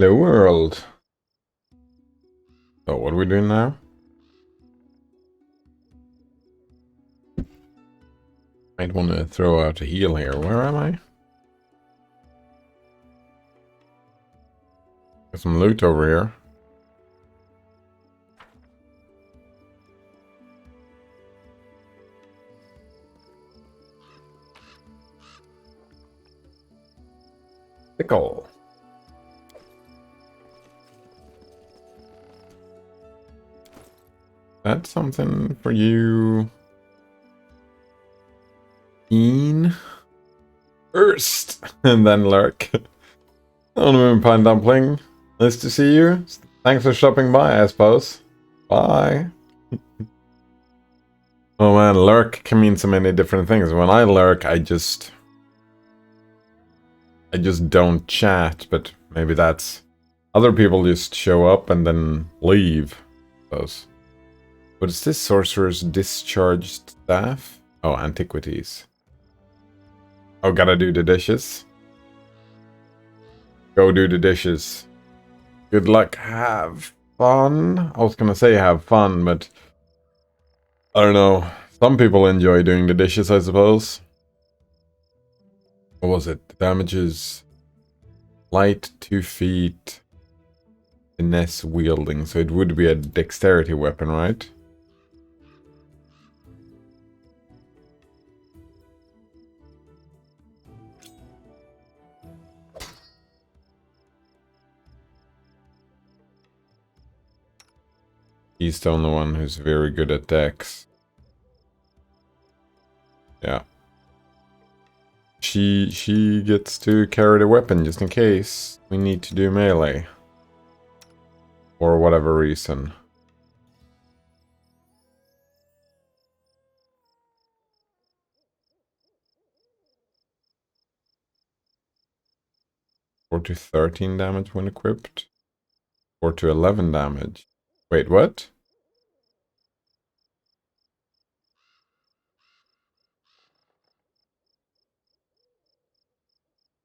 Hello world. So what are we doing now? Might want to throw out a heal here. Where am I? Got some loot over here. Pickle. That's something for you. Ean. First. And then lurk. On the moon pine dumpling. Nice to see you. Thanks for stopping by, I suppose. Bye. Oh man, lurk can mean so many different things. When I lurk, I just don't chat, but maybe that's... Other people just show up and then leave. I suppose. What is this? Sorcerer's discharged staff? Oh, antiquities. Oh, gotta do the dishes. Go do the dishes. Good luck. Have fun. I was gonna say have fun, but... I don't know. Some people enjoy doing the dishes, I suppose. What was it? The damages... Light, 2 feet... Finesse wielding. So it would be a dexterity weapon, right? He's the only one who's very good at dex. Yeah. She gets to carry the weapon just in case we need to do melee. For whatever reason. Four to 13 damage when equipped. 4 to 11 damage. Wait, what?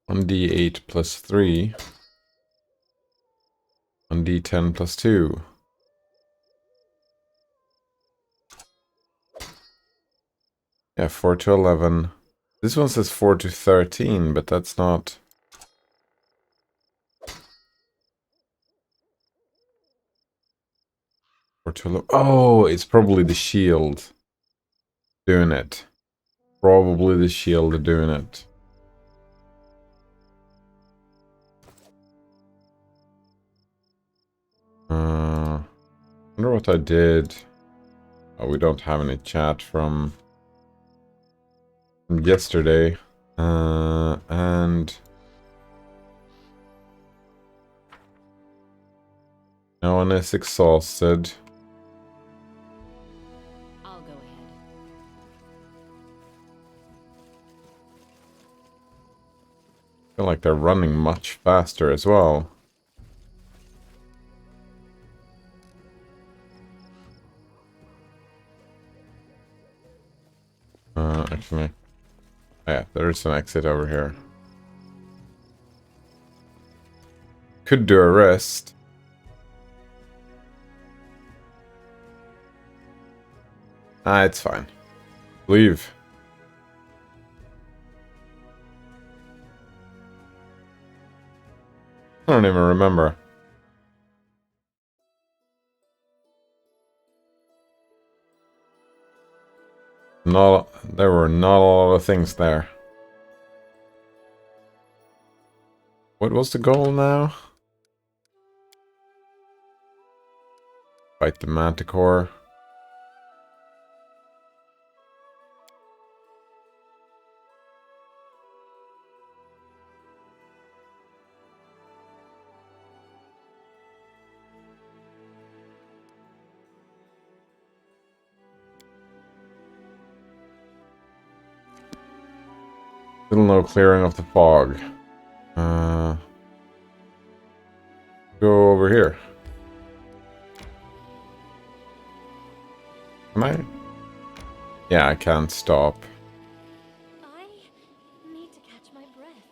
One d8 plus 3. 1d10 plus 2. Yeah, 4 to 11. This one says 4 to 13, but that's not... Oh, it's probably the shield doing it. Probably the shield doing it. Wonder what I did. Oh, we don't have any chat from yesterday. And no one is exhausted. I'll go ahead. I feel like they're running much faster as well. Actually, yeah, there's an exit over here. Could do a rest. Ah, it's fine. Leave. I don't even remember. There were not a lot of things there. What was the goal now? Fight the manticore. Still no clearing of the fog. Go over here. Can I? Yeah, I can't stop. I need to catch my breath.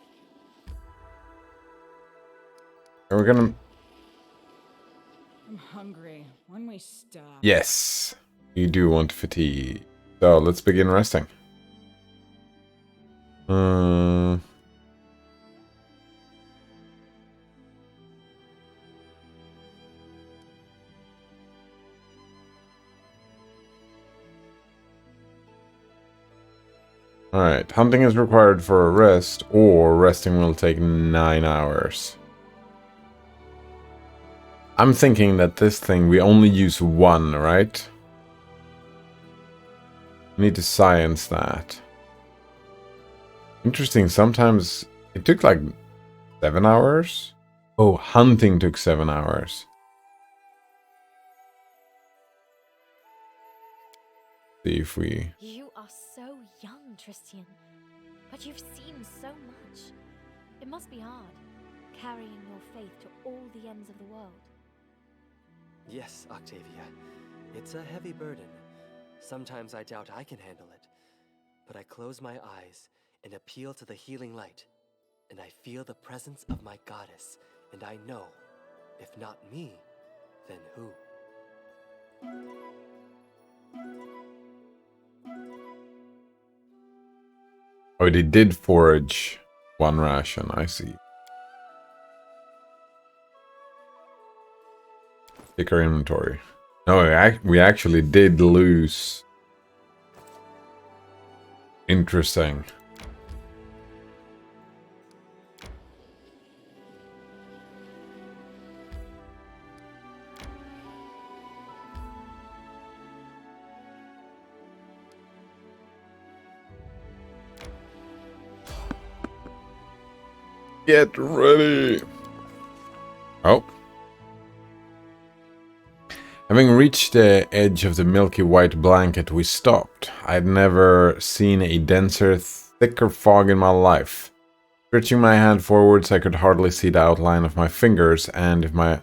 we're gonna... I'm hungry. When we stop. Yes, you do want fatigue. So let's begin resting. Alright, hunting is required for a rest, or resting will take 9 hours. I'm thinking that this thing, we only use one, right? We need to science that. Interesting, sometimes it took like 7 hours? Oh, hunting took 7 hours. See if we... You are so young, Tristian. But you've seen so much. It must be hard, carrying your faith to all the ends of the world. Yes, Octavia. It's a heavy burden. Sometimes I doubt I can handle it. But I close my eyes and appeal to the healing light. And I feel the presence of my goddess. And I know, if not me, then who? Oh, they did forage one ration, I see. Check our inventory. No, we actually did lose. Interesting. Get ready. Oh. Having reached the edge of the milky white blanket, we stopped. I'd never seen a denser, thicker fog in my life. Stretching my hand forwards, I could hardly see the outline of my fingers, and if my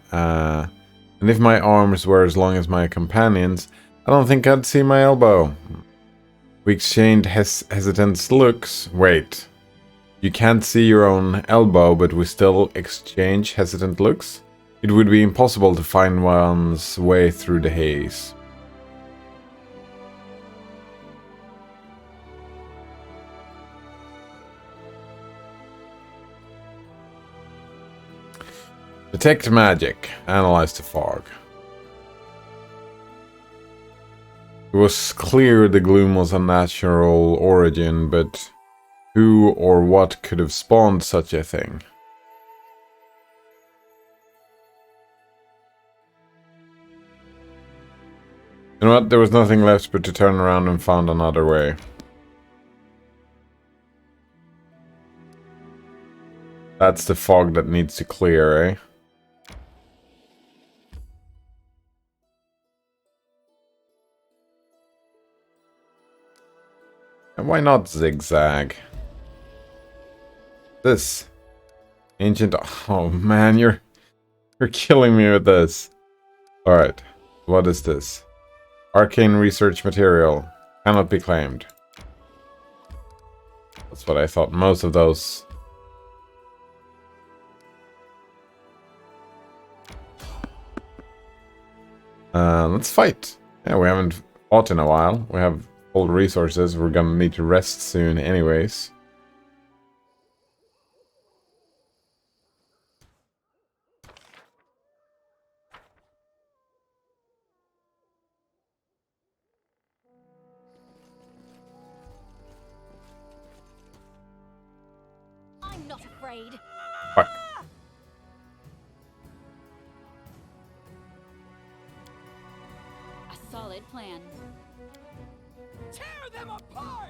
arms were as long as my companions, I don't think I'd see my elbow. We exchanged hesitant looks. Wait. You can't see your own elbow, but we still exchange hesitant looks? It would be impossible to find one's way through the haze. Detect magic. Analyze the fog. It was clear the gloom was a natural origin, but who or what could have spawned such a thing? You know what? There was nothing left but to turn around and find another way. That's the fog that needs to clear, eh? And why not zigzag? This ancient... Oh man, you're killing me with this. Alright, what is this? Arcane research material. Cannot be claimed. That's what I thought. Most of those... let's fight. Yeah, we haven't fought in a while. We have full resources. We're gonna need to rest soon anyways. I'm not afraid. Fuck. A solid plan. Tear them apart!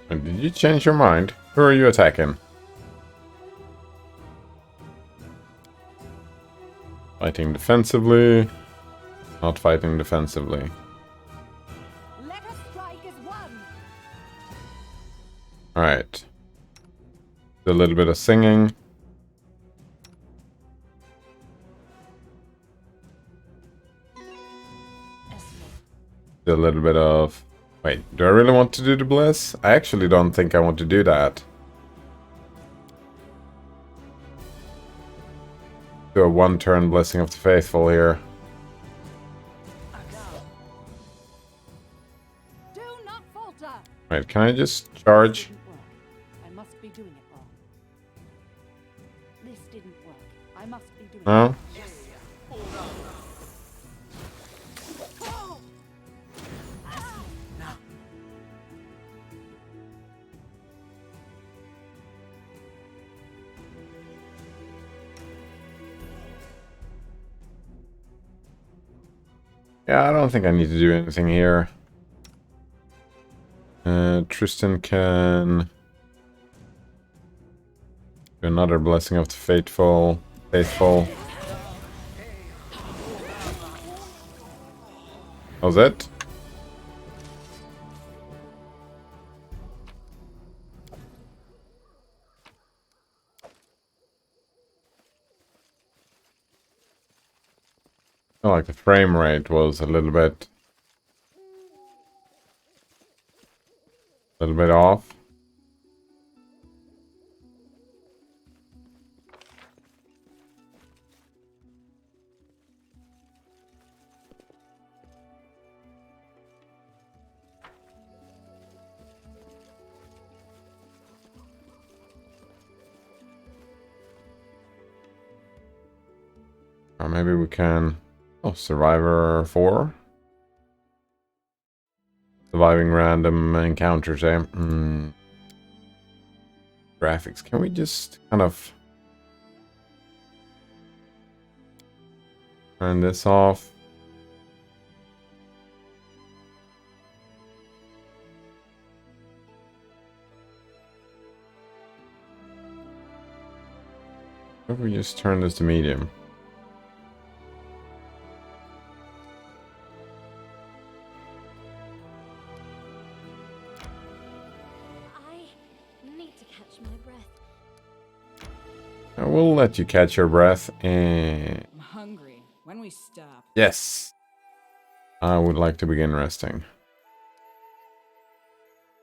Did you change your mind? Who are you attacking? Fighting defensively. Not fighting defensively. Let us strike as one! Alright. A little bit of singing. A little bit of Wait, do I really want to do the bliss? I actually don't think I want to do that. Do a one-turn blessing of the faithful here. Do not falter. Wait, can I just charge? Didn't work. I must be doing it wrong. This didn't work. I must be doing No? it wrong. Yeah, I don't think I need to do anything here. Tristan can do another blessing of the faithful. How's it? I feel like the frame rate was a little bit off. Or maybe we can... Oh, Survivor 4? Surviving random encounters, eh? Graphics. Can we just kind of... turn this off? What if we just turn this to medium? I need to catch my breath. I will let you catch your breath and... I'm hungry. When we stop. Yes! I would like to begin resting.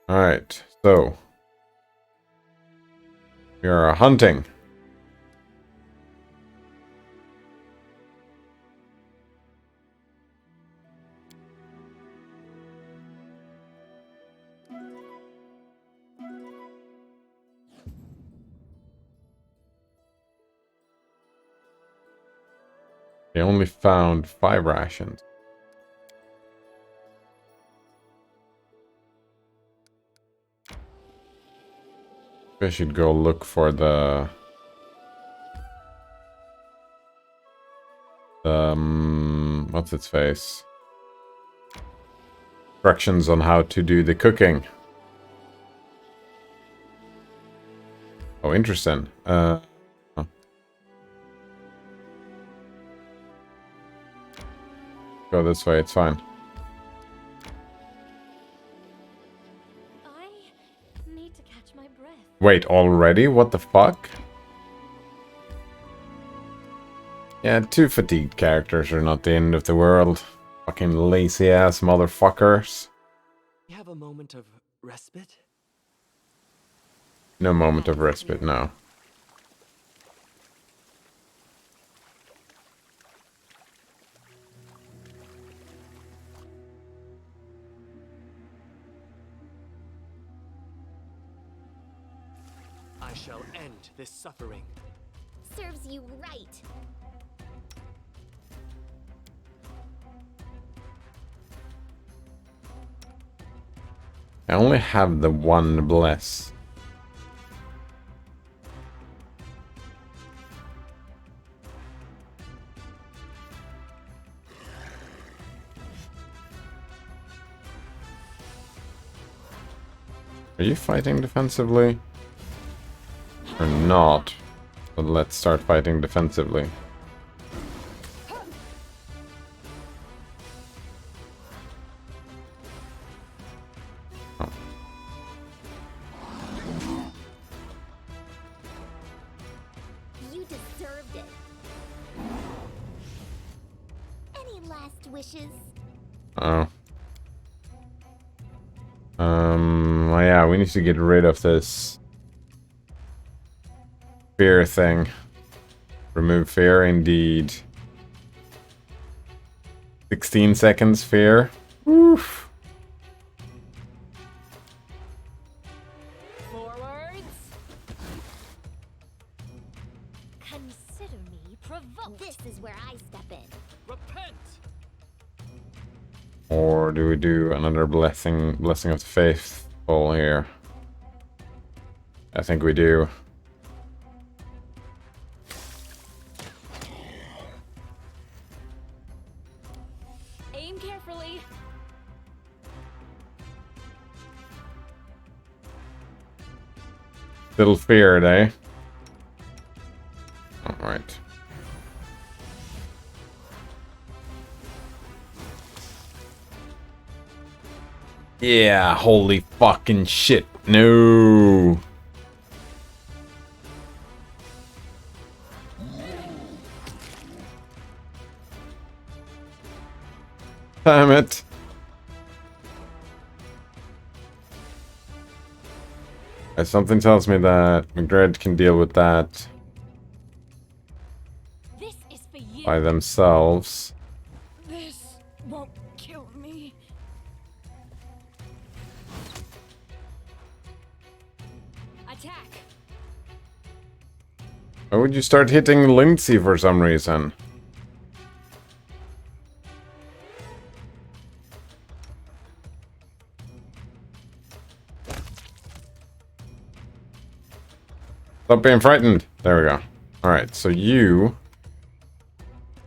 Alright, so... we are hunting. They only found 5 rations. I should go look for the what's its face? Instructions on how to do the cooking. Oh, interesting. Oh. Go this way, it's fine. I need to catch my breath. Wait, already? What the fuck? Yeah, 2 fatigued characters are not the end of the world. Fucking lazy ass motherfuckers. We have a moment of respite? No moment of respite now. I shall end this suffering. Serves you right. I only have the one bless. Are you fighting defensively? Or not? But let's start fighting defensively. Oh. You deserved it. Any last wishes? Oh. we need to get rid of this fear thing. Remove fear, indeed. 16 seconds fear. Oof. Forwards. Consider me provoked. This is where I step in. Repent! Or do we do another blessing of the faithful here? I think we do. Aim carefully. Little feared, eh? Alright. Yeah, holy fucking shit. No. Damn it. Something tells me that McDred can deal with that This is for you. by themselves. This won't kill me. Attack. Why would you start hitting Lindsay for some reason? Stop being frightened. There we go. Alright, so you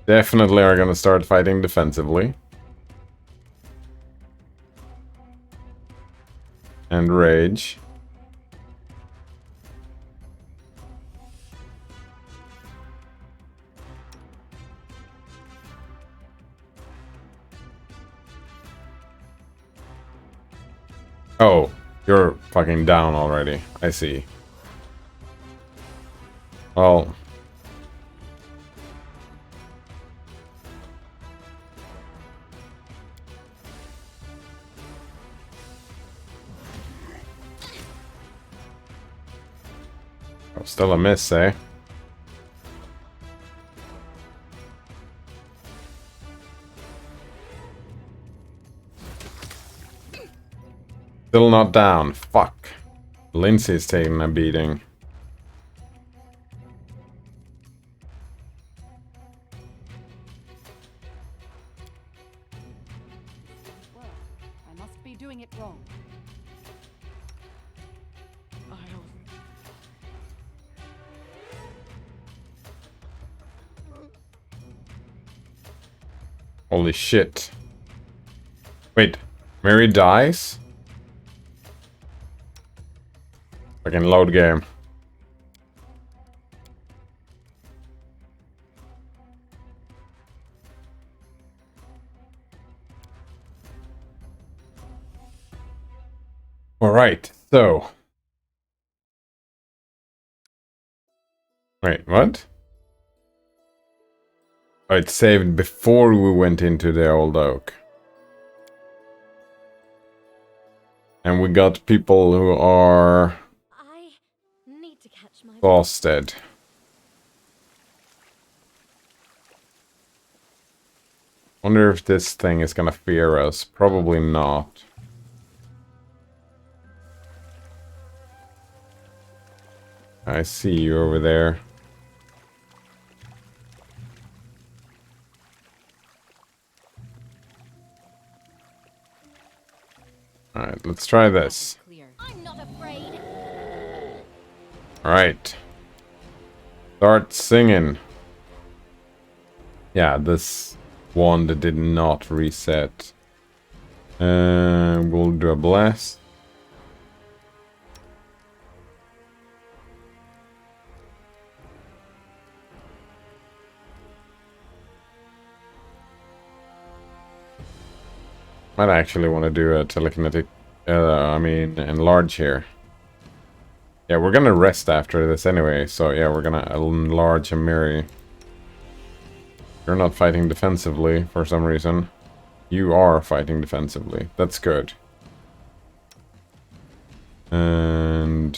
definitely are gonna start fighting defensively. And rage. Oh, you're fucking down already. I see. Well, oh, still a miss, eh? Still not down. Fuck. Lindsay's taking a beating. Well, I must be doing it wrong. Holy shit. Wait, Mary dies? Fucking load game. Alright, so. Wait, what? Oh, it saved before we went into the old oak. And we got people who are I need to catch my exhausted. Wonder if this thing is gonna fear us. Probably not. I see you over there. Alright, let's try this. Clear. I'm not afraid. Alright. Start singing. Yeah, this wand did not reset. We'll do a blast. Might actually want to do a telekinetic, enlarge here. Yeah, we're gonna rest after this anyway, so yeah, we're gonna enlarge a Miri. You're not fighting defensively for some reason. You are fighting defensively. That's good. And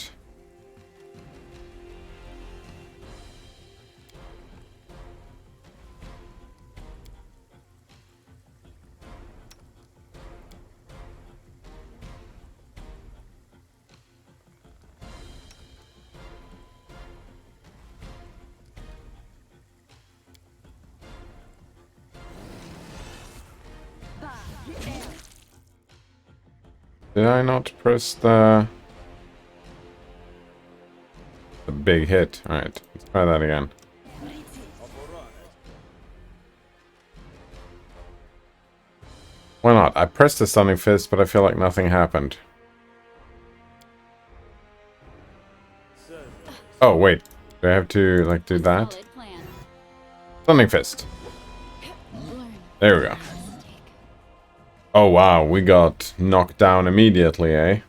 did I not press the big hit? Alright, let's try that again. Why not? I pressed the Stunning Fist, but I feel like nothing happened. Oh, wait. Do I have to, like, do that? Stunning Fist. There we go. Oh, wow. We got knocked down immediately, eh?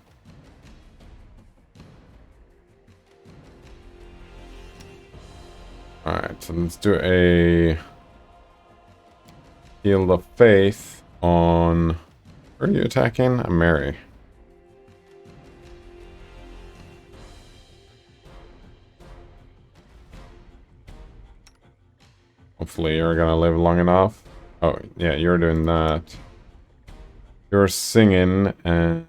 Alright, so let's do a Shield of Faith on... Where are you attacking? I'm Mary. Hopefully you're gonna live long enough. Oh, yeah, you're doing that. You're singing and...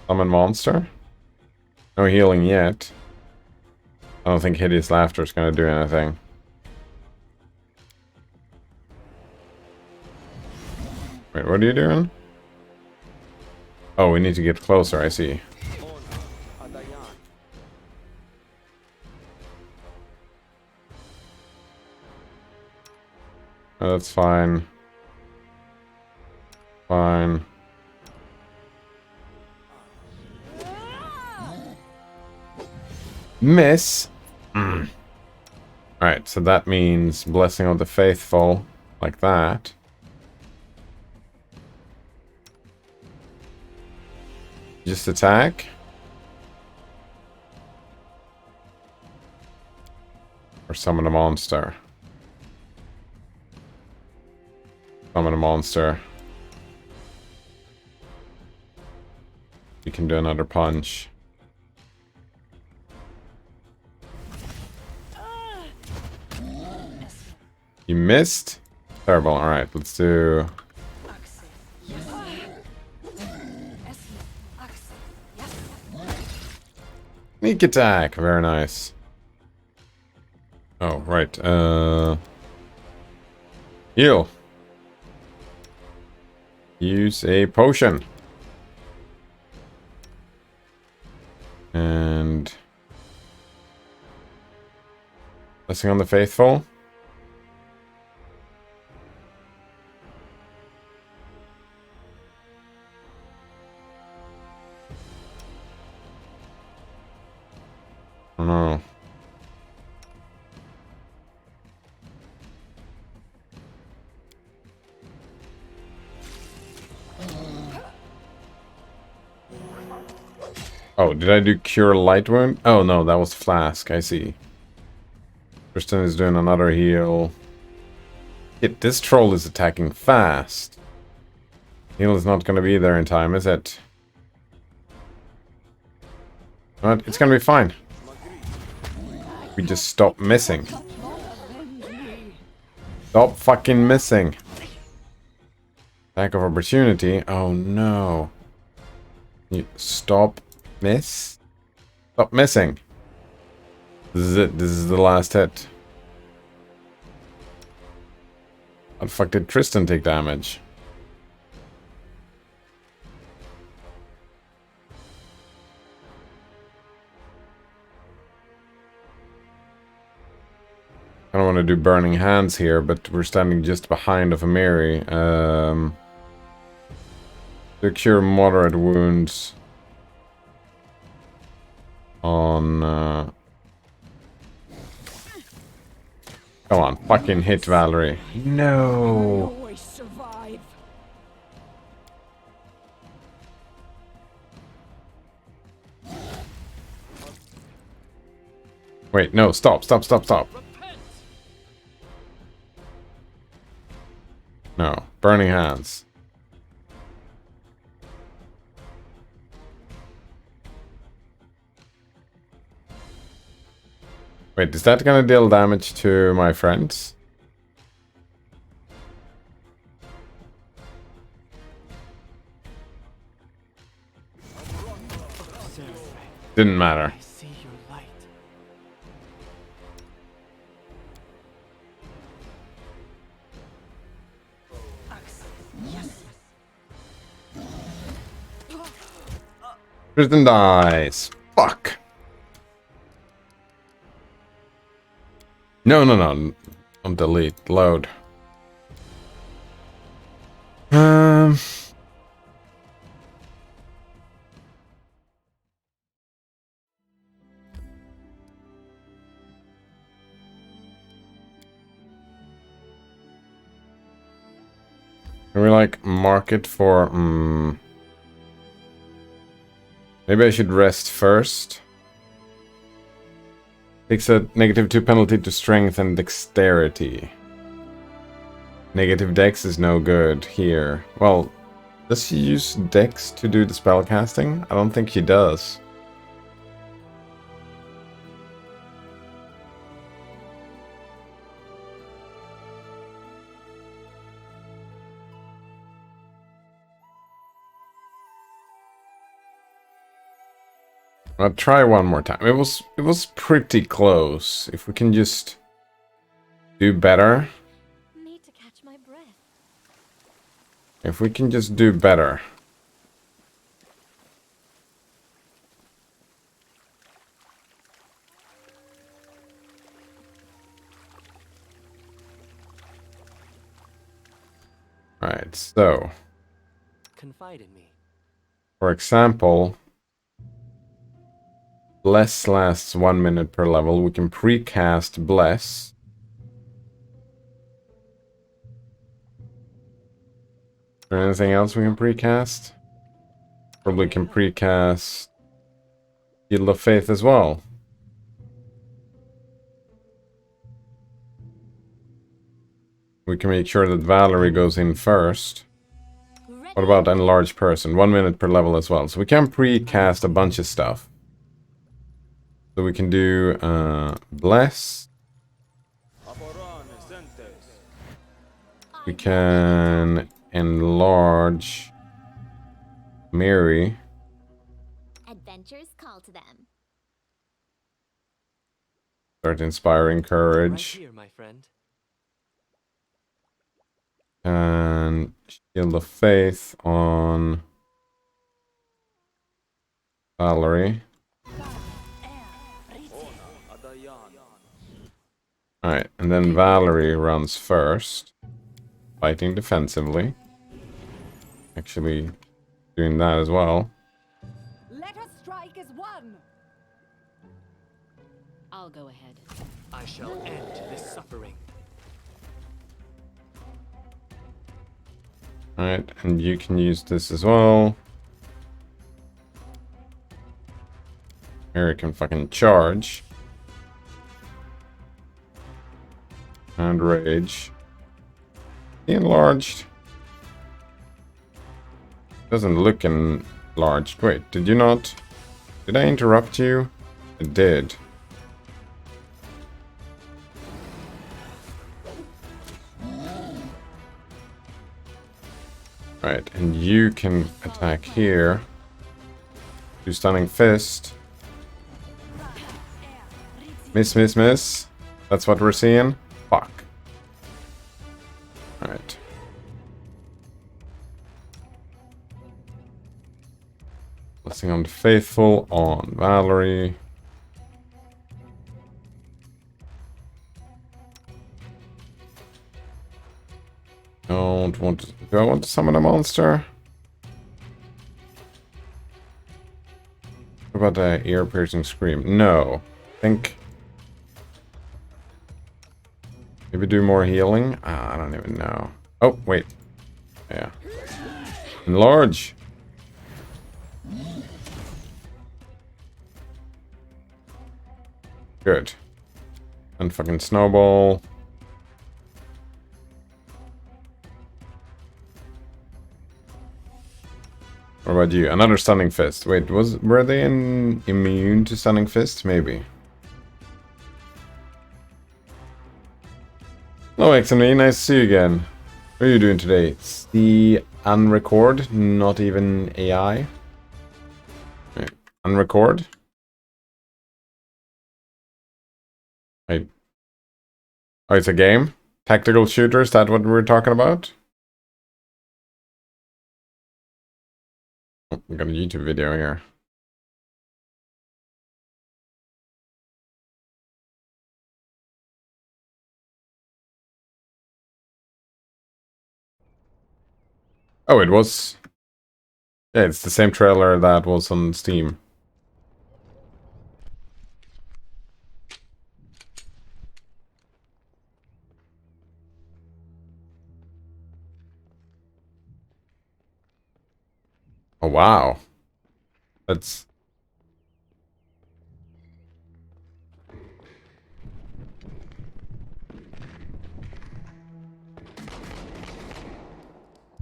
Summon monster? No healing yet. I don't think Hideous Laughter is gonna do anything. Wait, what are you doing? Oh, we need to get closer, I see. Oh, that's fine. Fine. Miss! Alright, so that means Blessing of the Faithful, like that. Just attack. Or summon a monster. Summon a monster. You can do another punch. You missed? Terrible. Alright, let's do... Sneak attack. Very nice. Oh, right. Heal. Use a potion. And... Blessing on the Faithful. I don't know. Oh, did I do Cure Light Wound? Oh, no, that was Flask. I see. Tristan is doing another heal. This troll is attacking fast. Heal is not going to be there in time, is it? But it's going to be fine. We just stop missing. Stop fucking missing. Lack of opportunity. Oh no. You stop. Miss. Stop missing. This is it. This is the last hit. How the fuck did Tristan take damage? I don't want to do Burning Hands here, but we're standing just behind of Amiri. To cure moderate wounds on... Come on, fucking hit Valerie. No! Always survive. Wait, no, stop. No, Burning Hands. Wait, is that gonna deal damage to my friends? Didn't matter. I see your light. Tristan dies. Fuck. No. Don't delete. Load. Can we like mark it for maybe I should rest first. Takes a -2 penalty to strength and dexterity. Negative dex is no good here. Well, does he use dex to do the spell casting? I don't think he does. I'll try one more time. It was pretty close. If we can just do better. Need to catch my breath. If we can just do better. Alright, so Confide in me. for example, Bless lasts 1 minute per level. We can precast Bless. Is there anything else we can precast? Probably can precast Shield of Faith as well. We can make sure that Valerie goes in first. What about Enlarged Person? 1 minute per level as well. So we can precast a bunch of stuff. So we can do Bless. We can enlarge Mary. Adventures call to them. Start inspiring Right courage. here, my friend. And Shield of Faith on Valerie. Alright, and then Valerie runs first. Fighting defensively. Actually doing that as well. Let us strike as one. I'll go ahead. I shall end this suffering. Alright, and you can use this as well. Mary can fucking charge. And rage. Enlarged. Doesn't look enlarged. Wait, did you not? Did I interrupt you? I did. Right, and you can attack here. Do Stunning Fist. Miss, miss, miss. That's what we're seeing. Fuck. Alright. Blessing on the Faithful on Valerie. Don't want to. Do I want to summon a monster? What about the ear-piercing scream? No. I think. Maybe do more healing? I don't even know. Oh, wait. Yeah. Enlarge! Good. And fucking snowball. What about you? Another Stunning Fist. Wait, were they immune to Stunning Fist? Maybe. Hello, XMD. Nice to see you again. What are you doing today? See unrecord, not even AI. Right. Unrecord. Wait. Oh, it's a game? Tactical shooter, is that what we're talking about? Oh, we got a YouTube video here. Oh, it was... Yeah, it's the same trailer that was on Steam. Oh, wow. That's...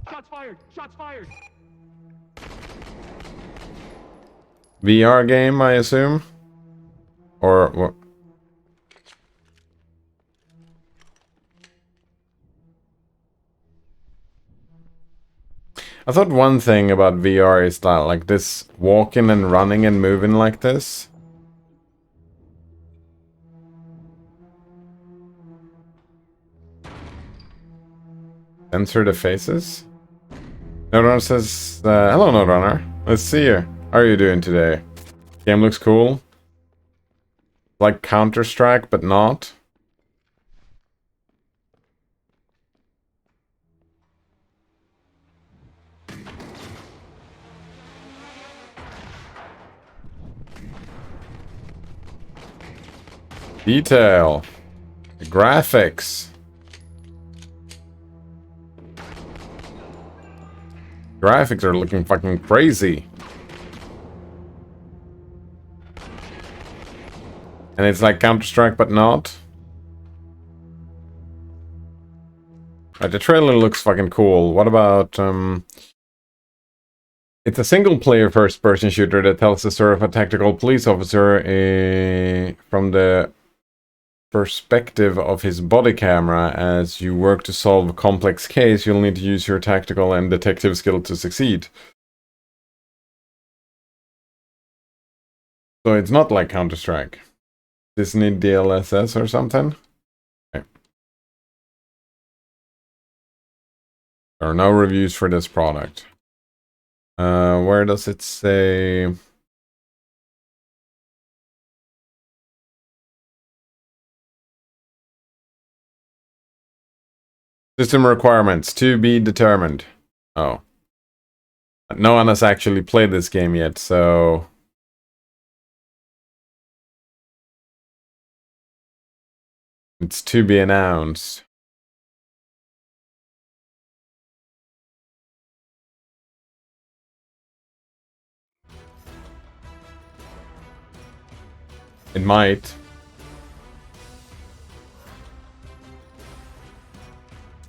Shots fired! Shots fired! VR game, I assume? Or what? I thought one thing about VR is that, like, this walking and running and moving like this. Censor the faces? Notrunner says, hello Notrunner. Let's see you. How are you doing today? Game looks cool. Like Counter-Strike, but not. Detail. The graphics. Graphics are looking fucking crazy. And it's like Counter-Strike, but not. The trailer looks fucking cool. What about, it's a single-player first-person shooter that tells the story of a tactical police officer from the perspective of his body camera. As you work to solve a complex case, you'll need to use your tactical and detective skill to succeed. So it's not like Counter-Strike. Disney DLSS or something? Okay. There are no reviews for this product. Where does it say... System requirements to be determined. Oh. No one has actually played this game yet, so... It's to be announced. It might.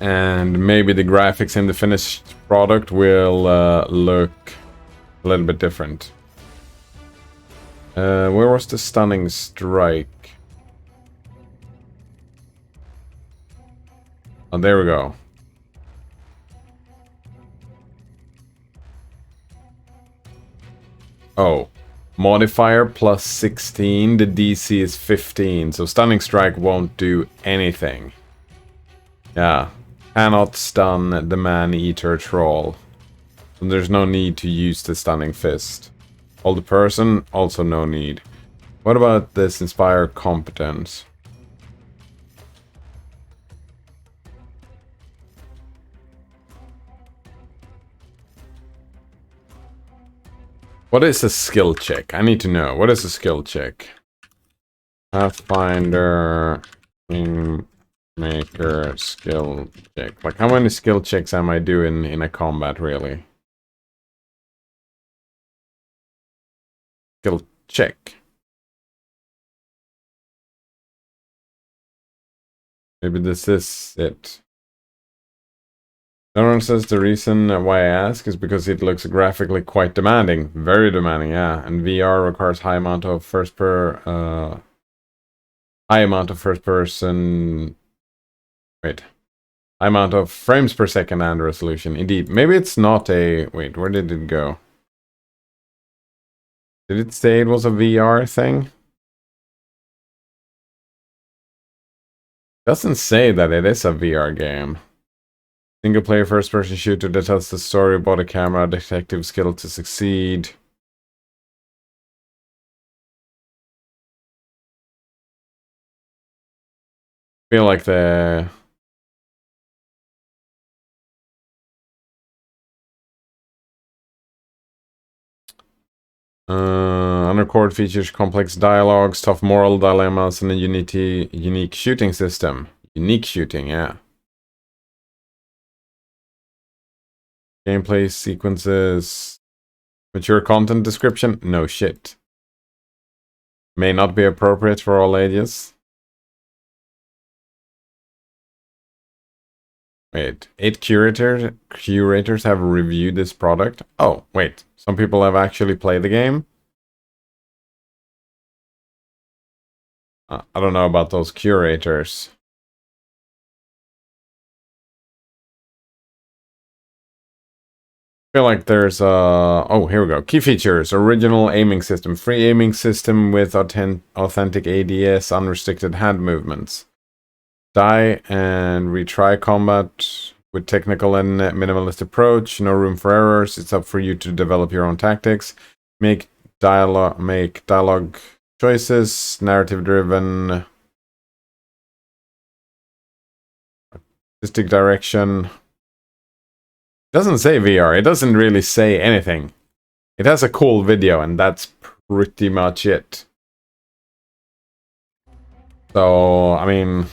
And maybe the graphics in the finished product will look a little bit different. Where was the stunning strike? Oh, there we go. Oh. Modifier plus 16, the DC is 15, so Stunning Strike won't do anything. Yeah. Cannot stun the Man-Eater Troll. So there's no need to use the Stunning Fist. Hold the person, also no need. What about this Inspire Competence? What is a skill check? I need to know. What is a skill check? Pathfinder, Maker, skill check. Like, how many skill checks am I doing in a combat, really? Skill check. Maybe this is it. No one says the reason why I ask is because it looks graphically quite demanding. Very demanding, yeah. And VR requires high amount of first person... Wait. amount of frames per second and resolution. Indeed. Maybe it's not a... Wait, where did it go? Did it say it was a VR thing? Doesn't say that it is a VR game. Single player first person shooter that tells the story about a camera detective skill to succeed. Feel like the... Undercore features complex dialogues, tough moral dilemmas, and a unique shooting system. Unique shooting, yeah. Gameplay sequences. Mature content description? No shit. May not be appropriate for all ages. Wait, 8 curators have reviewed this product? Oh, wait. Some people have actually played the game? I don't know about those curators. I feel like there's oh, here we go. Key features: original aiming system, free aiming system with authentic ADS, unrestricted hand movements. Die and retry combat with technical and minimalist approach. No room for errors. It's up for you to develop your own tactics. Make dialogue choices. Narrative driven. Artistic direction. It doesn't say VR. It doesn't really say anything. It has a cool video, and that's pretty much it. So, I mean...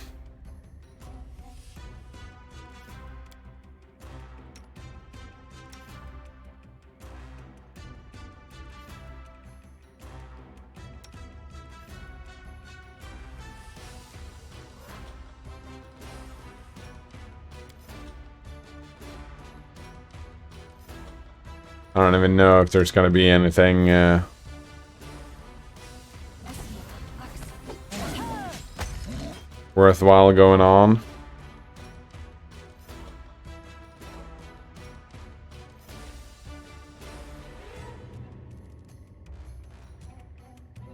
I don't even know if there's gonna be anything worthwhile going on.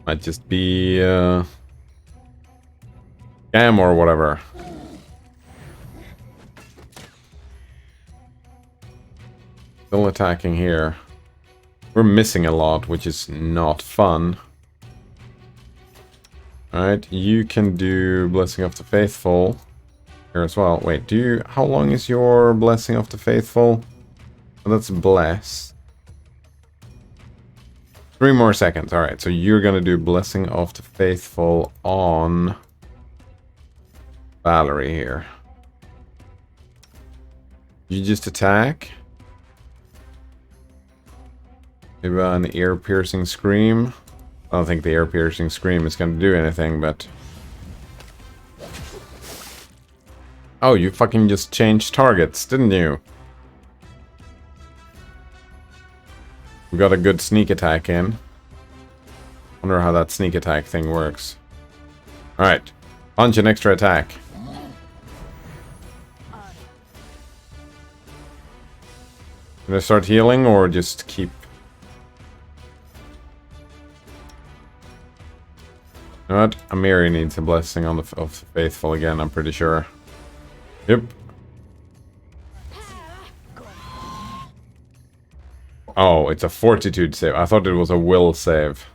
Might just be scam or whatever. Still attacking here. We're missing a lot, which is not fun. Alright, you can do Blessing of the Faithful here as well. Wait, how long is your Blessing of the Faithful? Oh, that's Bless. 3 more seconds. Alright, so you're gonna do Blessing of the Faithful on Valerie here. You just attack. Maybe an ear-piercing scream. I don't think the ear-piercing scream is going to do anything, but... Oh, you fucking just changed targets, didn't you? We got a good sneak attack in. Wonder how that sneak attack thing works. Alright. Punch an extra attack. Gonna start healing or just keep... You know what? Amiri needs a blessing on of the faithful again, I'm pretty sure. Yep. Oh, it's a fortitude save. I thought it was a will save.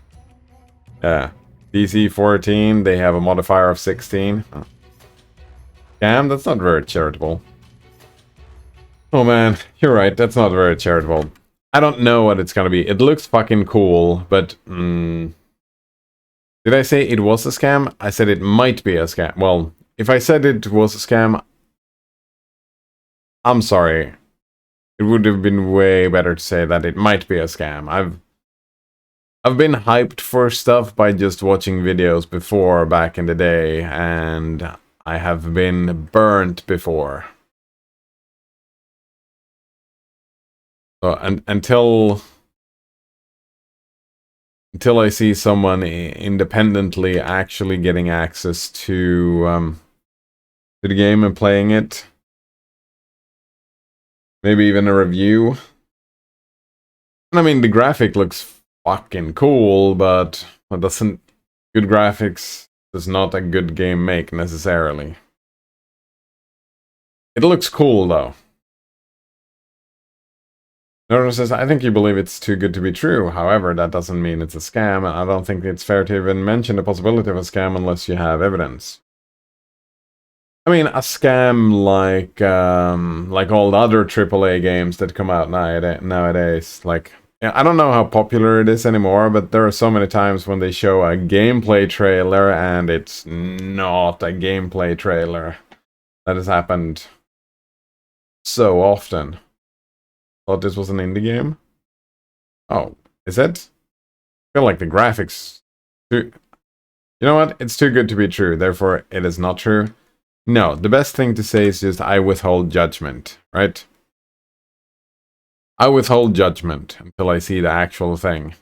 Yeah. DC 14, they have a modifier of 16. Oh. Damn, that's not very charitable. Oh man, you're right, that's not very charitable. I don't know what it's gonna be. It looks fucking cool, but... Did I say it was a scam? I said it might be a scam. Well, if I said it was a scam, I'm sorry. It would have been way better to say that it might be a scam. I've been hyped for stuff by just watching videos before back in the day, and I have been burnt before. So until I see someone independently actually getting access to the game and playing it, Maybe even a review. And I mean, the graphic looks fucking cool, but it doesn't... Good graphics does not a good game make, necessarily. It looks cool, though. Notor says, I think you believe it's too good to be true. However, that doesn't mean it's a scam, and I don't think it's fair to even mention the possibility of a scam unless you have evidence. I mean, a scam like all the other AAA games that come out nowadays. Like, yeah, I don't know how popular it is anymore, but there are so many times when they show a gameplay trailer and it's not a gameplay trailer. That has happened so often. Thought this was an indie game? Oh, is it? I feel like the graphics... You know what? It's too good to be true, therefore it is not true. No, the best thing to say is just I withhold judgment, right? I withhold judgment until I see the actual thing.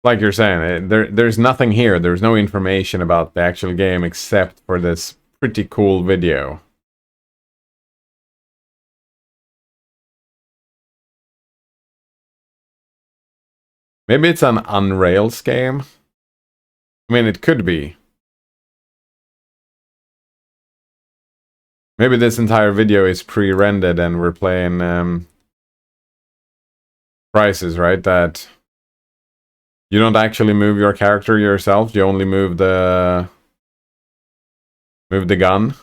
Like you're saying, there's nothing here. There's no information about the actual game except for this pretty cool video. Maybe it's an Unrails game? I mean, it could be. Maybe this entire video is pre-rendered and we're playing Crisis, right? That you don't actually move your character yourself, you only move the gun.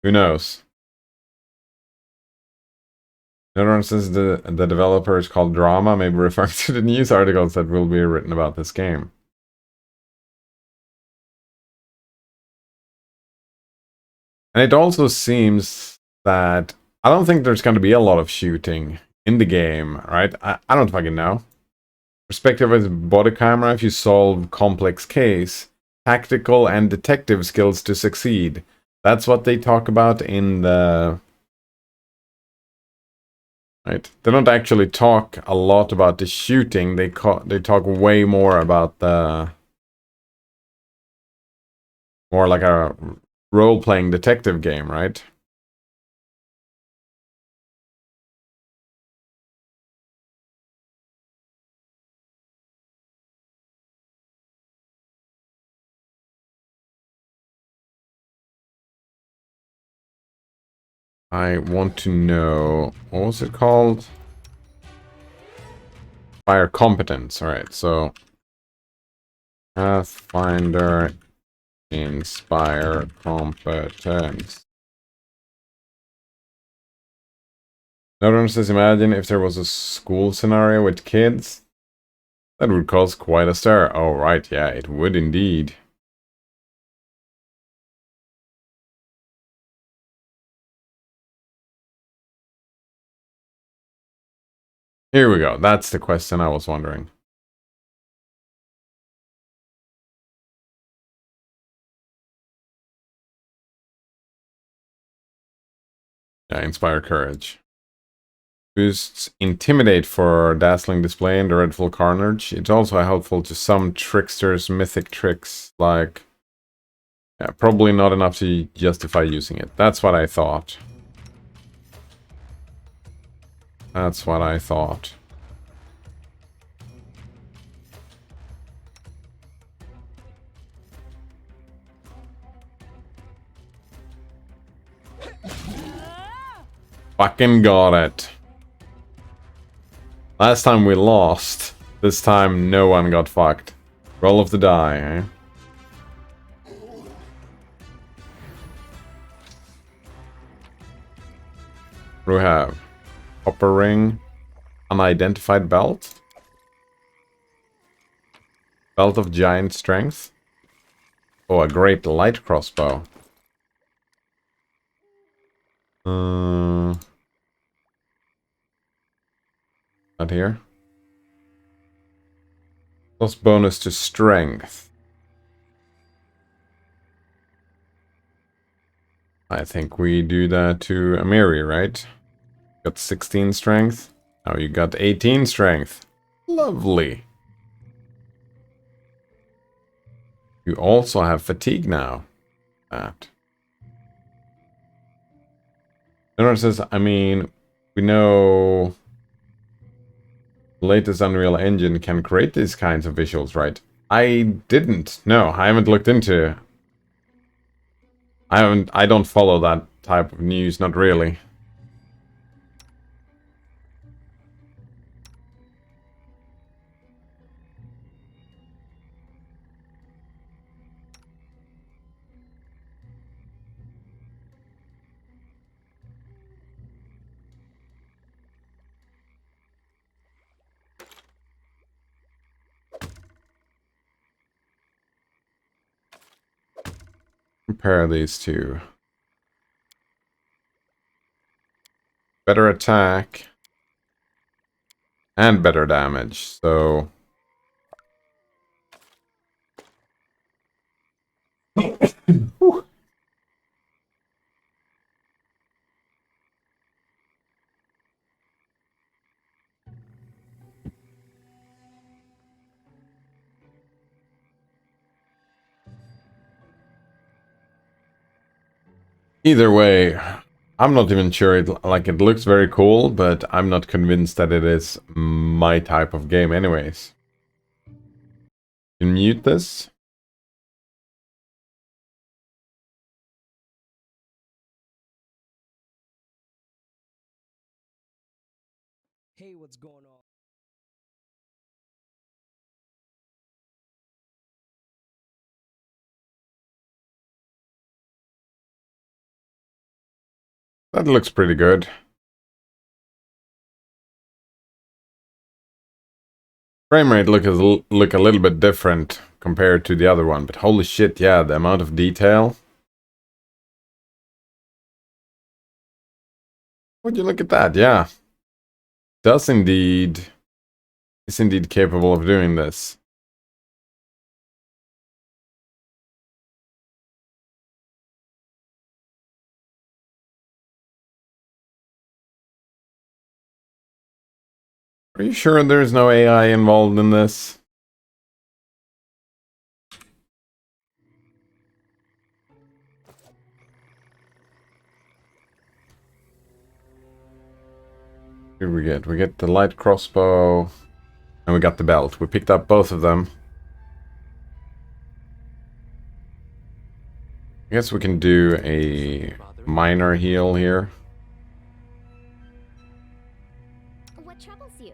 Who knows? Another says the developer is called Drama, maybe referring to the news articles that will be written about this game. And it also seems that I don't think there's going to be a lot of shooting in the game, right? I don't fucking know. Perspective as body camera, if you solve complex case, tactical and detective skills to succeed. That's what they talk about in the... Right? They don't actually talk a lot about the shooting, they talk way more about the... More like a role-playing detective game, right? I want to know... What was it called? Fire competence. Alright, so... Pathfinder Inspire competence. Notice says, imagine if there was a school scenario with kids. That would cause quite a stir. Oh, right, yeah, it would indeed. Here we go. That's the question I was wondering. Yeah, inspire courage. Boosts intimidate for dazzling display and dreadful carnage. It's also helpful to some tricksters' mythic tricks, like... Yeah, probably not enough to justify using it. That's what I thought. That's what I thought. Fucking got it. Last time we lost. This time no one got fucked. Roll of the die, eh? What do we have? Copper ring. Unidentified belt. Belt of giant strength. Oh, a great light crossbow. Not here. Plus bonus to strength. I think we do that to Amiri, right? Got 16 strength. Now you got 18 strength. Lovely. You also have fatigue now. That. Says, I mean, we know the latest Unreal Engine can create these kinds of visuals, right? I didn't. No, I haven't looked into. I don't follow that type of news, not really. Compare these two. Better attack. And better damage, so... Either way, I'm not even sure. It looks very cool, but I'm not convinced that it is my type of game anyways. You can mute this. Hey, what's going on? That looks pretty good. Frame rate look a little bit different compared to the other one, but holy shit, yeah, the amount of detail. Would you look at that? Yeah. Is indeed capable of doing this. Are you sure there's no AI involved in this? Here we get? We get the light crossbow, and we got the belt. We picked up both of them. I guess we can do a minor heal here. What troubles you?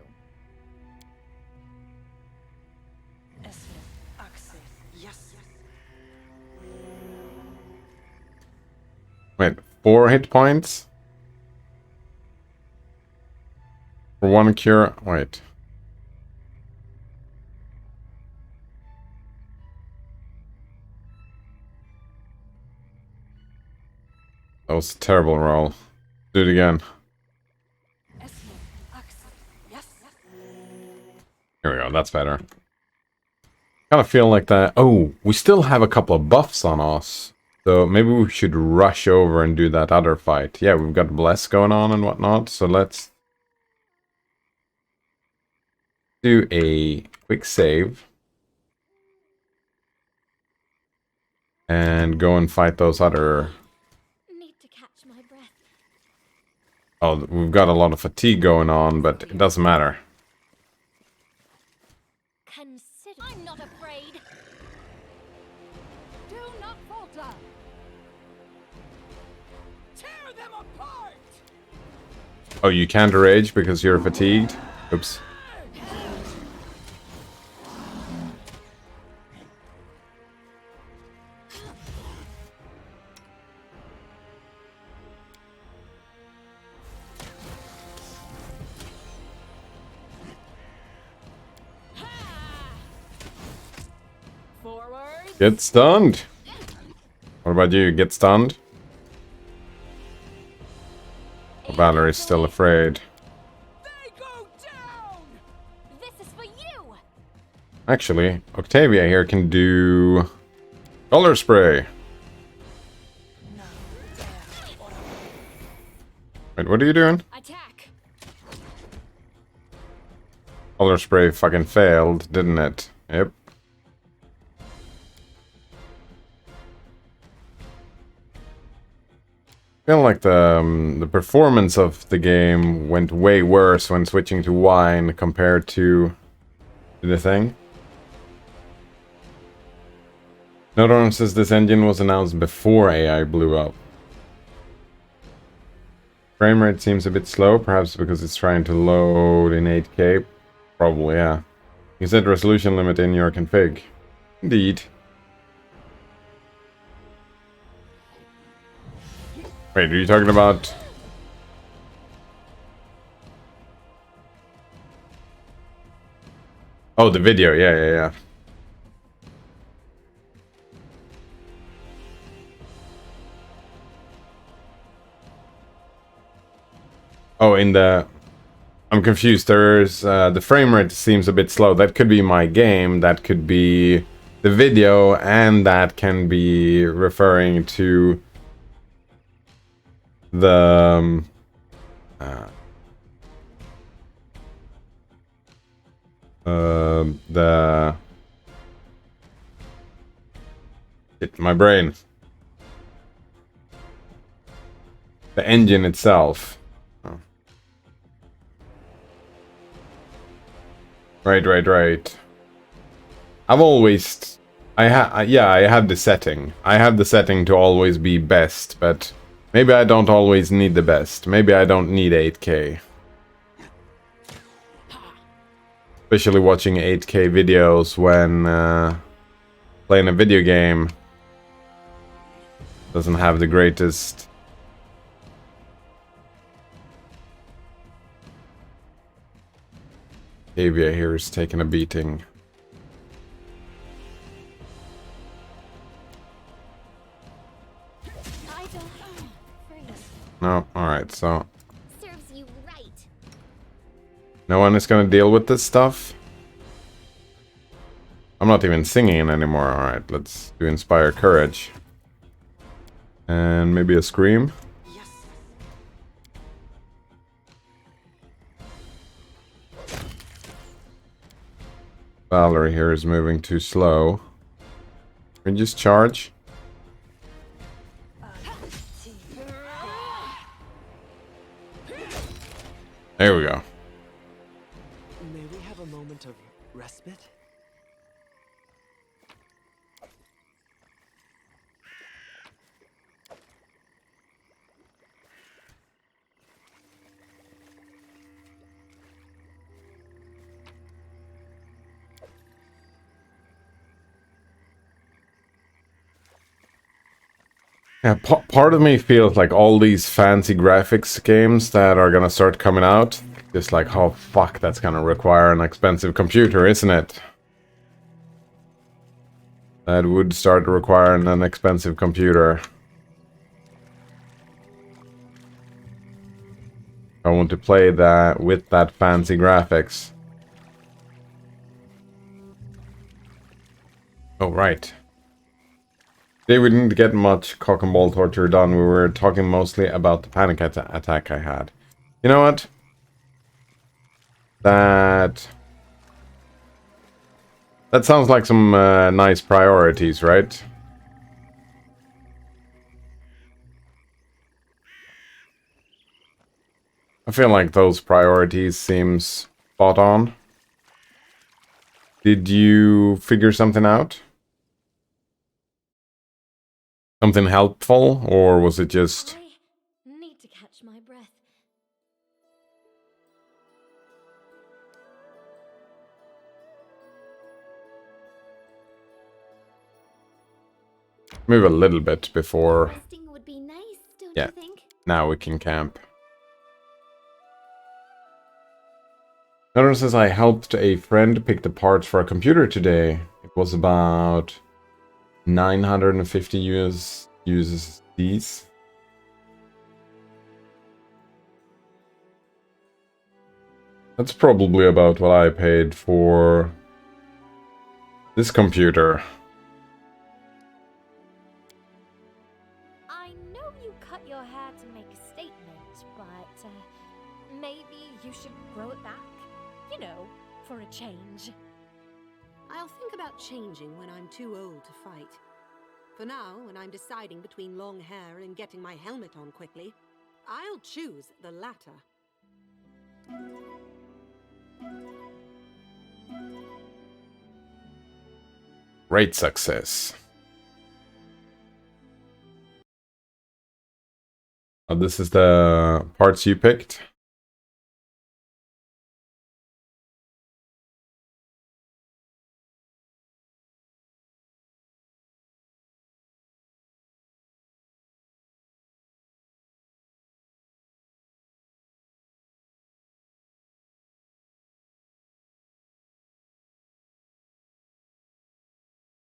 Wait, 4 hit points? For 1 cure? Wait. That was a terrible roll. Do it again. Here we go, that's better. Kind of feel like that. Oh, we still have a couple of buffs on us. So maybe we should rush over and do that other fight. Yeah, we've got Bless going on and whatnot. So let's do a quick save. And go and fight those other... Need to catch my breath. Oh, we've got a lot of fatigue going on, but it doesn't matter. Consider. I'm not afraid. Do not falter. Tear them apart. Oh, you can't rage because you're fatigued? Oops. Forward. Get stunned. What about you? Get stunned? Oh, Valerie's still afraid. They go down. This is for you. Actually, Octavia here can do... Color spray. Wait, what are you doing? Attack. Color spray fucking failed, didn't it? Yep. I feel like the performance of the game went way worse when switching to Wine compared to the thing. Nodorum says this engine was announced before AI blew up. Frame rate seems a bit slow, perhaps because it's trying to load in 8K. Probably, yeah. You set resolution limit in your config. Indeed. Wait, are you talking about... Oh, the video, yeah. Oh, in the... I'm confused. There's... the frame rate seems a bit slow. That could be my game, that could be the video, and that can be referring to the... the... my brain. The engine itself. Oh. Right. I've always... I have the setting. I have the setting to always be best, but maybe I don't always need the best. Maybe I don't need 8K. Especially watching 8K videos when playing a video game doesn't have the greatest... Avia here is taking a beating. No, alright, so... Serves you right. No one is gonna deal with this stuff? I'm not even singing anymore. Alright, let's do Inspire Courage. And maybe a Scream. Yes. Valerie here is moving too slow. Can we just charge? There we go. May we have a moment of respite? Yeah, part of me feels like all these fancy graphics games that are gonna start coming out, just like, oh fuck, that's gonna require an expensive computer, isn't it? That would start requiring an expensive computer. I want to play that with that fancy graphics. Oh, right. Today we didn't get much cock and ball torture done. We were talking mostly about the panic attack I had. You know what? That sounds like some nice priorities, right? I feel like those priorities seems spot on. Did you figure something out? Something helpful, or was it just... I need to catch my breath. Move a little bit before... Resting would be nice, don't Yeah. you think? Now we can camp. Another says I helped a friend pick the parts for a computer today. It was about 950 USDs. That's probably about what I paid for this computer. I know you cut your hair to make a statement, but maybe you should grow it back. You know, for a change. I'll think about changing when I'm too old to fight. For now, when I'm deciding between long hair and getting my helmet on quickly, I'll choose the latter. Great success. Oh, this is the parts you picked.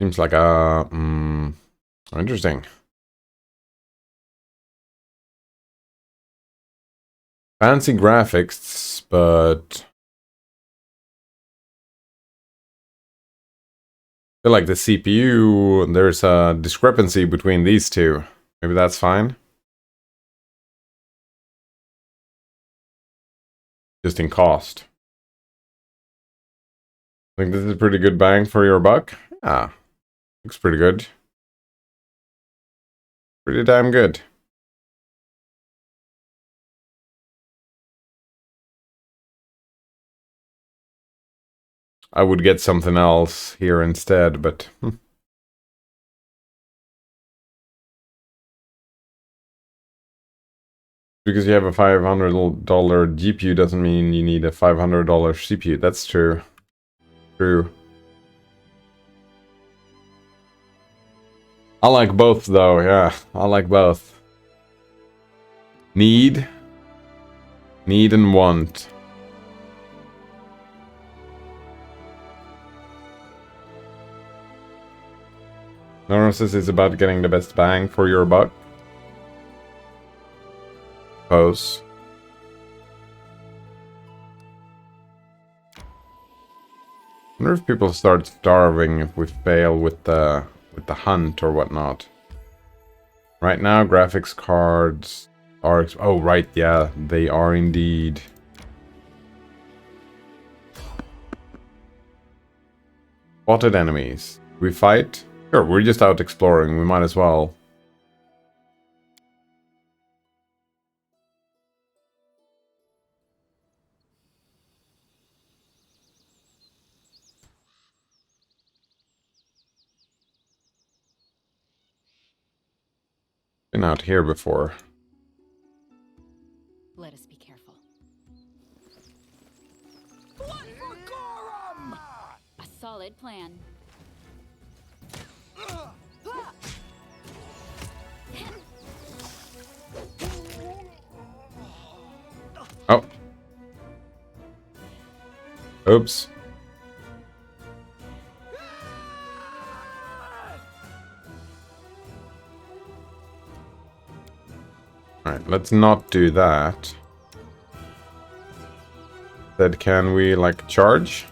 Seems like a interesting. Fancy graphics, but I feel like the CPU, there's a discrepancy between these two. Maybe that's fine. Just in cost. I think this is a pretty good bang for your buck. Yeah, looks pretty good. Pretty damn good. I would get something else here instead, but because you have a $500 GPU doesn't mean you need a $500 CPU. That's true. True. I like both though, yeah. I like both. Need and want. Neurosis is about getting the best bang for your buck. Suppose. I wonder if people start starving if we fail with the hunt or whatnot. Right now, graphics cards are... Oh, right, yeah, they are indeed. Spotted enemies. We fight? Sure, we're just out exploring. We might as well. Been out here before. Let us be careful. A solid plan. Oh. Oops. Alright, let's not do that. Instead, can we, like, charge?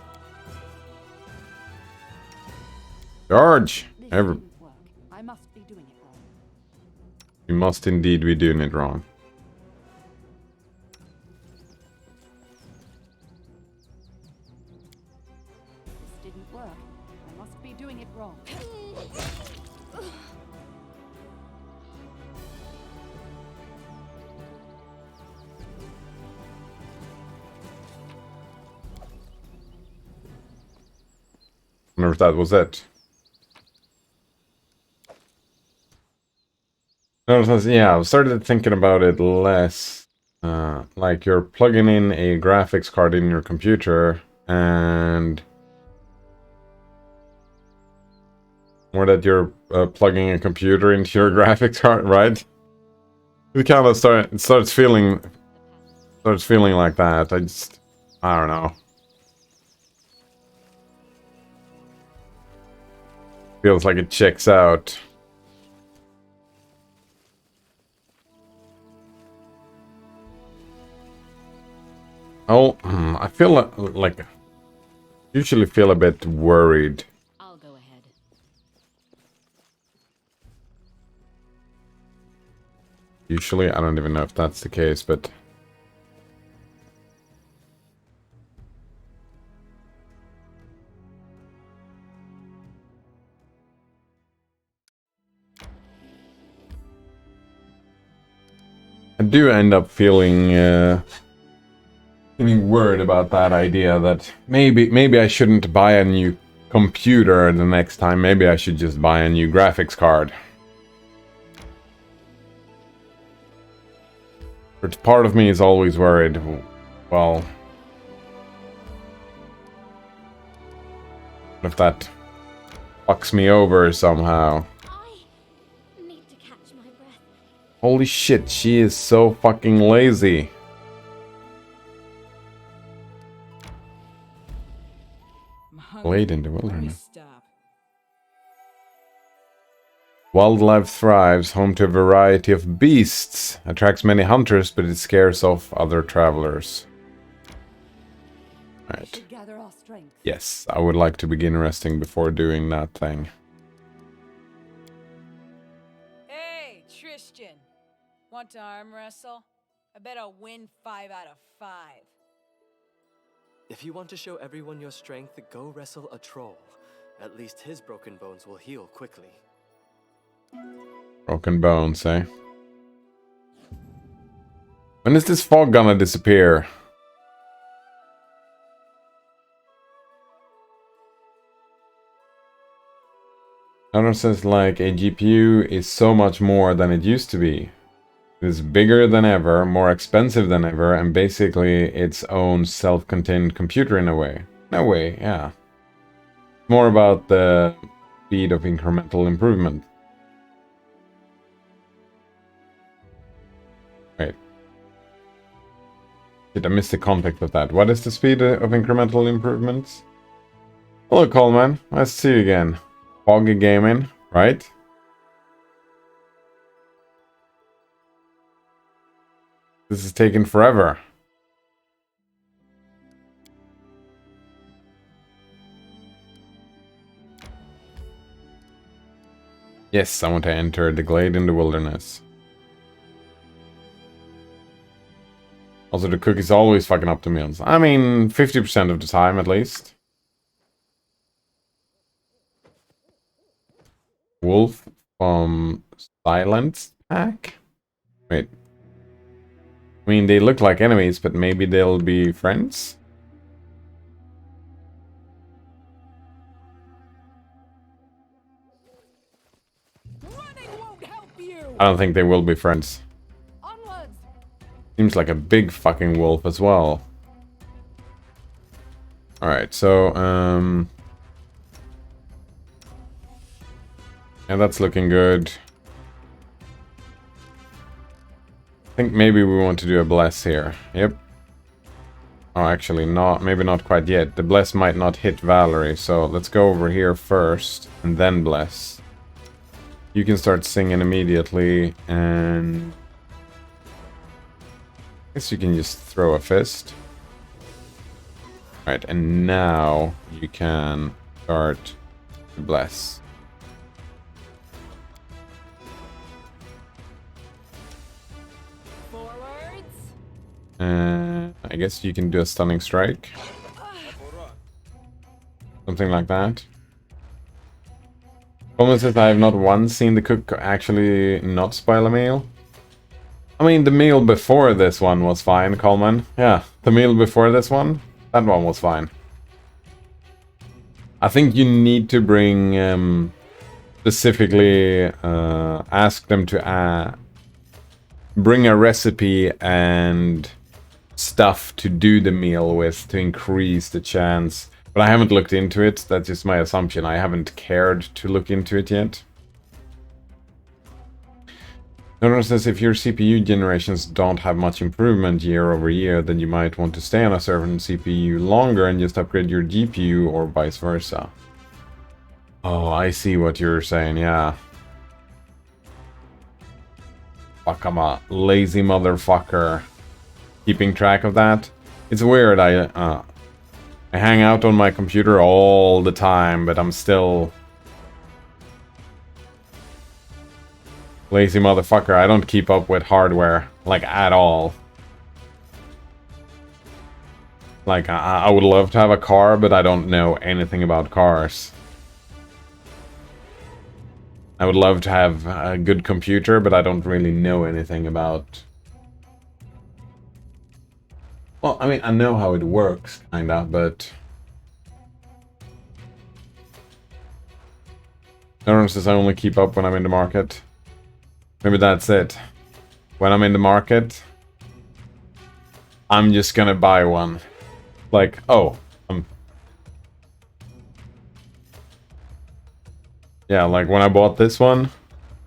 Charge! This didn't work. I must be doing it wrong. We must indeed be doing it wrong. This didn't work. I must be doing it wrong. I wonder if that was it. Yeah, I've started thinking about it less. Like you're plugging in a graphics card in your computer and... Or that you're plugging a computer into your graphics card, right? It kind of starts feeling like that. I don't know. Feels like it checks out. Oh, I feel like usually feel a bit worried. I'll go ahead. Usually, I don't even know if that's the case, but... I do end up feeling worried about that idea that maybe I shouldn't buy a new computer the next time. Maybe I should just buy a new graphics card. But part of me is always worried, well, what if that fucks me over somehow? I need to catch my breath. Holy shit, she is so fucking lazy. Late in the wilderness. Wildlife thrives, home to a variety of beasts. Attracts many hunters, but it scares off other travelers. Right. Yes, I would like to begin resting before doing that thing. Hey, Tristan. Want to arm wrestle? I bet I'll win 5 out of 5. If you want to show everyone your strength, go wrestle a troll. At least his broken bones will heal quickly. Broken bones, eh? When is this fog gonna disappear? Another says like a GPU is so much more than it used to be. It is bigger than ever, more expensive than ever, and basically its own self-contained computer in a way. No way, yeah. More about the speed of incremental improvement. Wait. Did I miss the context of that? What is the speed of incremental improvements? Hello, Coleman. Nice to see you again. Foggy gaming, right? This is taking forever. Yes, I want to enter the glade in the wilderness. Also, the cook is always fucking up the meals. I mean, 50% of the time at least. Wolf from Silence Pack? Wait. I mean, they look like enemies, but maybe they'll be friends? Running won't help you. I don't think they will be friends. Onwards. Seems like a big fucking wolf as well. Alright, so, yeah, that's looking good. I think maybe we want to do a bless here. Yep. Oh, actually, not. Maybe not quite yet. The bless might not hit Valerie, so let's go over here first, and then bless. You can start singing immediately, and I guess you can just throw a fist. Right, and now you can start to bless. I guess you can do a stunning strike. Something like that. Coleman says, I have not once seen the cook actually not spoil a meal. I mean, the meal before this one was fine, Coleman. Yeah, the meal before this one, that one was fine. I think you need to bring, specifically, ask them to bring a recipe and stuff to do the meal with to increase the chance. But I haven't looked into it. That's just my assumption. I haven't cared to look into it yet. Notice says if your CPU generations don't have much improvement year over year, then you might want to stay on a certain CPU longer and just upgrade your GPU or vice versa. Oh, I see what you're saying, yeah. Fuck, I'm a lazy motherfucker. Keeping track of that. It's weird, I hang out on my computer all the time, but I'm still lazy motherfucker. I don't keep up with hardware, like, at all. Like, I would love to have a car, but I don't know anything about cars. I would love to have a good computer, but I don't really know anything about Well, I mean, I know how it works, kinda, but... Everyone says I only keep up when I'm in the market. Maybe that's it. When I'm in the market, I'm just gonna buy one. Like, oh, yeah, like when I bought this one,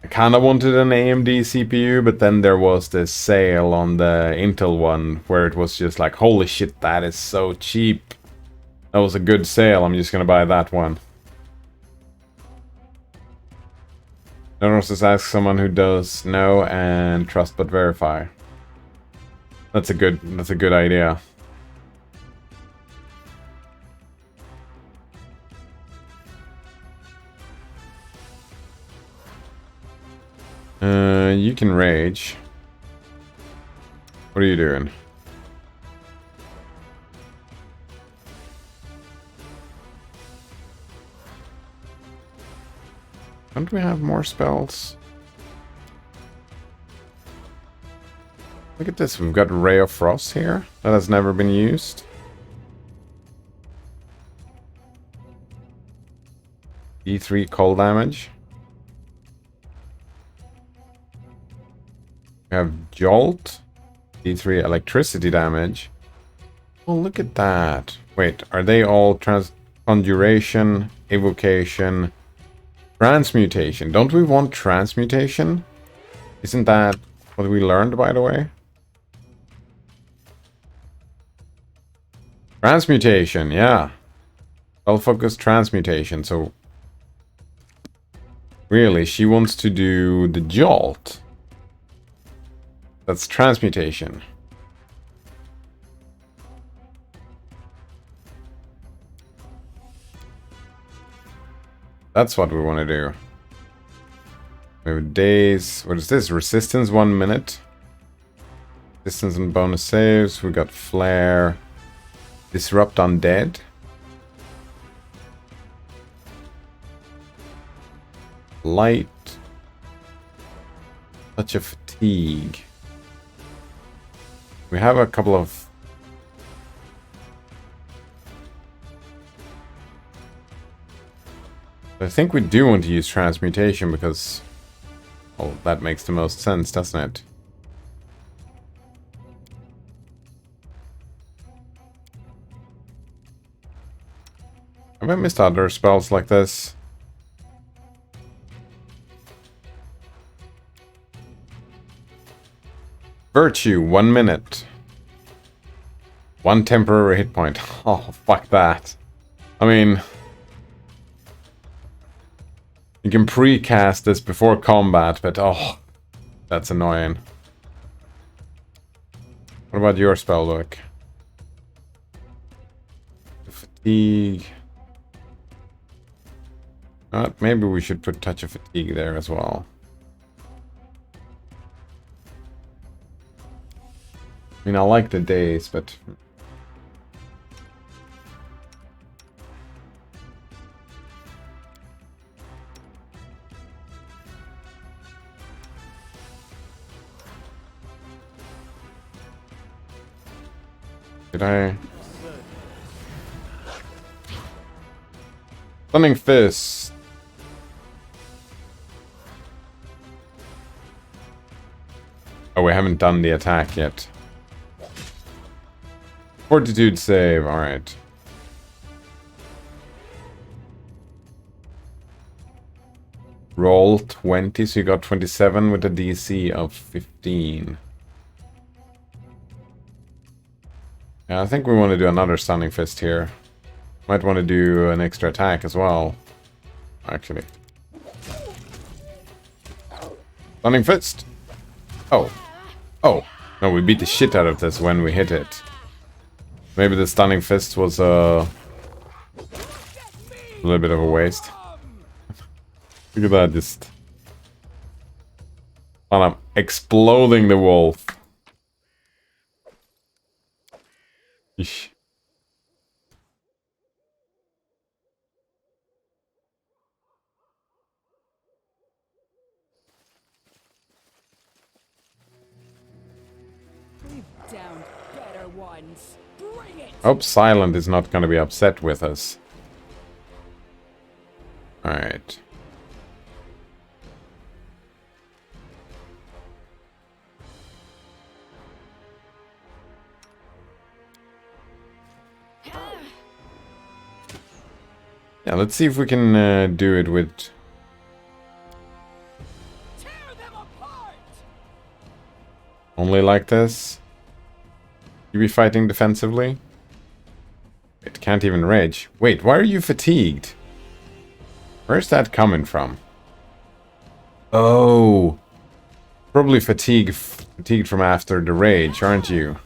I kinda wanted an AMD CPU, but then there was this sale on the Intel one where it was just like, holy shit, that is so cheap. That was a good sale, I'm just gonna buy that one. Notice just ask someone who does know and trust but verify. That's a good idea. You can rage. What are you doing? Don't we have more spells? Look at this, we've got Ray of Frost here. That has never been used. E3 cold damage. We have Jolt. E3 electricity damage. Oh, look at that. Wait, are they all conjuration, evocation, transmutation? Don't we want transmutation? Isn't that what we learned, by the way? Transmutation, yeah. Well-focused transmutation, so... Really, she wants to do the Jolt. That's transmutation. That's what we want to do. We have days. What is this? Resistance 1 minute. Resistance and bonus saves. We got flare. Disrupt undead. Light. Touch of fatigue. We have a couple of... I think we do want to use transmutation because... Well, that makes the most sense, doesn't it? Have I missed other spells like this? Virtue, 1 minute. 1 temporary hit point. Oh, fuck that. I mean... You can pre-cast this before combat, but oh... That's annoying. What about your spell book? Fatigue... maybe we should put Touch of Fatigue there as well. I mean, I like the days, but... Did I... Stunning Fist. Oh, we haven't done the attack yet. Fortitude save, alright. Roll 20, so you got 27 with a DC of 15. Yeah, I think we want to do another Stunning Fist here. Might want to do an extra attack as well. Actually. Stunning Fist! Oh. Oh. No, we beat the shit out of this when we hit it. Maybe the Stunning Fist was a little bit of a waste. Look at that, just... And I'm exploding the wolf. Eesh. We've downed better bigger ones. Bring it. Hope Silent is not gonna be upset with us. Alright. Yeah, let's see if we can do it with... Tear them apart. Only like this? You be fighting defensively? It can't even rage. Wait, why are you fatigued? Where's that coming from? Oh! Probably fatigued from after the rage, aren't you?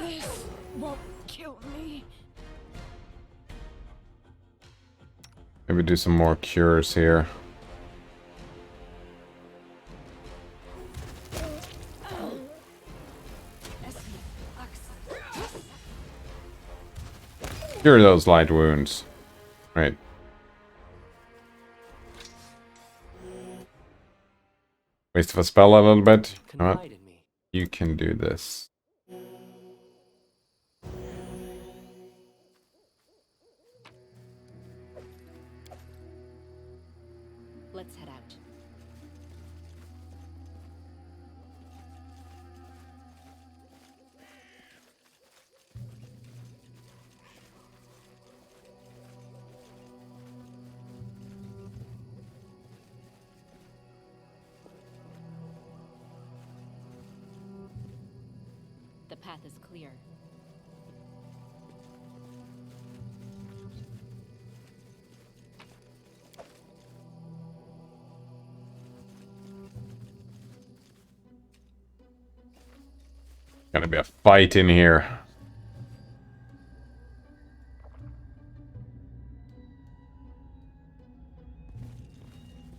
This won't kill me. Maybe do some more cures here. Cure those light wounds. Right. Waste of a spell a little bit. You know what? Confide in me. You can do this. Let's head out. The path is clear. Gonna be a fight in here.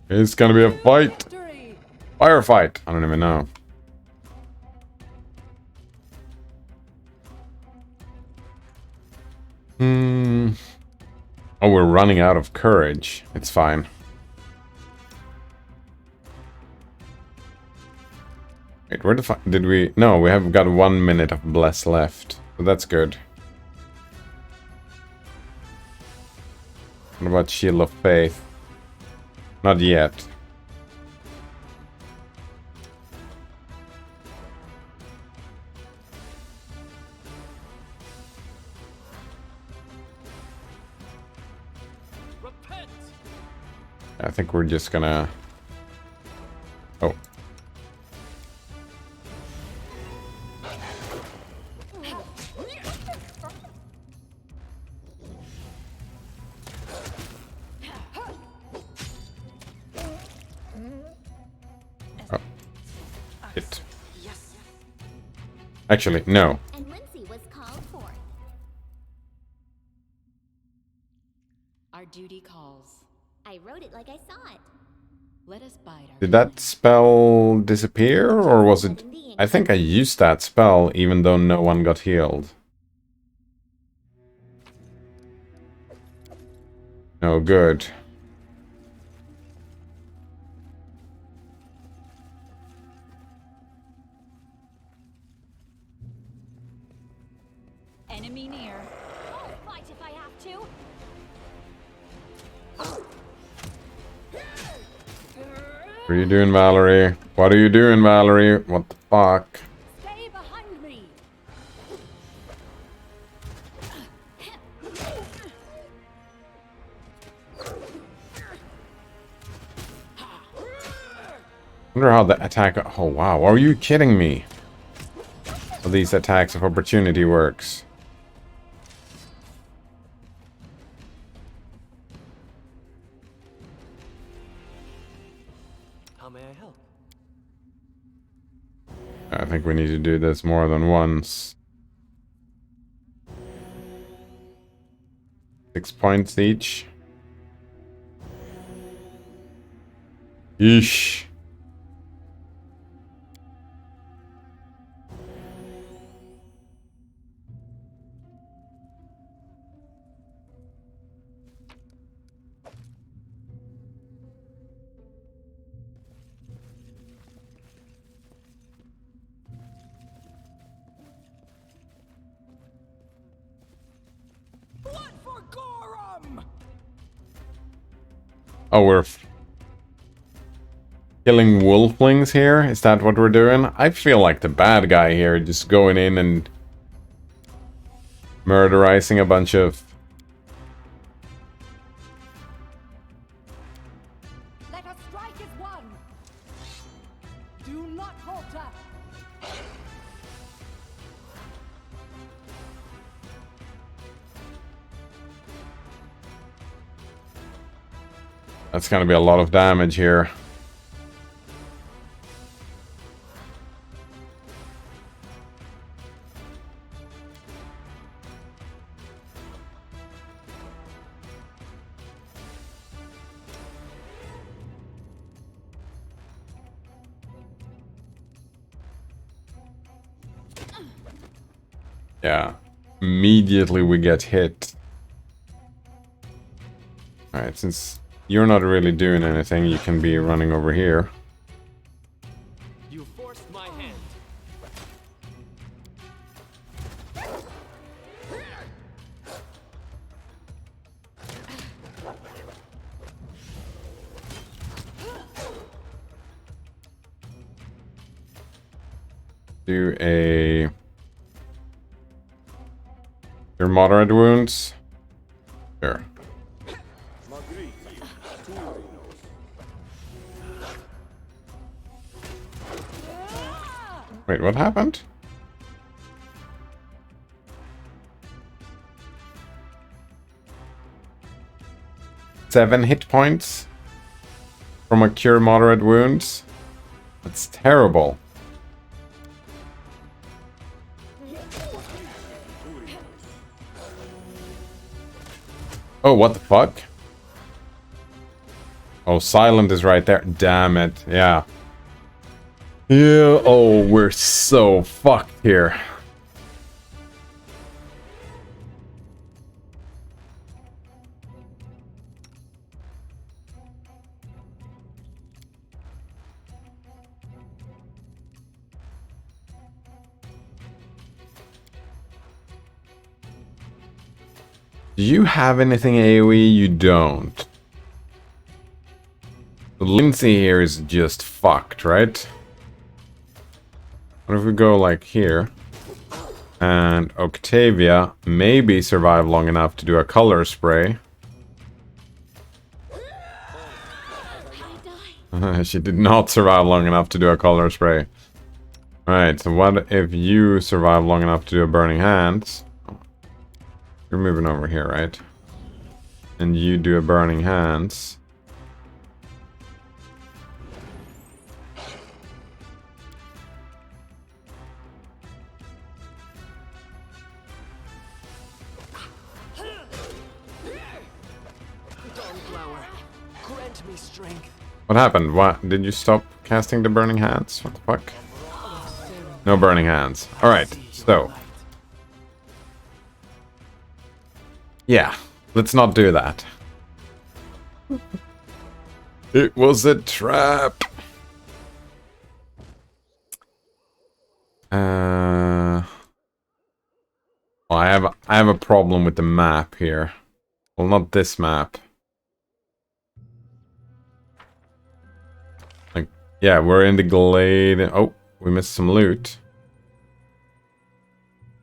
It's gonna be a fight. Victory. Firefight. I don't even know. Oh, we're running out of courage. It's fine. Wait, where the fuck did we... No, we have got 1 minute of bless left. So that's good. What about Shield of Faith? Not yet. Repent. I think we're just gonna... Oh. Oh. Hit. Actually, no. And Lindsay was called forth. Our duty calls. I wrote it like I saw it. Let us bide our Did that spell disappear, or was it... I think I used that spell even though no one got healed. No good. Enemy near. I'll fight if I have to. What are you doing, Valerie? What are you doing, Valerie? What the fuck? Stay behind me. Wonder how the attack... Oh, wow. Are you kidding me? How these attacks of opportunity works. How may I help? I think we need to do this more than once. 6 points each. Yeesh. Blood for Gorum! Oh, we're killing wolflings here? Is that what we're doing? I feel like the bad guy here, just going in and murderizing a bunch of... Let us strike as one! Do not falter! That's gonna be a lot of damage here. Yeah. Immediately we get hit. Alright, since you're not really doing anything, you can be running over here. You forced my hand. Do a... Your moderate wounds? Sure. Wait, what happened? Seven hit points from a cure moderate wounds? That's terrible. Oh, what the fuck? Oh, silent is right there. Damn it. Yeah. Yeah. Oh, we're so fucked here. Do you have anything AoE? You don't. Lindsay here is just fucked, right? What if we go like here? And Octavia maybe survive long enough to do a color spray. She did not survive long enough to do a color spray. Alright, so what if you survive long enough to do a burning hands? You're moving over here, right? And you do a burning hands. Dawnflower, grant me strength. What happened? What? Did you stop casting the burning hands? What the fuck? No burning hands. Alright, so. Yeah, let's not do that. It was a trap. Well, I have a problem with the map here. Well, not this map. Like, yeah, we're in the glade. Oh, we missed some loot.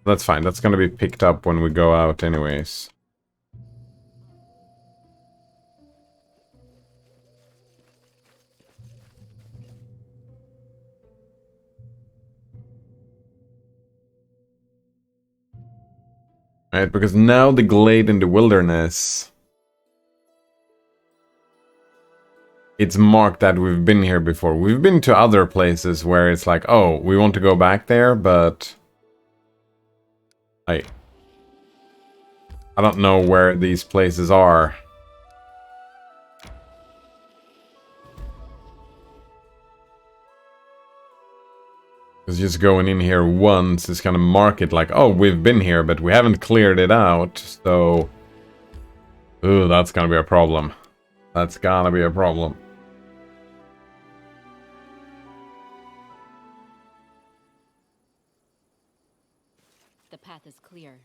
That's fine. That's gonna be picked up when we go out anyways. Right, because now the glade in the wilderness, it's marked that we've been here before. We've been to other places where it's like, oh, we want to go back there, but I don't know where these places are. Because just going in here once is gonna mark it like, oh, we've been here, but we haven't cleared it out, so... Ooh, that's gonna be a problem. That's gonna be a problem. The path is clear.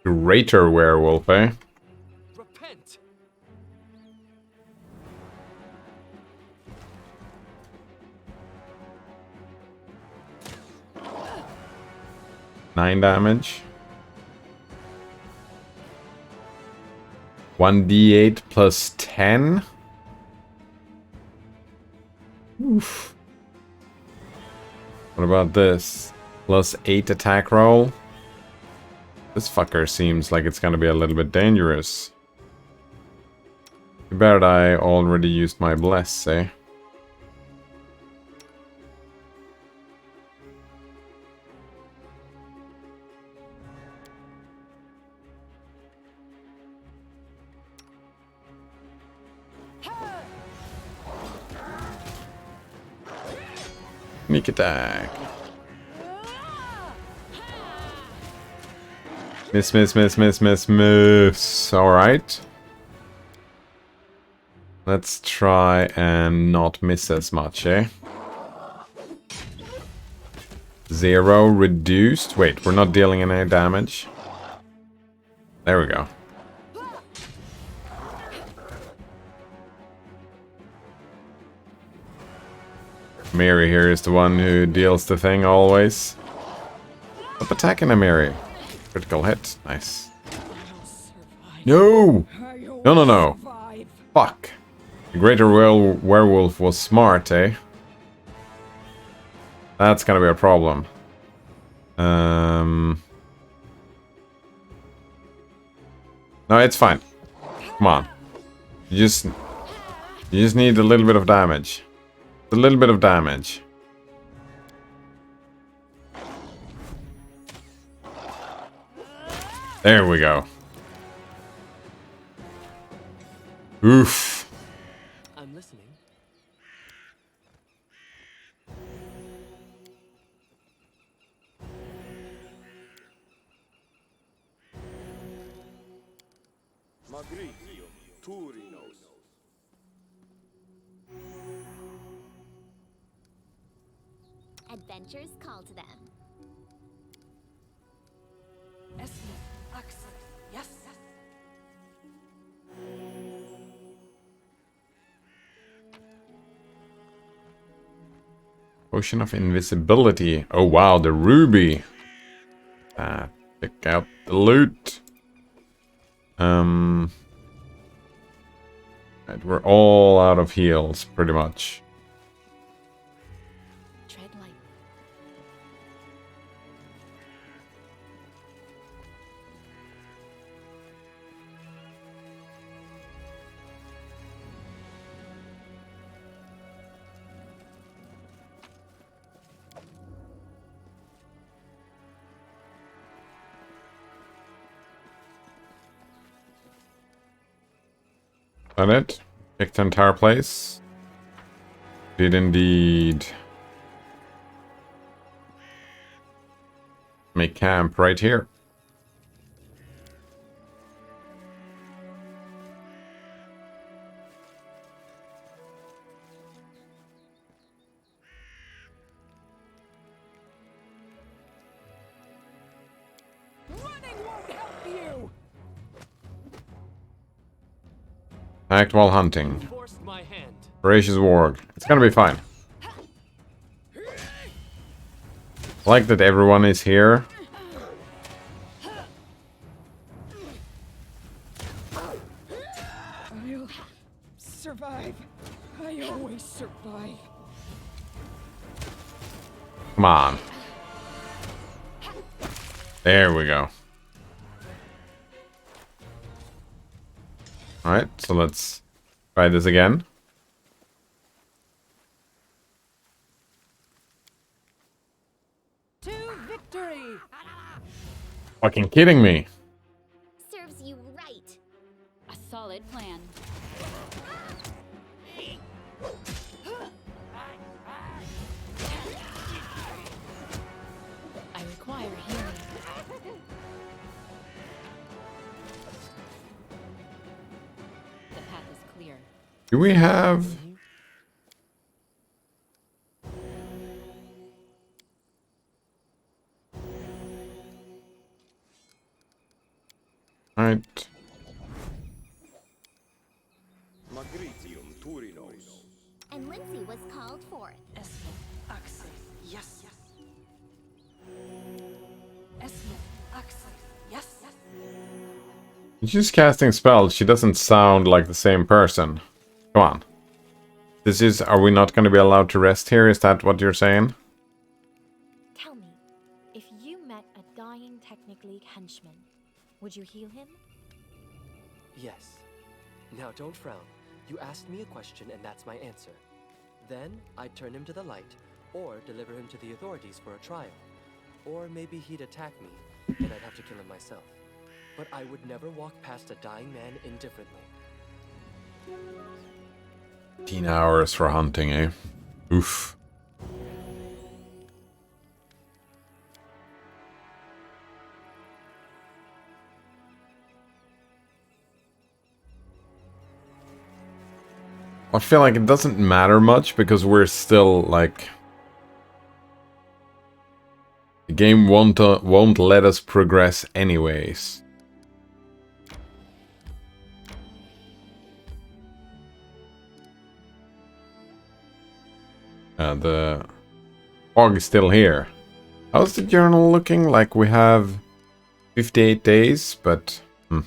Greater werewolf, eh? Repent! 9 damage. 1d8 plus 10. Oof. What about this? Plus 8 attack roll. This fucker seems like it's gonna be a little bit dangerous. Too bad I already used my bless, eh? Sneak attack. Miss, miss, miss, miss, miss, miss. Alright. Let's try and not miss as much, eh? 0 reduced. Wait, we're not dealing any damage. There we go. Mary here is the one who deals the thing always. Stop attacking a Mary. Critical hit. Nice. No! No, no, no. Fuck. The greater werewolf was smart, eh? That's gonna be a problem. No, it's fine. Come on. You just need a little bit of damage. A little bit of damage. There we go. Oof. I'm listening. Adventures call to them. Yes. Potion of invisibility. Oh wow, the ruby. Pick out the loot. Right, we're all out of heals, pretty much. Tread lightly. That it? Picked the entire place? Did indeed. Make camp right here. Running won't help you! Act while hunting. Forced my hand. Voracious warg. It's gonna be fine. I like that everyone is here. I'll survive. I always survive. Come on. There we go. Alright, so let's try this again. To victory! Fucking kidding me. Serves you right. A solid plan. I require healing. The path is clear. Do we have... Alright. And Lindsay was called forth. Yes. Yes. She's casting spells. She doesn't sound like the same person. Come on. This is... Are we not going to be allowed to rest here? Is that what you're saying? Tell me, if you met a dying technically henchman, would you heal him? Yes. Now don't frown. You asked me a question and that's my answer. Then I'd turn him to the light, or deliver him to the authorities for a trial. Or maybe he'd attack me, and I'd have to kill him myself. But I would never walk past a dying man indifferently. 15 hours for hunting, eh? Oof. I feel like it doesn't matter much because we're still like... The game won't let us progress anyways. The fog is still here. How's the journal looking? Like we have 58 days, but... We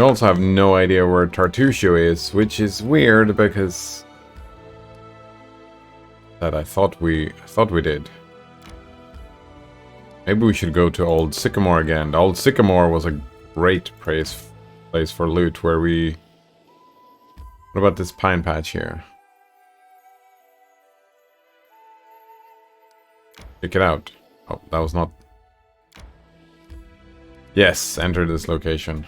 also have no idea where Tartusio is, which is weird because... That I thought we did. Maybe we should go to Old Sycamore again. The Old Sycamore was a great place for loot where we... What about this pine patch here? Check it out. Oh, that was not... Yes, enter this location.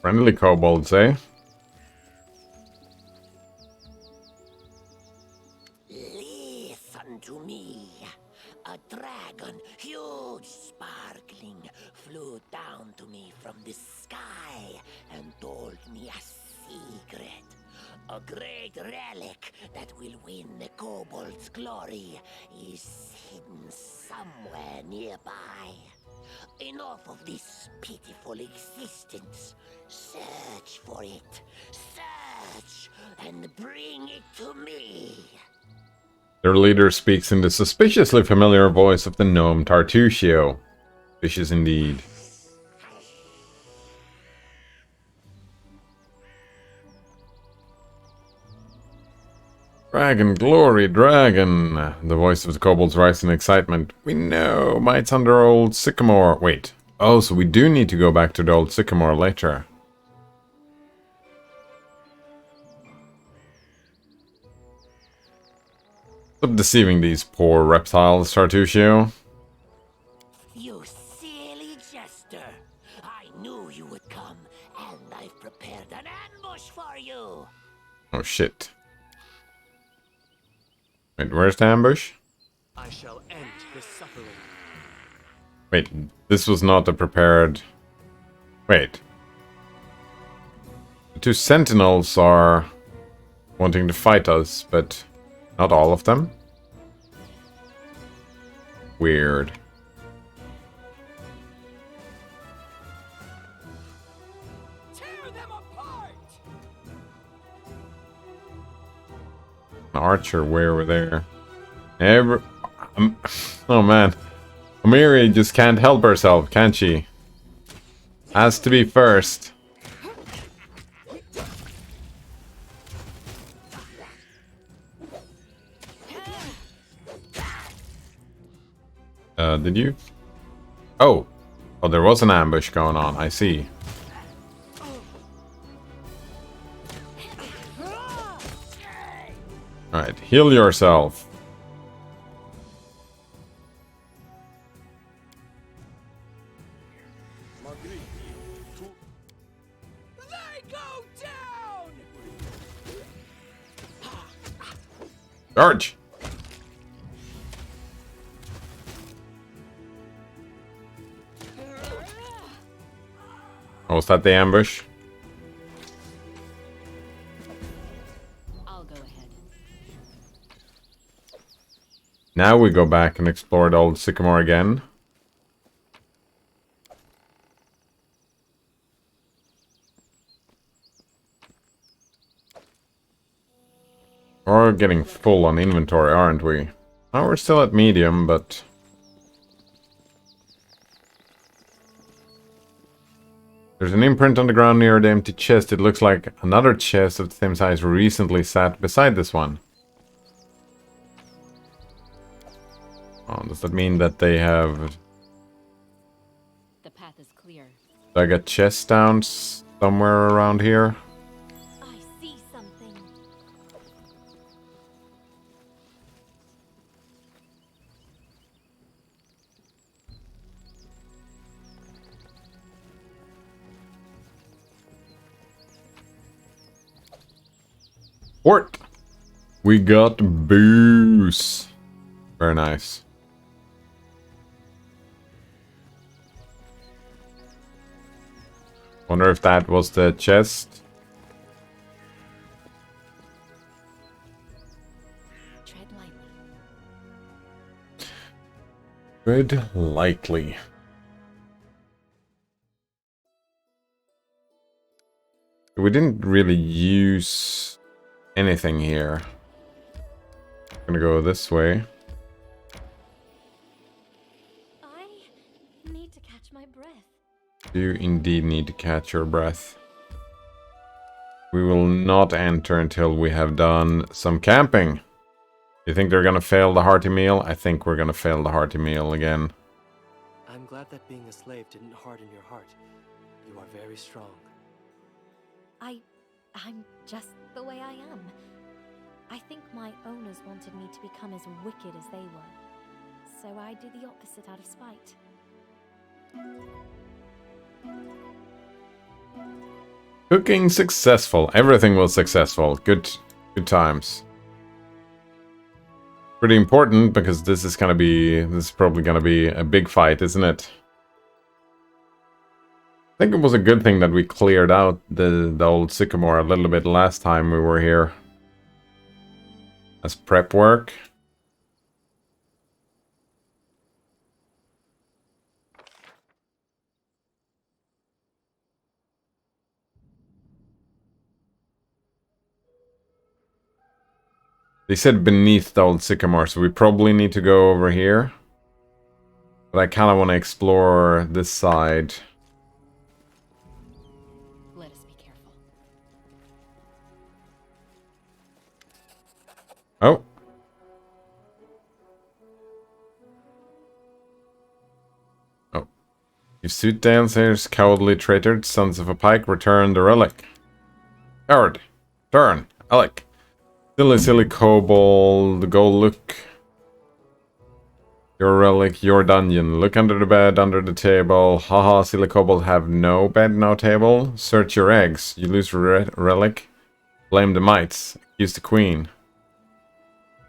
Friendly kobolds, eh? Listen to me. A dragon, huge, sparkling, flew down to me from the sky and told me a secret. A great relic that will win the kobold's glory is hidden somewhere nearby. Enough of this pitiful existence. Search for it. Search and bring it to me. Their leader speaks in the suspiciously familiar voice of the gnome Tartusio. Vicious indeed. Dragon, glory, dragon! The voice of the kobolds rises in excitement. We know, might under Old Sycamore. Wait. Oh, so we do need to go back to the Old Sycamore later. Stop deceiving these poor reptiles, Tartusio. You silly jester. I knew you would come, and I've prepared an ambush for you. Oh shit. Wait, where's the ambush? I shall end this suffering. Wait, this was not a prepared... Wait. The two sentinels are wanting to fight us, but not all of them. Weird. Tear them apart! An archer way over there. Oh man. Amiri just can't help herself, can she? Has to be first. Did you? Oh. Oh, there was an ambush going on, I see. Alright, heal yourself. They go down! Charge! Oh, was that the ambush? I'll go ahead. Now we go back and explore the old sycamore again. We're getting full on inventory, aren't we? Oh, we're still at medium, but... There's an imprint on the ground near the empty chest. It looks like another chest of the same size recently sat beside this one. Oh, does that mean that they have... The path is clear. dug a chest down somewhere around here? I see something. Port! We got booze. Very nice. Wonder if that was the chest. Tread lightly. Tread lightly. We didn't really use anything here. I'm gonna go this way. I need to catch my breath. You indeed need to catch your breath. We will not enter until we have done some camping. You think they're gonna fail the hearty meal? I think we're gonna fail the hearty meal again. I'm glad that being a slave didn't harden your heart. You are very strong. I'm just the way I am. I think my owners wanted me to become as wicked as they were. So I do the opposite out of spite. Cooking successful. Everything was successful. Good times. Pretty important because this is probably gonna be a big fight, isn't it? I think it was a good thing that we cleared out the old sycamore a little bit last time we were here. As prep work. They said beneath the old sycamore, so we probably need to go over here. But I kind of want to explore this side. Let us be careful. Oh. Oh. You suit dancers, cowardly traitors, sons of a pike, return the relic. Coward. Turn. Alec. Silly kobold. Go look. Your relic, your dungeon. Look under the bed, under the table. Haha, silly kobold have no bed, no table. Search your eggs. You lose relic. Blame the mites. Accuse the queen.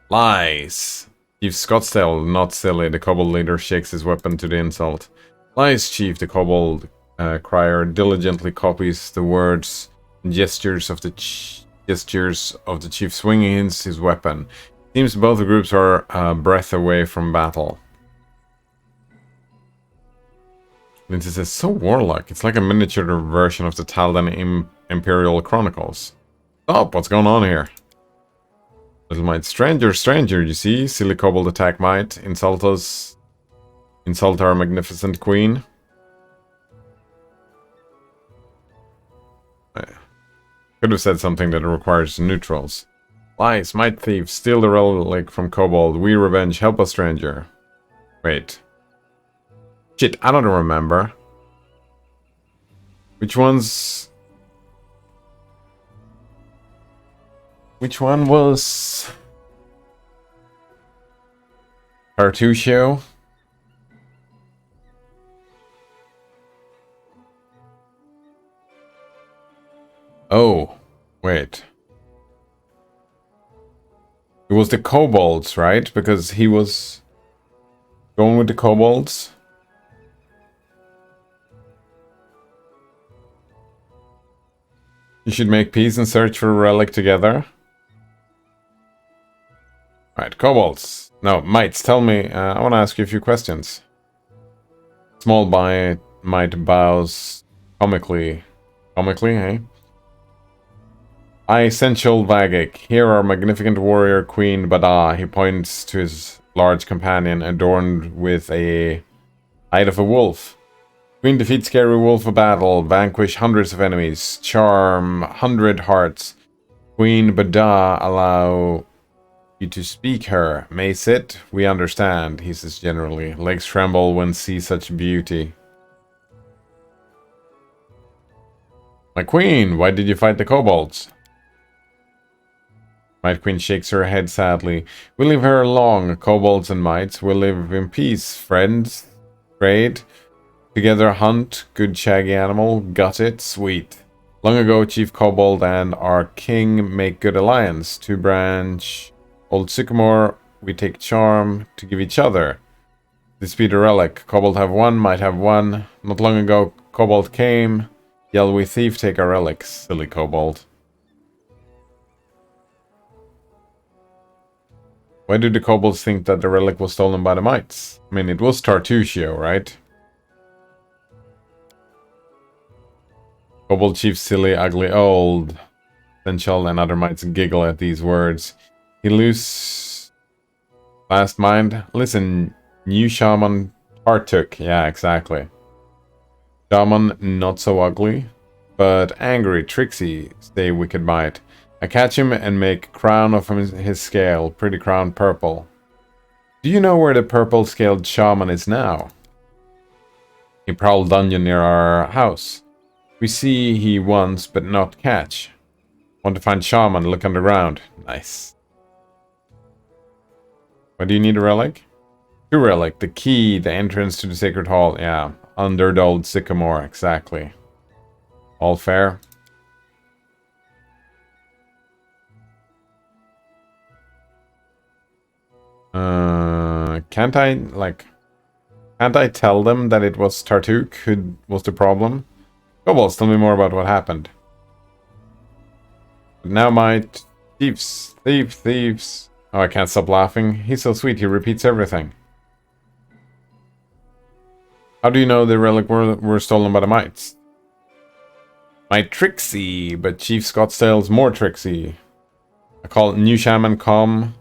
Lies. Chief Scottsdale, not silly. The kobold leader shakes his weapon to the insult. Lies, chief. The kobold crier diligently copies the words and gestures of the chief, swinging his weapon. Seems both groups are a breath away from battle. Lindsay says, so warlike. It's like a miniature version of the Taldan Imperial Chronicles. Stop! What's going on here? Little Mite. Stranger, stranger, you see? Silly kobold attack might. Insult us. Insult our magnificent queen. Could have said something that requires neutrals. Lies, might thief, steal the relic from kobold. We revenge, help us, stranger. Wait. Shit, I don't remember. Which one's... Which one was... Tartusio? Oh, wait. It was the kobolds, right? Because he was going with the kobolds. You should make peace and search for a relic together. Alright, kobolds. No, mites, tell me. I want to ask you a few questions. Small might bows comically. Comically, eh? I, Essential Vagic, hear our magnificent warrior Queen Bada. He points to his large companion adorned with a hide of a wolf. Queen defeats scary wolf a battle, vanquish hundreds of enemies, charm 100 hearts. Queen Bada allow you to speak her. May sit, we understand, he says generally. Legs tremble when see such beauty. My queen, why did you fight the kobolds? Might Queen shakes her head sadly. We leave her alone, kobolds and mites. We'll live in peace, friends. Trade. Together hunt, good shaggy animal. Got it, sweet. Long ago, Chief Kobold and our king make good alliance. Two branch, old sycamore, we take charm to give each other. This be the relic. Kobold have one, might have one. Not long ago, Kobold came. Yell we thief, take our relics. Silly kobold. Why do the kobolds think that the relic was stolen by the mites? I mean, it was Tartusio, right? Kobold chief, silly, ugly, old. Senchal and other mites giggle at these words. He lose last mind. Listen, new shaman Tartuk. Yeah, exactly. Shaman, not so ugly, but angry, tricksy, stay wicked mite. I catch him and make crown of his scale, pretty crown purple. Do you know where the purple-scaled shaman is now? He prowled dungeon near our house. We see he once, but not catch. Want to find shaman, look underground. Nice. Why do you need a relic? Two relic, the key, the entrance to the sacred hall. Yeah, under the old sycamore, exactly. All fair. Can't I tell them that it was Tartuk who was the problem? Kobolds, tell me more about what happened. But now my thieves. Oh, I can't stop laughing. He's so sweet, he repeats everything. How do you know the relic were stolen by the mites? My tricksy, but Chief Scottsdale's more tricksy. I call it new shaman calm.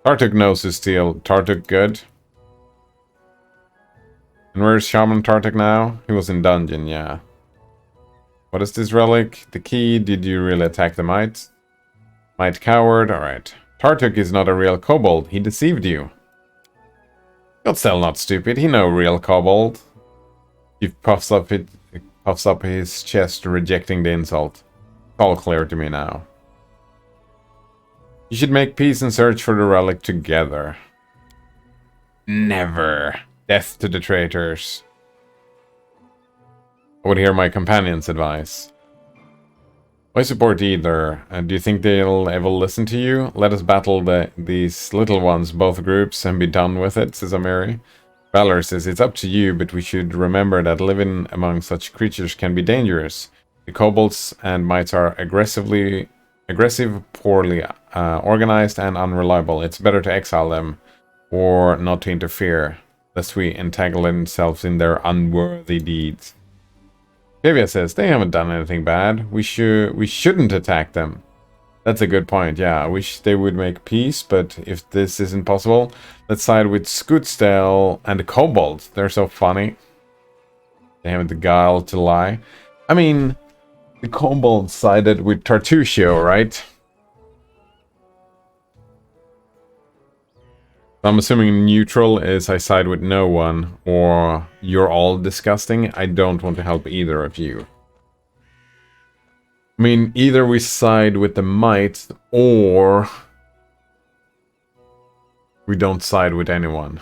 Tartuk knows his steal. Tartuk good. And where's Shaman Tartuk now? He was in dungeon, yeah. What is this relic? The key? Did you really attack the mites? Mite coward? Alright. Tartuk is not a real kobold. He deceived you. Scottsdale not stupid. He no real kobold. He puffs up his chest, rejecting the insult. It's all clear to me now. You should make peace and search for the relic together. Never. Death to the traitors. I would hear my companion's advice. I support either. Do you think they'll ever listen to you? Let us battle these little ones, both groups, and be done with it, says Amiri. Valor says, it's up to you, but we should remember that living among such creatures can be dangerous. The kobolds and mites are aggressive, poorly organized, and unreliable. It's better to exile them, or not to interfere, lest we entangle themselves in their unworthy deeds. Octavia says, they haven't done anything bad. We shouldn't attack them. That's a good point, yeah. I wish they would make peace, but if this isn't possible, let's side with Scootsdale and the Kobolds. They're so funny. They have the guile to lie. I mean, the Kobolds sided with Tartusio, right? I'm assuming neutral is I side with no one, or you're all disgusting. I don't want to help either of you. I mean, either we side with the might, or we don't side with anyone.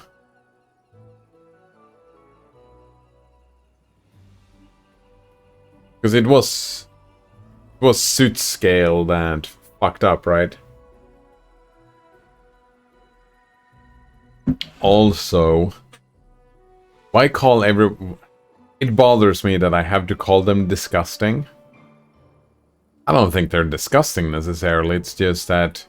Because it was suit scaled and fucked up, right? Also, why call it bothers me that I have to call them disgusting. I don't think they're disgusting necessarily, it's just that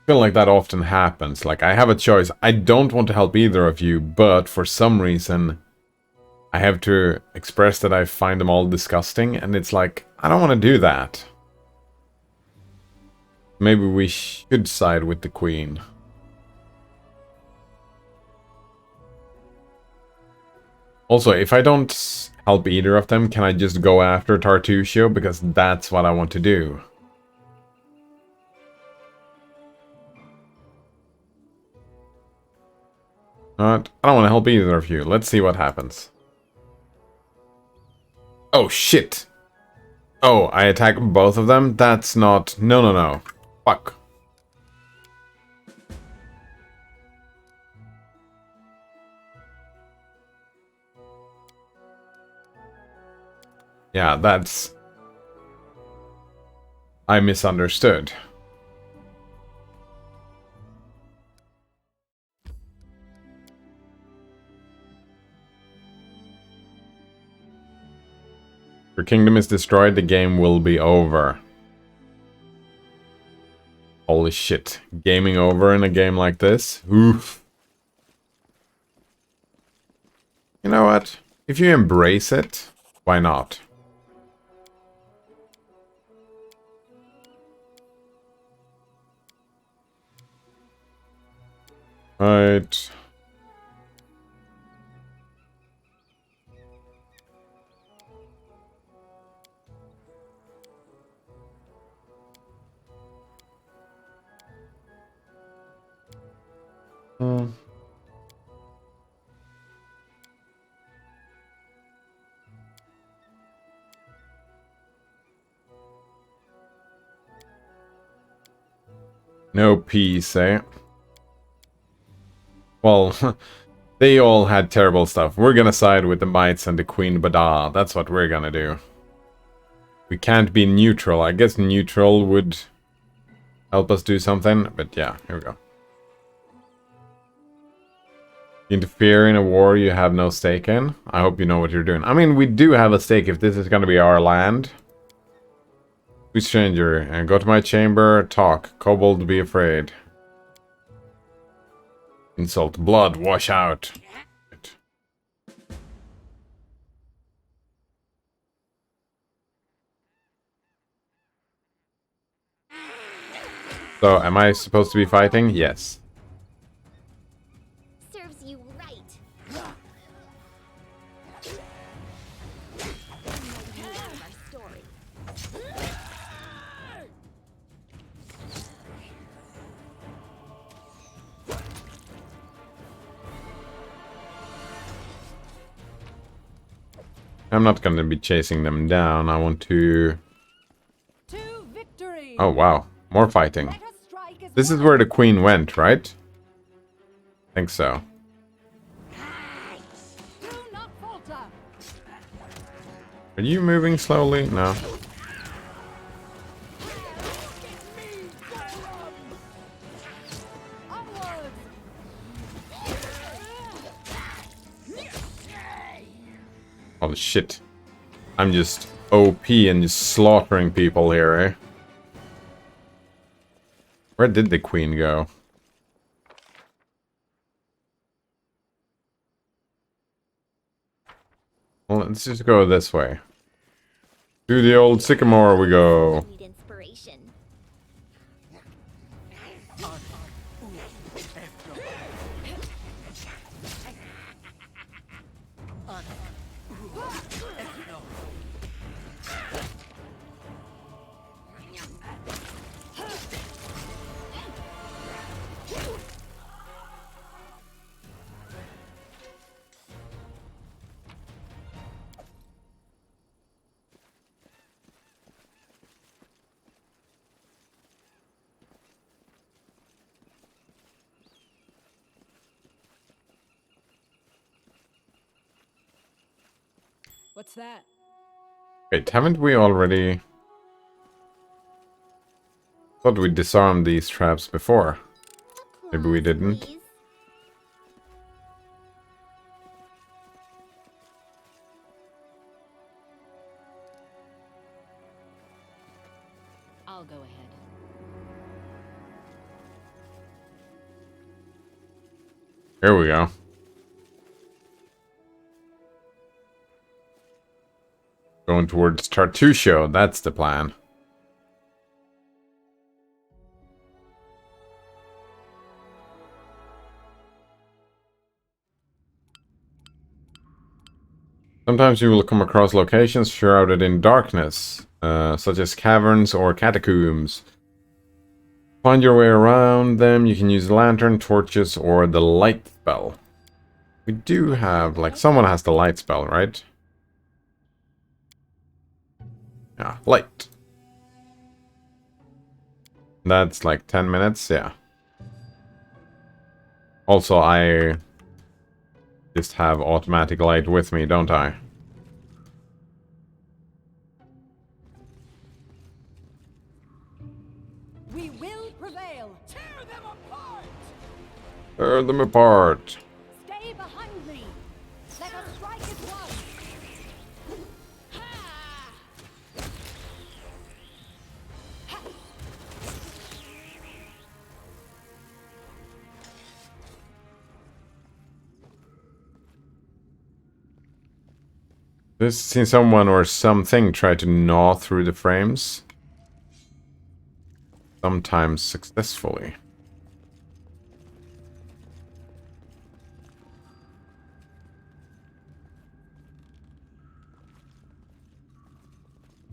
I feel like that often happens. Like, I have a choice. I don't want to help either of you, but for some reason I have to express that I find them all disgusting, and it's like, I don't want to do that. Maybe we should side with the Queen. Also, if I don't help either of them, can I just go after Tartusio? Because that's what I want to do. Alright, I don't want to help either of you. Let's see what happens. Oh, shit! Oh, I attack both of them? That's not... No. Fuck. Yeah, that's... I misunderstood. If your kingdom is destroyed, the game will be over. Holy shit. Gaming over in a game like this? Oof. You know what? If you embrace it, why not? Right. No peace, eh? Well, they all had terrible stuff. We're gonna side with the Mites and the Queen Bada. That's what we're gonna do. We can't be neutral. I guess neutral would help us do something, but yeah, here we go. Interfere in a war you have no stake in. I hope you know what you're doing. I mean, we do have a stake if this is gonna be our land. Sweet stranger, and go to my chamber, talk. Kobold, be afraid. Insult, blood, wash out. So, am I supposed to be fighting? Yes. Serves you right. I'm not going to be chasing them down. I want to... Oh, wow. More fighting. This is where the queen went, right? I think so. Are you moving slowly? No. Oh shit. I'm just OP and just slaughtering people here, eh? Where did the queen go? Well, let's just go this way. To the old sycamore we go. Need inspiration. What's that? Wait, haven't we already... Thought we disarmed these traps before. Maybe we didn't. Please. I'll go ahead. Here we go. Going towards Tartusio, that's the plan. Sometimes you will come across locations shrouded in darkness, such as caverns or catacombs. Find your way around them. You can use lantern, torches, or the light spell. We do have, like, someone has the light spell, right? Yeah, light. That's like 10 minutes, yeah. Also, I just have automatic light with me, don't I? We will prevail. Tear them apart. Tear them apart. Stay behind me. Let us strike as one. Just seen someone or something try to gnaw through the frames. Sometimes successfully.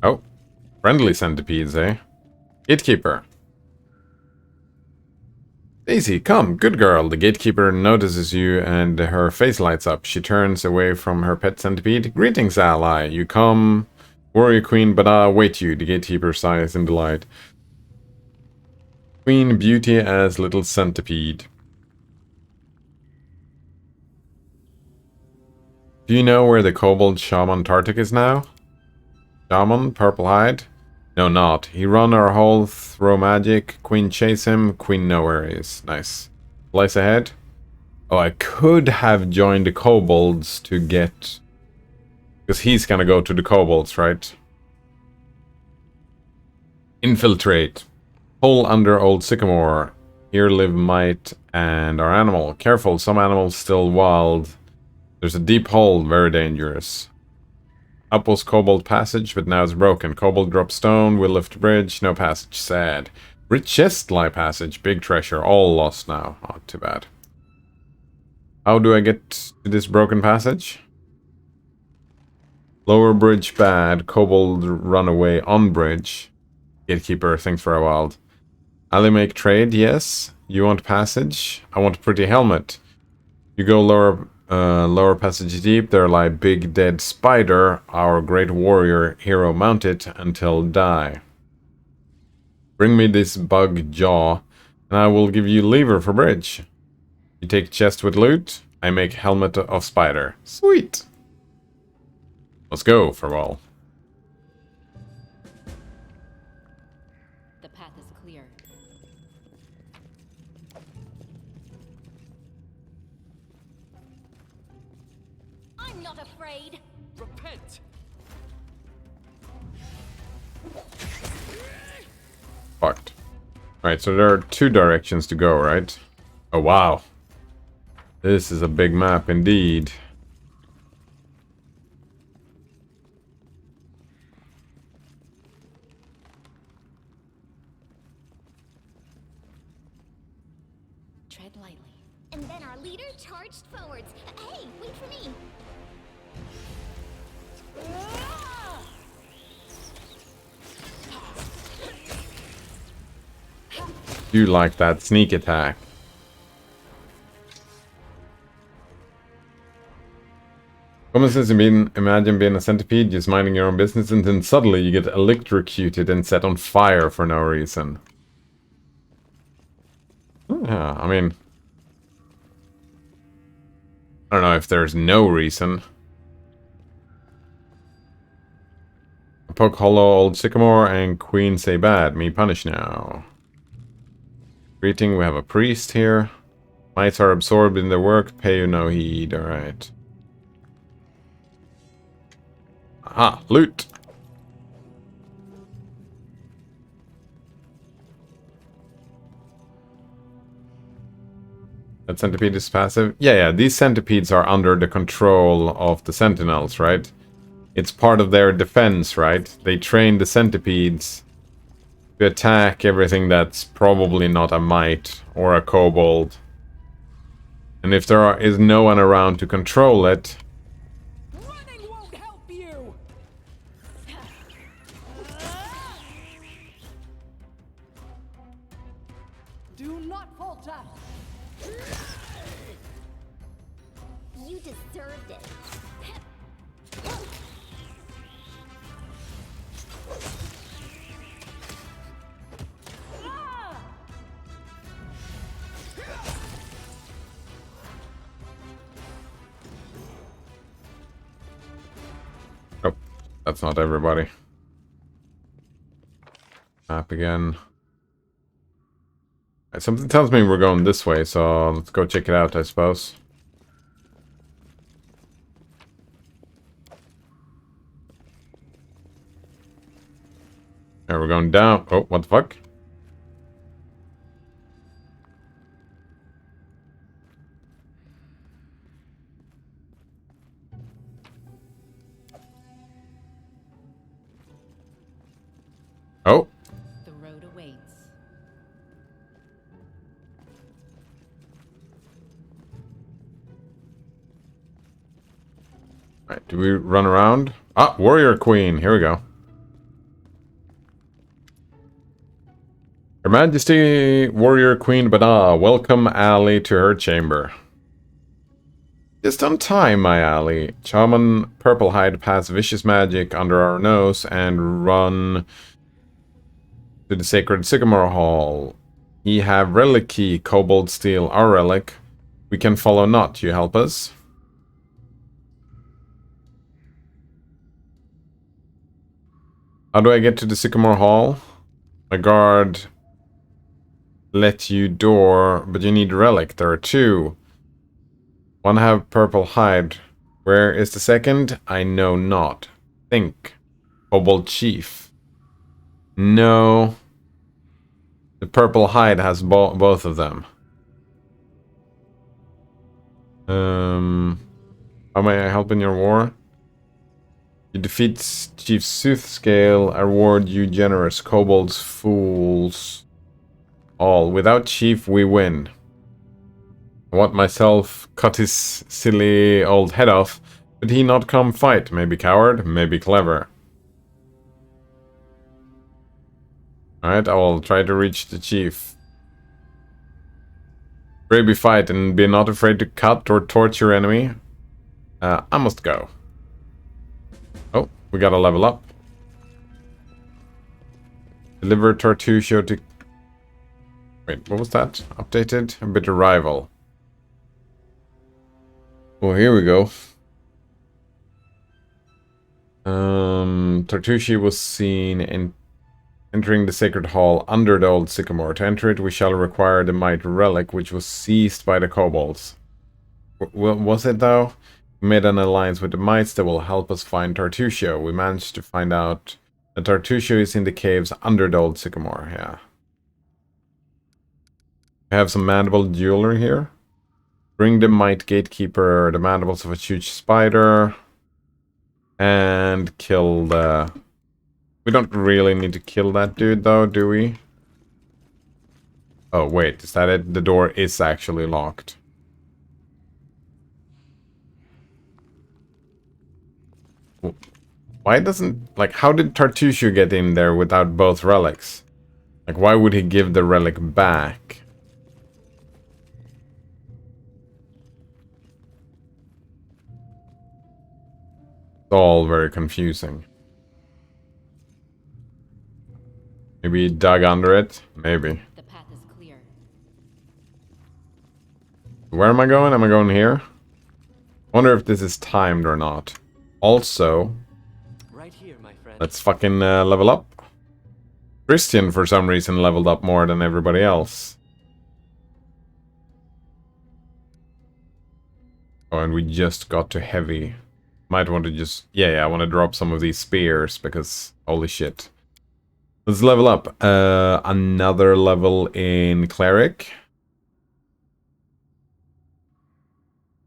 Oh, friendly centipedes, eh? Gatekeeper. Daisy, come, good girl. The gatekeeper notices you and her face lights up. She turns away from her pet centipede. Greetings, ally. You come, warrior queen, but I'll wait you. The gatekeeper sighs in delight. Queen beauty as little centipede. Do you know where the kobold shaman Tartic is now? Shaman, purple hide? No, not. He run our hole, throw magic, queen chase him, queen know where he is. Nice. Lies ahead. Oh, I could have joined the kobolds to get... Because he's gonna go to the kobolds, right? Infiltrate. Hole under old sycamore. Here live might and our animal. Careful, some animals still wild. There's a deep hole, very dangerous. Up was Kobold Passage, but now it's broken. Kobold drop stone, will lift bridge, no passage, sad. Rich chest lie passage, big treasure, all lost now. Oh, too bad. How do I get to this broken passage? Lower bridge bad, Kobold run away on bridge. Gatekeeper, thanks for a while. Ally make trade, yes. You want passage? I want a pretty helmet. You go lower passage deep, there lie big dead spider, our great warrior hero mounted until die. Bring me this bug jaw, and I will give you lever for bridge. You take chest with loot, I make helmet of spider. Sweet! Let's go, farewell. The path is clear. I'm not afraid. Repent! Fucked. Right, so there are two directions to go, right? Oh, wow. This is a big map indeed. Tread lightly. And then our leader charged forwards. Hey, wait for me. Do like that sneak attack. Common sense, imagine being a centipede, just minding your own business, and then suddenly you get electrocuted and set on fire for no reason. Yeah, I mean... I don't know if there's no reason. Poke hollow old sycamore and queen say bad. Me punish now. Greeting, we have a priest here. Mites are absorbed in their work, pay you no heed, alright. Aha, loot! That centipede is passive? Yeah, these centipedes are under the control of the sentinels, right? It's part of their defense, right? They train the centipedes to attack everything that's probably not a mite or a kobold. And if there is no one around to control it... Running won't help you! Do not falter! You deserved it. Oh, that's not everybody. Map again. Something tells me we're going this way, so let's go check it out, I suppose. Yeah, we're going down. Oh, what the fuck? Oh. The road awaits. Alright, do we run around? Ah, warrior queen. Here we go. Her Majesty, warrior queen Bada, welcome Ally to her chamber. Just on time, my ally. Shaman Purplehide pass vicious magic under our nose and run to the sacred Sycamore Hall. Ye have relic key, Kobold steal our relic. We can follow not, you help us? How do I get to the Sycamore Hall? My guard let you door, but you need relic. There are two. One have purple hide. Where is the second? I know not. Think. Kobold chief. No. The purple hide has both of them. How may I help in your war? You defeat Chief Soothscale. I reward you generous. Kobolds, fools. All. Without Chief, we win. I want myself cut his silly old head off, but he not come fight. Maybe coward, maybe clever. Alright, I will try to reach the chief. Brave fight and be not afraid to cut or torture enemy. I must go. Oh, we gotta level up. Deliver Tartusio to... Wait, what was that? Updated? A bitter rival. Well, here we go. Tartushi was seen in entering the sacred hall under the old sycamore. To enter it, we shall require the might relic, which was seized by the kobolds. Was it though? We made an alliance with the mites that will help us find Tartusio. We managed to find out that Tartusio is in the caves under the old sycamore. Yeah. We have some mandible jewelry here. Bring the might gatekeeper the mandibles of a huge spider. And kill the... We don't really need to kill that dude though, do we? Oh, wait, is that it? The door is actually locked. Why doesn't... Like, how did Tartushu get in there without both relics? Like, why would he give the relic back? It's all very confusing. Maybe he dug under it? Maybe. The path is clear. Where am I going? Am I going here? Wonder if this is timed or not. Also, Right here, my friend. let's fucking level up. Christian, for some reason, leveled up more than everybody else. Oh, and we just got to heavy. Might want to just... Yeah, I want to drop some of these spears, because... Holy shit. Let's level up. Another level in Cleric.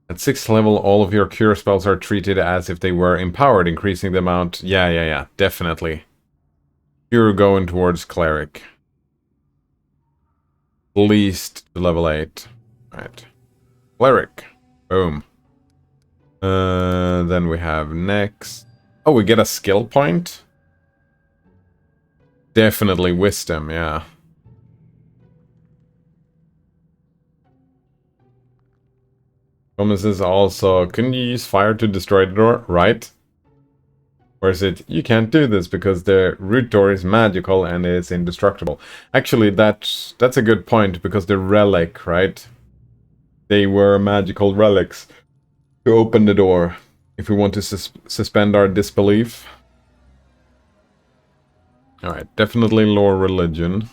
At 6th level, all of your cure spells are treated as if they were empowered, increasing the amount... Yeah, definitely. You're going towards Cleric. At least to level 8. Alright. Cleric. Boom. Then we have next... Oh, we get a skill point? Definitely Wisdom, yeah. Thomas is also... Couldn't you use fire to destroy the door? Right. Or is it, you can't do this because the root door is magical and it's indestructible. Actually, that's a good point, because the relic, right? They were magical relics to open the door. If we want to suspend our disbelief. Alright, definitely lore religion.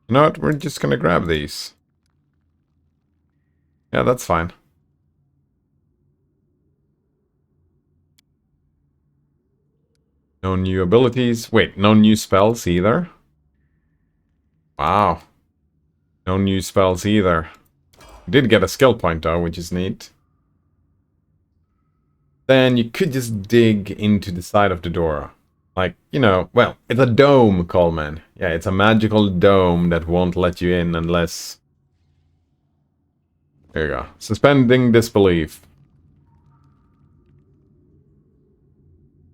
You know what? We're just gonna grab these. Yeah, that's fine. No new abilities. Wait, no new spells either? Wow. No new spells either. We did get a skill point though, which is neat. Then you could just dig into the side of the door. Like, you know, well, it's a dome, Coleman. Yeah, it's a magical dome that won't let you in unless... There you go. Suspending disbelief.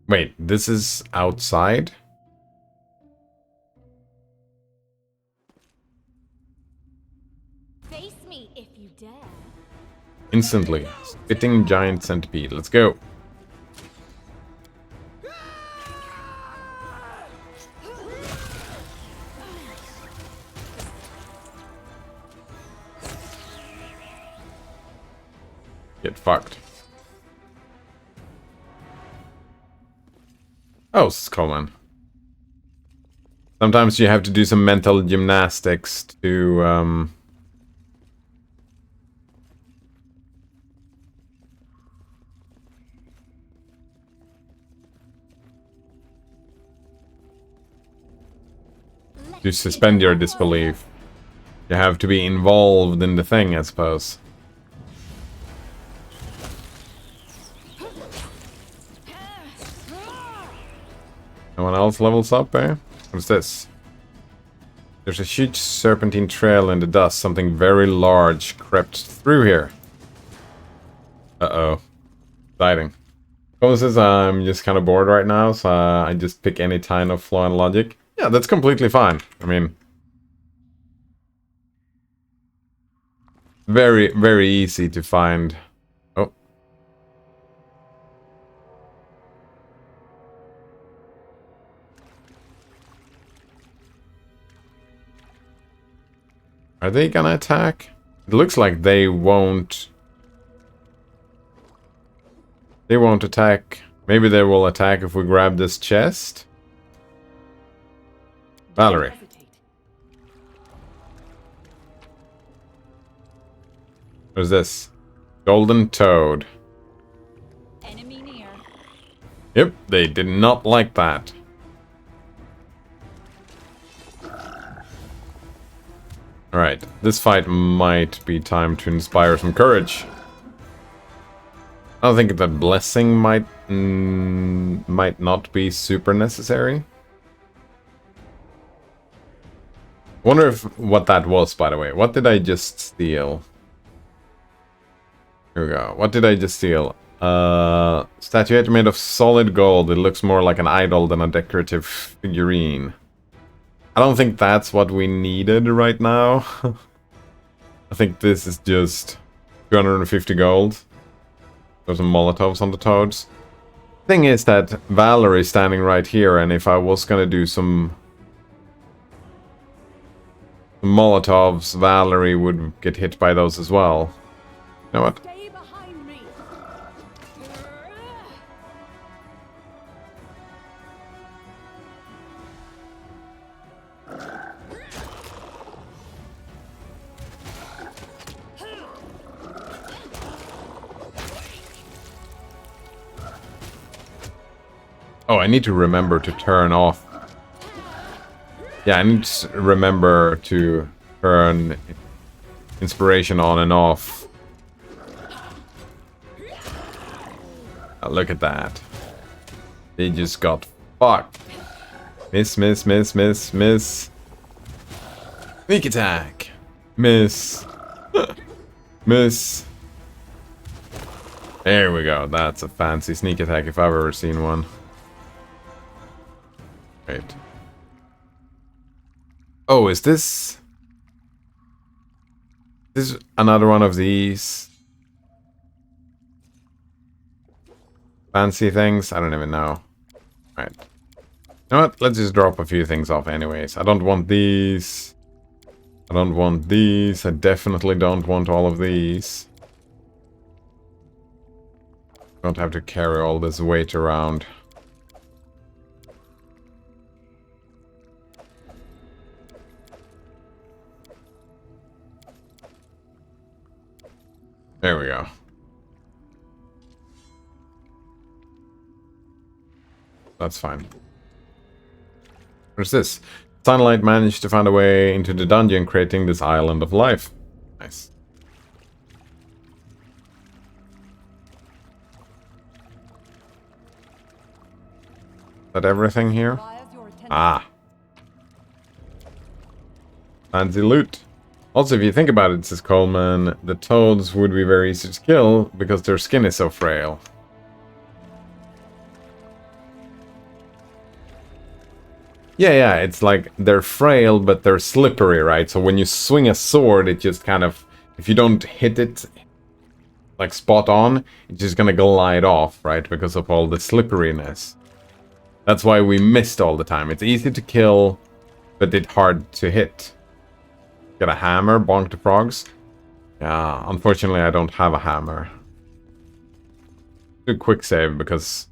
Wait, this is outside? Face me if you dare. Instantly. Spitting giant centipede. Let's go. Get fucked. Oh, Coleman. Sometimes you have to do some mental gymnastics to, to suspend your disbelief. You have to be involved in the thing, I suppose. No one else levels up, eh? What's this? There's a huge serpentine trail in the dust. Something very large crept through here. Uh-oh. Exciting. Well, says I'm just kind of bored right now, so I just pick any kind of flaw in logic. Yeah, that's completely fine. I mean... Very, very easy to find. Oh. Are they gonna attack? It looks like they won't. They won't attack. Maybe they will attack if we grab this chest. Valerie. What is this? Golden Toad. Enemy near. Yep, they did not like that. Alright, this fight might be time to inspire some courage. I think that blessing might might not be super necessary. Wonder if what that was, by the way. What did I just steal? Here we go. What did I just steal? Statuette made of solid gold. It looks more like an idol than a decorative figurine. I don't think that's what we needed right now. I think this is just 250 gold. There's some Molotovs on the toads. Thing is that Valerie's standing right here, and if I was gonna do some Molotovs, Valerie would get hit by those as well. You know what? Stay behind me. Oh, I need to remember to turn off. Yeah, I need to remember to turn inspiration on and off. Oh, look at that. They just got fucked. Miss, miss, miss, miss, miss. Sneak attack. Miss. Miss. There we go. That's a fancy sneak attack if I've ever seen one. Right. Oh, is this... This is another one of these... fancy things? I don't even know. Right. You know what? Let's just drop a few things off anyways. I don't want these. I don't want these. I definitely don't want all of these. Don't have to carry all this weight around. There we go. That's fine. What's this? Sunlight managed to find a way into the dungeon, creating this island of life. Nice. Is that everything here? Ah. Fancy loot. Also, if you think about it, says Coleman, the toads would be very easy to kill because their skin is so frail. Yeah, it's like they're frail, but they're slippery, right? So when you swing a sword, it just kind of... If you don't hit it, like, spot on, it's just gonna glide off, right? Because of all the slipperiness. That's why we missed all the time. It's easy to kill, but it's hard to hit. Get a hammer, bonk the frogs. Yeah, unfortunately I don't have a hammer. Do a quick save because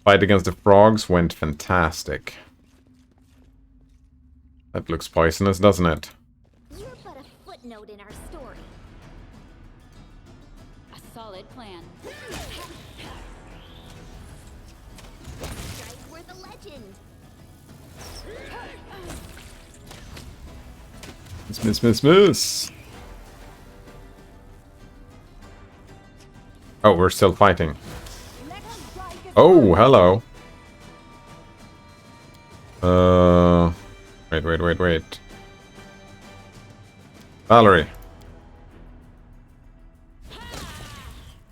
fight against the frogs went fantastic. That looks poisonous, doesn't it? You're but a footnote in our story. A solid plan. Guys, we're the legend. Miss. Oh, we're still fighting. Oh, hello. Wait. Valerie.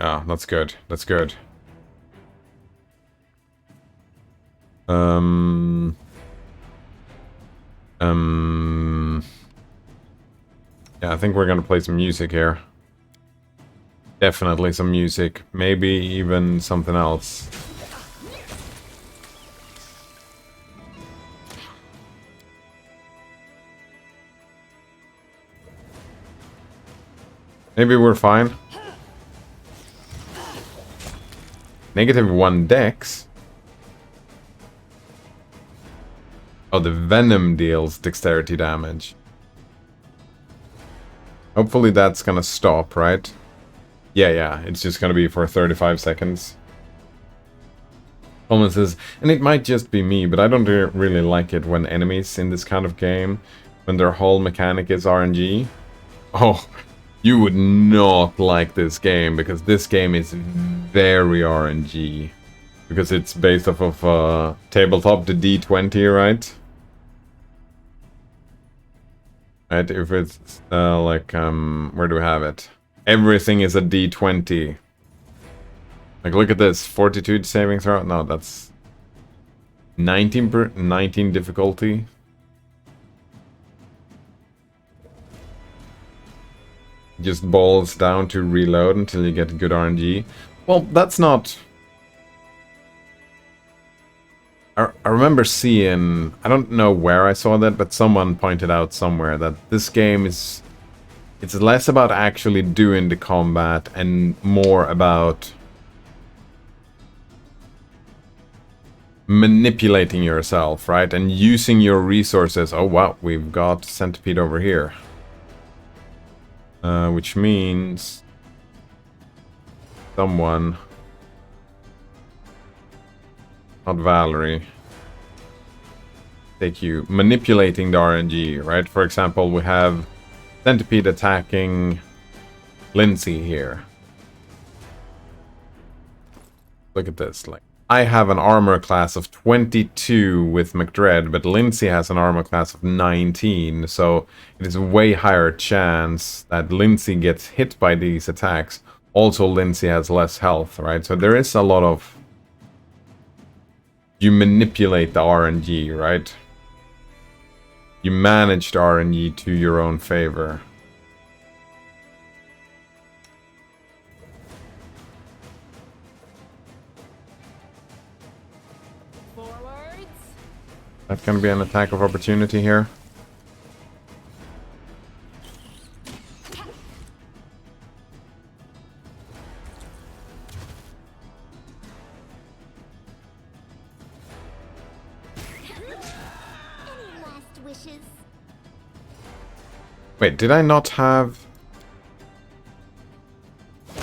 Ah, that's good. That's good. Yeah, I think we're gonna play some music here. Definitely some music. Maybe even something else. Maybe we're fine. -1 dex. Oh, the venom deals dexterity damage. Hopefully that's gonna stop, right? Yeah, it's just gonna be for 35 seconds. Coleman says, and it might just be me, but I don't really like it when enemies in this kind of game, when their whole mechanic is RNG. Oh, you would not like this game, because this game is very RNG. Because it's based off of tabletop, the D20, right? Right, if it's like, where do we have it? Everything is a D20. Like, look at this, fortitude saving throw. No, that's 19 difficulty. Just boils down to reload until you get good RNG. Well, that's not... I remember seeing... I don't know where I saw that, but someone pointed out somewhere that this game is... It's less about actually doing the combat and more about manipulating yourself, right? And using your resources. Oh wow, we've got Centipede over here. Which means someone, not Valerie, take you manipulating the RNG, right? For example, we have Centipede attacking Lindsay here. Look at this, like, I have an armor class of 22 with McDread, but Lindsay has an armor class of 19, so it is a way higher chance that Lindsay gets hit by these attacks. Also, Lindsay has less health, right? So there is a lot of... You manipulate the RNG, right? You manage the RNG to your own favor. That can be an attack of opportunity here. Any last wishes? Wait, did I not have...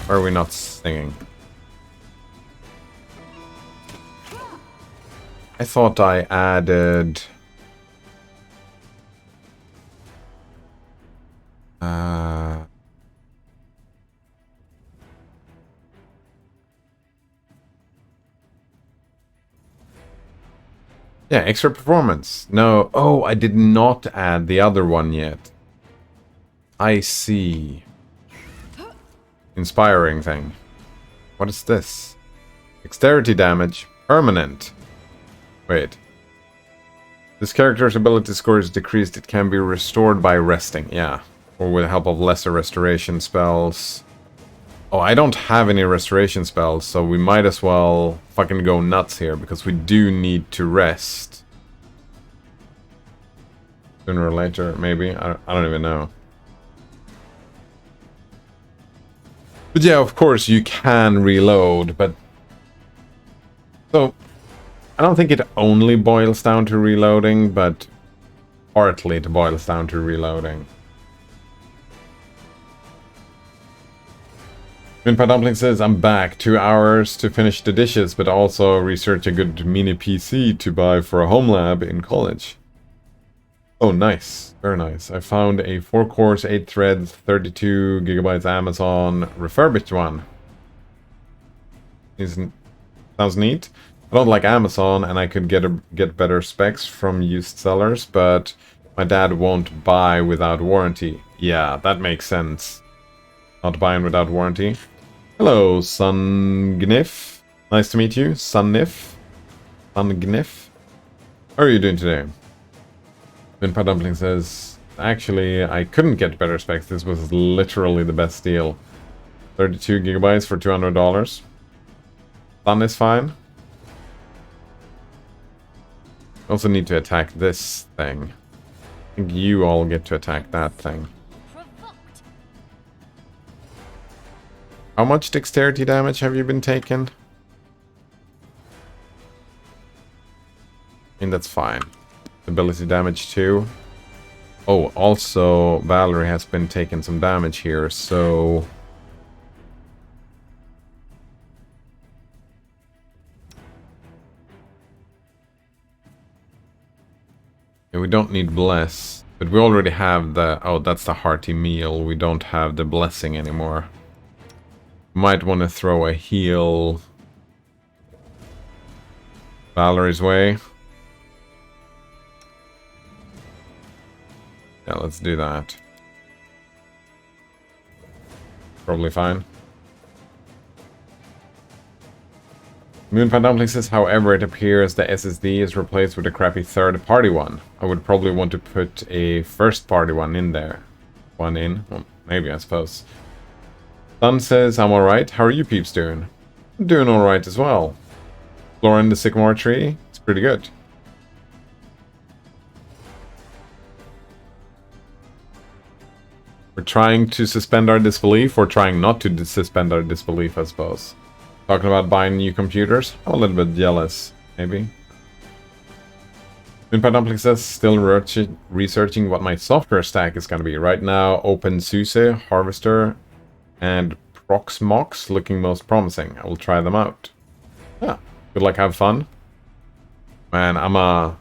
Or are we not singing? I thought I added... Yeah, extra performance. No, oh, I did not add the other one yet. I see. Inspiring thing. What is this? Dexterity damage. Permanent. Wait. This character's ability score is decreased. It can be restored by resting. Yeah. Or with the help of lesser restoration spells. Oh, I don't have any restoration spells, so we might as well fucking go nuts here, because we do need to rest. Sooner or later, maybe. I don't even know. But yeah, of course, you can reload, but... So, I don't think it only boils down to reloading, but partly it boils down to reloading. Minpa Dumpling says, I'm back. 2 hours to finish the dishes, but also research a good mini PC to buy for a home lab in college. Oh, nice. Very nice. I found a 4-course, 8 threads, 32 gigabytes Amazon refurbished one. Sounds neat. I don't like Amazon, and I could get better specs from used sellers, but my dad won't buy without warranty. Yeah, that makes sense. Not buying without warranty. Hello, Sungnif. Nice to meet you, Sunnif. Sungnif. How are you doing today? Minpa Dumpling says, actually, I couldn't get better specs. This was literally the best deal. 32 gigabytes for $200. Sun is fine. Also need to attack this thing. I think you all get to attack that thing. How much dexterity damage have you been taking? I mean, that's fine. Ability damage too. Oh, also Valerie has been taking some damage here, so... Yeah, we don't need bless, but we already have the... Oh, that's the hearty meal. We don't have the blessing anymore. Might want to throw a heal Valerie's way. Yeah, let's do that. Probably fine. Moonpie Dumpling says, however, it appears the SSD is replaced with a crappy third-party one. I would probably want to put a first-party one in there. Well, maybe, I suppose. Sun says, I'm alright. How are you peeps doing? I'm doing alright as well. Exploring the sycamore tree. It's pretty good. We're trying to suspend our disbelief, or trying not to suspend our disbelief, I suppose. Talking about buying new computers. I'm a little bit jealous, maybe. Moonpie Dumpling says, still researching what my software stack is going to be. Right now, OpenSUSE, Harvester, and Proxmox looking most promising. I will try them out. Yeah, good luck, have fun. Man, I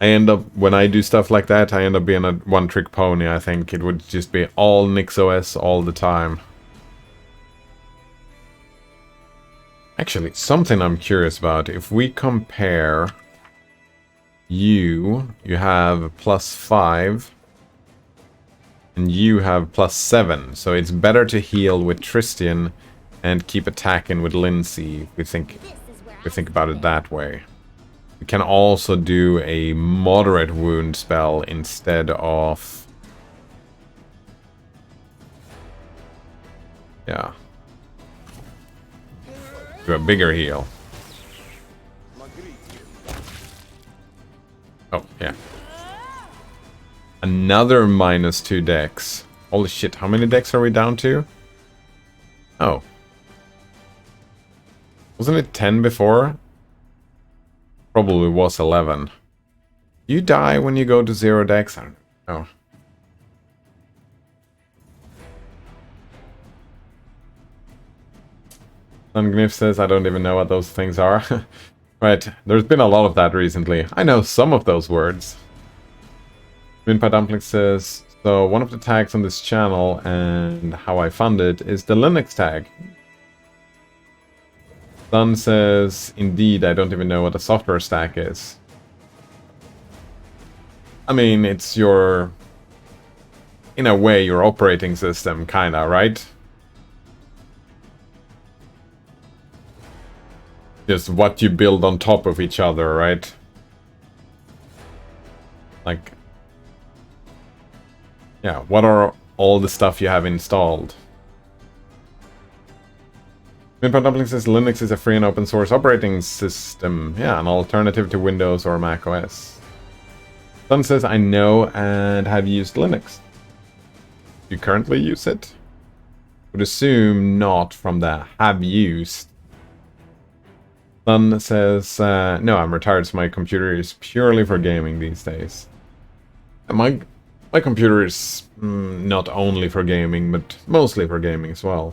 end up, when I do stuff like that, I end up being a one-trick pony, I think. It would just be all NixOS all the time. Actually, something I'm curious about. If we compare you have +5, and you have +7. So it's better to heal with Tristian and keep attacking with Lindsay. We think about it that way. We can also do a moderate wound spell instead of... yeah. Do a bigger heal. Oh, yeah. Another -2 dex. Holy shit, how many decks are we down to? Oh. Wasn't it 10 before? Probably was 11. You die when you go to 0 decks? I don't know. Sungniff says, I don't even know what those things are. Right, there's been a lot of that recently. I know some of those words. Moonpie Dumpling says, so one of the tags on this channel and how I fund it is the Linux tag. Sun says, indeed, I don't even know what a software stack is. I mean, it's your, in a way, your operating system, kinda, right? Just what you build on top of each other, right? Like, yeah, what are all the stuff you have installed? Moonpie Dumpling says Linux is a free and open source operating system. Yeah, an alternative to Windows or Mac OS. Sun says, I know and have used Linux. Do you currently use it? Would assume not from the have used. Sun says, no, I'm retired, so my computer is purely for gaming these days. My computer is not only for gaming, but mostly for gaming as well.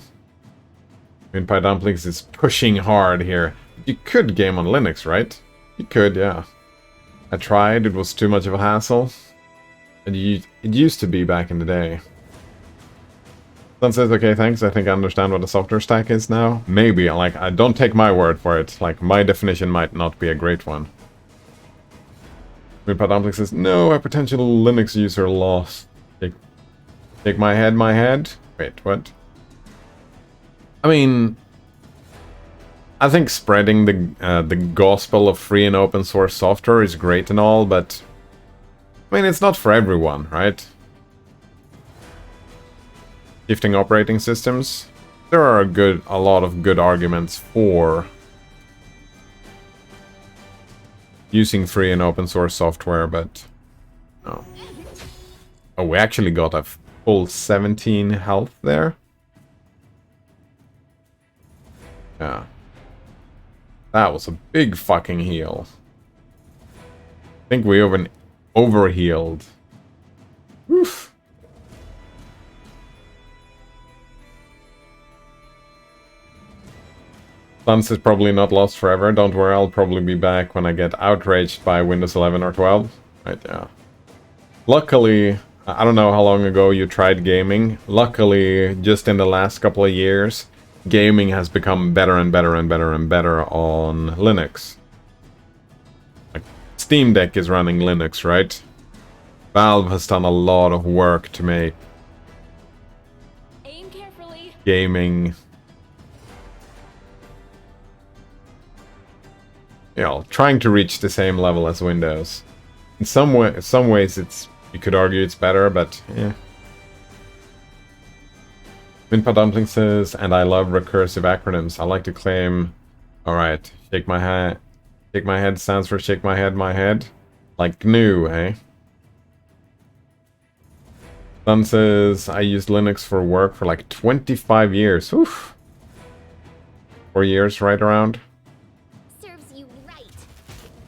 Moonpie Dumplings is pushing hard here. You could game on Linux, right? You could, yeah. I tried, it was too much of a hassle. It used to be back in the day. Sun says, okay, thanks, I think I understand what a software stack is now. Maybe, like, I don't take my word for it. Like, my definition might not be a great one. Moonpie Dumpling says, no, a potential Linux user lost. Take my head? Wait, what? I mean, I think spreading the gospel of free and open source software is great and all, but I mean, it's not for everyone, right? Shifting operating systems, there are a lot of good arguments for using free and open source software, but no. Oh, we actually got a full 17 health there. Yeah. That was a big fucking heal. I think we even overhealed. Oof. Suns is probably not lost forever. Don't worry, I'll probably be back when I get outraged by Windows 11 or 12. Right, yeah. Luckily, I don't know how long ago you tried gaming. Luckily, just in the last couple of years, gaming has become better and better and better and better on Linux. Steam Deck is running Linux, right? Valve has done a lot of work to make Aim carefully. gaming, you know, trying to reach the same level as Windows. In some ways, you could argue it's better, but yeah. Minpa Dumpling says, and I love recursive acronyms. I like to claim, alright, shake my head stands for shake my head. Like GNU, eh? Sun says, I used Linux for work for like 25 years. Oof. 4 years, right around. Serves you right.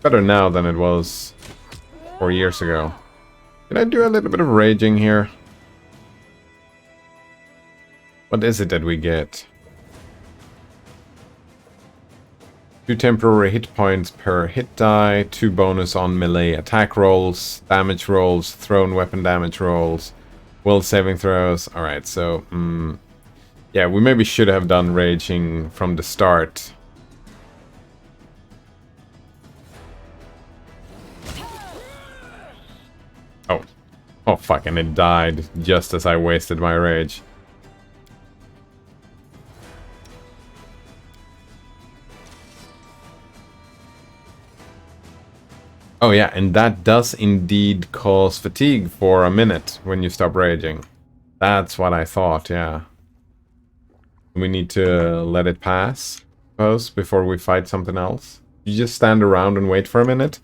Better now than it was 4 years ago. Can I do a little bit of raging here? What is it that we get? 2 temporary hit points per hit die, 2 bonus on melee attack rolls, damage rolls, thrown weapon damage rolls, will saving throws. Alright, so, yeah, we maybe should have done raging from the start. Oh. Oh, fuck, and it died just as I wasted my rage. Oh yeah, and that does indeed cause fatigue for a minute when you stop raging. That's what I thought, yeah. We need to let it pass, I suppose, before we fight something else. You just stand around and wait for a minute.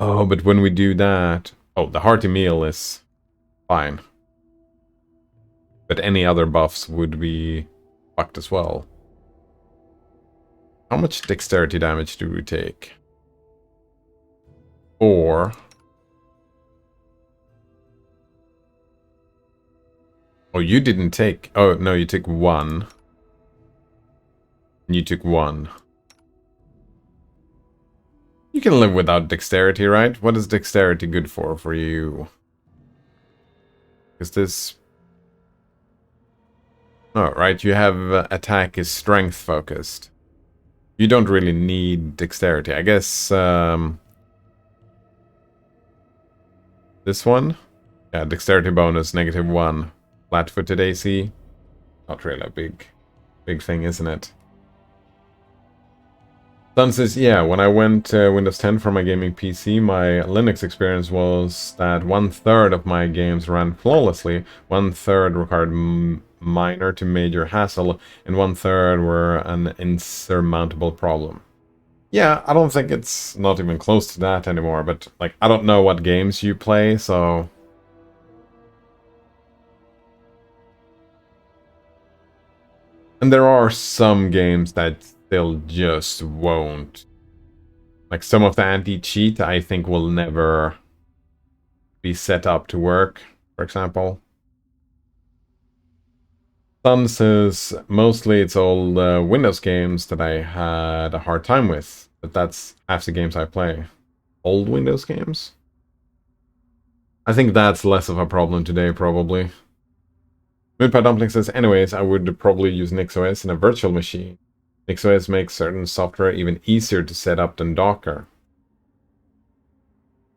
Oh, but when we do that... Oh, the hearty meal is fine. But any other buffs would be fucked as well. How much dexterity damage do we take? 4. Oh, you didn't take... Oh, no, you took 1. You took 1. You can live without dexterity, right? What is dexterity good for you? Is this... Oh, right, you have attack is strength focused. You don't really need dexterity. I guess, this one? Yeah, dexterity bonus, -1. Flat-footed AC. Not really a big thing, isn't it? Sun says, yeah, when I went Windows 10 for my gaming PC, my Linux experience was that 1/3 of my games ran flawlessly, 1/3 required minor to major hassle, and 1/3 were an insurmountable problem. Yeah, I don't think it's not even close to that anymore, but, like, I don't know what games you play, so... And there are some games that still just won't. Like, some of the anti-cheat, I think, will never be set up to work, for example. Sun says, mostly it's all Windows games that I had a hard time with, but that's half the games I play. Old Windows games? I think that's less of a problem today, probably. Moonpie Dumpling says, anyways, I would probably use NixOS in a virtual machine. NixOS makes certain software even easier to set up than Docker.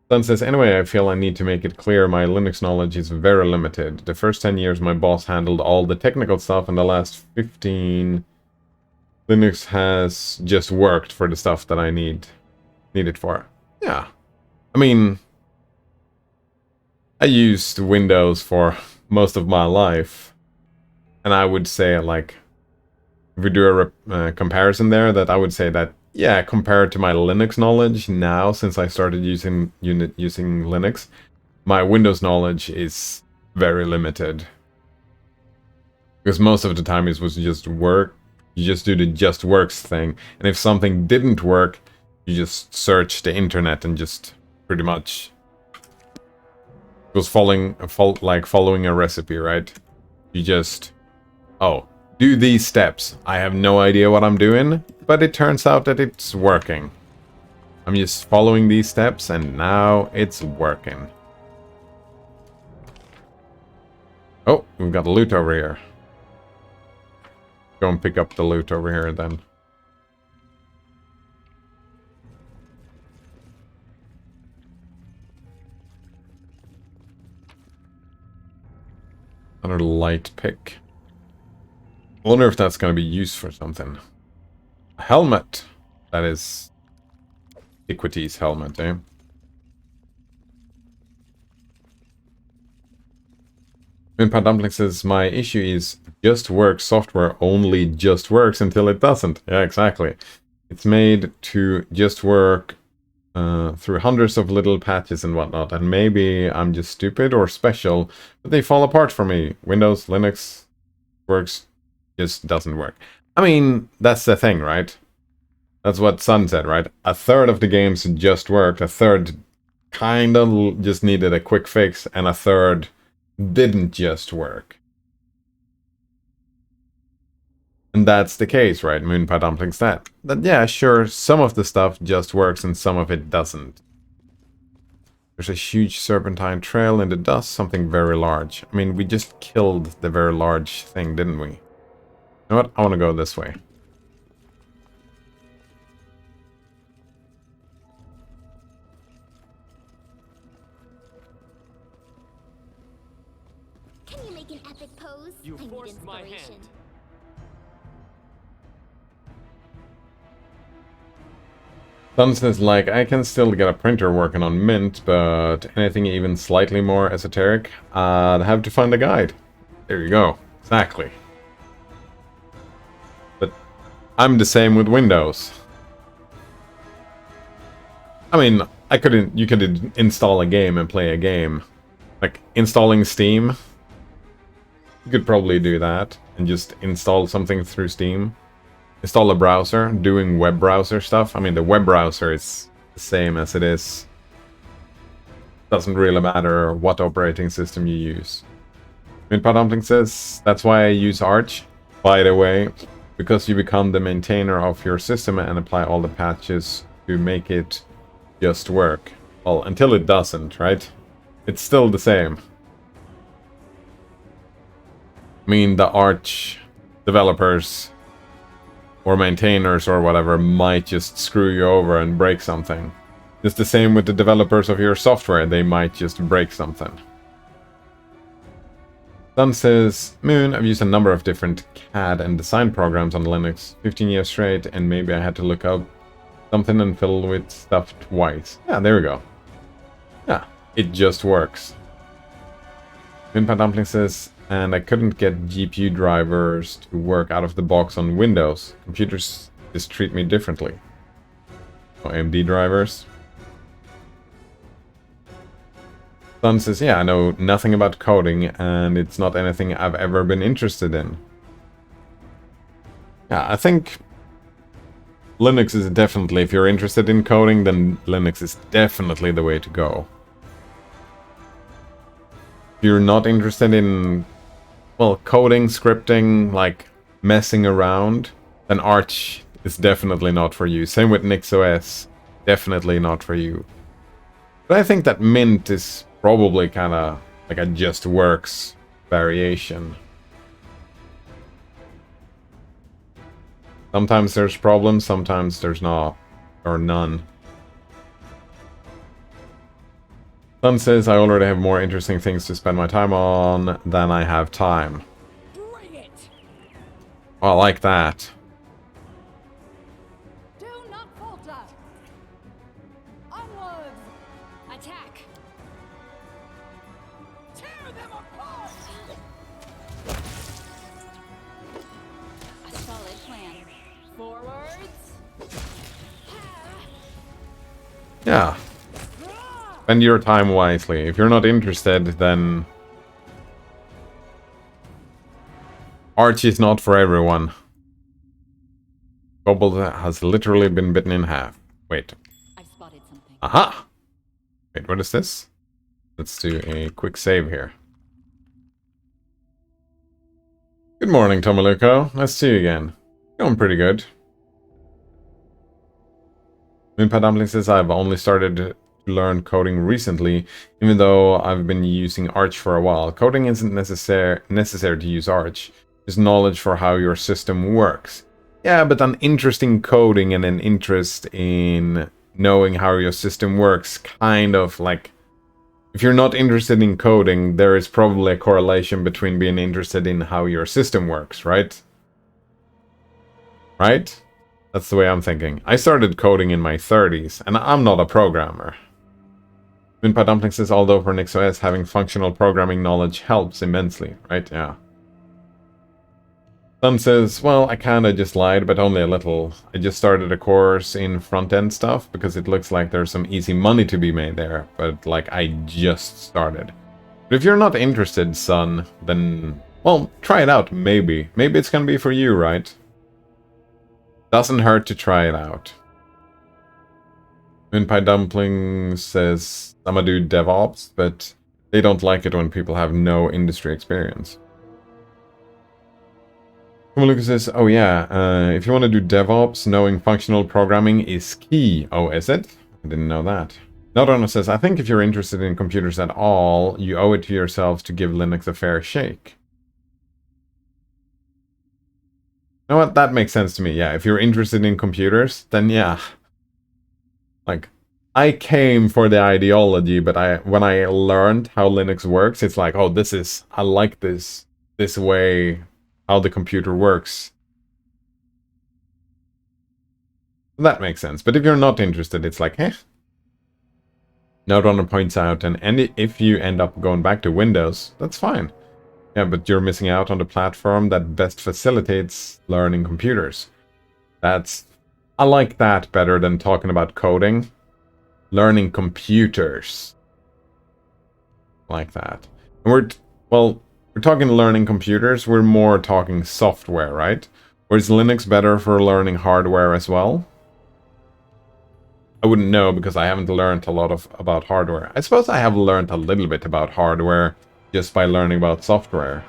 Sun says, anyway, I feel I need to make it clear my Linux knowledge is very limited. The first 10 years my boss handled all the technical stuff, and the last 15 Linux has just worked for the stuff that I need it for. Yeah. I mean, I used Windows for most of my life, and I would say, like, if we do a comparison there, that I would say that, yeah, compared to my Linux knowledge now, since I started using Linux, my Windows knowledge is very limited. Because most of the time it was just work. You just do the just works thing. And if something didn't work, you just search the internet and just pretty much... It was following a recipe, right? You just... Oh, do these steps. I have no idea what I'm doing, but it turns out that it's working. I'm just following these steps, and now it's working. Oh, we've got loot over here. Go and pick up the loot over here, then. Another light pick. I wonder if that's going to be used for something. A helmet. That is Equity's helmet, eh? Moonpie Dumpling says, my issue is just works software only just works until it doesn't. Yeah, exactly. It's made to just work through hundreds of little patches and whatnot, and maybe I'm just stupid or special, but they fall apart for me. Windows, Linux works, just doesn't work. I mean, that's the thing, right? That's what Sun said, right? A third of the games just worked, a third kind of just needed a quick fix, and a third didn't just work. And that's the case, right? Moonpie Dumpling said that, yeah, sure, some of the stuff just works and some of it doesn't. There's a huge serpentine trail in the dust, something very large. I mean, we just killed the very large thing, didn't we? You know what? I want to go this way. Can you make an epic pose? You I need forced my inspiration. hand. Sun says, like, I can still get a printer working on Mint, but anything even slightly more esoteric, I'd have to find a guide. There you go. Exactly. But I'm the same with Windows. I mean, you could install a game and play a game. Like, installing Steam. You could probably do that and just install something through Steam. Install a browser, doing web browser stuff. I mean, the web browser is the same as it is. Doesn't really matter what operating system you use. Moonpie Dumpling says, that's why I use Arch, by the way, because you become the maintainer of your system and apply all the patches to make it just work. Well, until it doesn't, right? It's still the same. I mean, the Arch developers or maintainers or whatever might just screw you over and break something. It's the same with the developers of your software. They might just break something. Sun says, Moon, I've used a number of different CAD and design programs on Linux 15 years straight, and maybe I had to look up something and fill with stuff twice. Yeah, there we go. Yeah, it just works. Moonpie Dumpling says, and I couldn't get GPU drivers to work out of the box on Windows. Computers just treat me differently. Oh, AMD drivers. Sun says, yeah, I know nothing about coding, and it's not anything I've ever been interested in. Yeah, I think Linux is definitely, if you're interested in coding, then Linux is definitely the way to go. If you're not interested in, well, coding, scripting, like messing around, then Arch is definitely not for you. Same with NixOS, definitely not for you. But I think that Mint is probably kind of like a just works variation. Sometimes there's problems, sometimes there's not, or none. Sun says, I already have more interesting things to spend my time on than I have time. Bring it! Oh, I like that. Do not falter! Onwards! Attack! Tear them apart! A solid plan. Forwards! Yeah. Spend your time wisely. If you're not interested, then Arch is not for everyone. Kobold has literally been bitten in half. Wait. I've spotted something. Aha! Wait, what is this? Let's do a quick save here. Good morning, Tomaluko. Nice to see you again. Going pretty good. Moonpie Dumpling says, I've only started to learn coding recently, even though I've been using Arch for a while. Coding isn't necessary to use Arch. It's knowledge for how your system works. Yeah, but an interest in coding and an interest in knowing how your system works, kind of like, if you're not interested in coding, there is probably a correlation between being interested in how your system works, right? Right? That's the way I'm thinking. I started coding in my 30s, and I'm not a programmer. Moonpie Dumpling says, although for NixOS, having functional programming knowledge helps immensely, right? Yeah. Sun says, well, I kinda just lied, but only a little. I just started a course in front-end stuff because it looks like there's some easy money to be made there, but like I just started. But if you're not interested, Sun, then, well, try it out, maybe. Maybe it's gonna be for you, right? Doesn't hurt to try it out. Moonpie Dumpling says, I'ma do DevOps, but they don't like it when people have no industry experience. Lucas says, oh yeah, if you want to do DevOps, knowing functional programming is key. Oh, is it? I didn't know that. Nodona says, I think if you're interested in computers at all, you owe it to yourself to give Linux a fair shake. You know what? That makes sense to me. Yeah, if you're interested in computers, then yeah. Like, I came for the ideology, but when I learned how Linux works, it's like, oh, I like this way, how the computer works. That makes sense. But if you're not interested, it's like, eh. Nodrunner points out, and if you end up going back to Windows, that's fine. Yeah, but you're missing out on the platform that best facilitates learning computers. I like that better than talking about coding. Learning computers. Like that. And we're talking learning computers, we're more talking software, right? Or is Linux better for learning hardware as well? I wouldn't know because I haven't learned a lot about hardware. I suppose I have learned a little bit about hardware just by learning about software.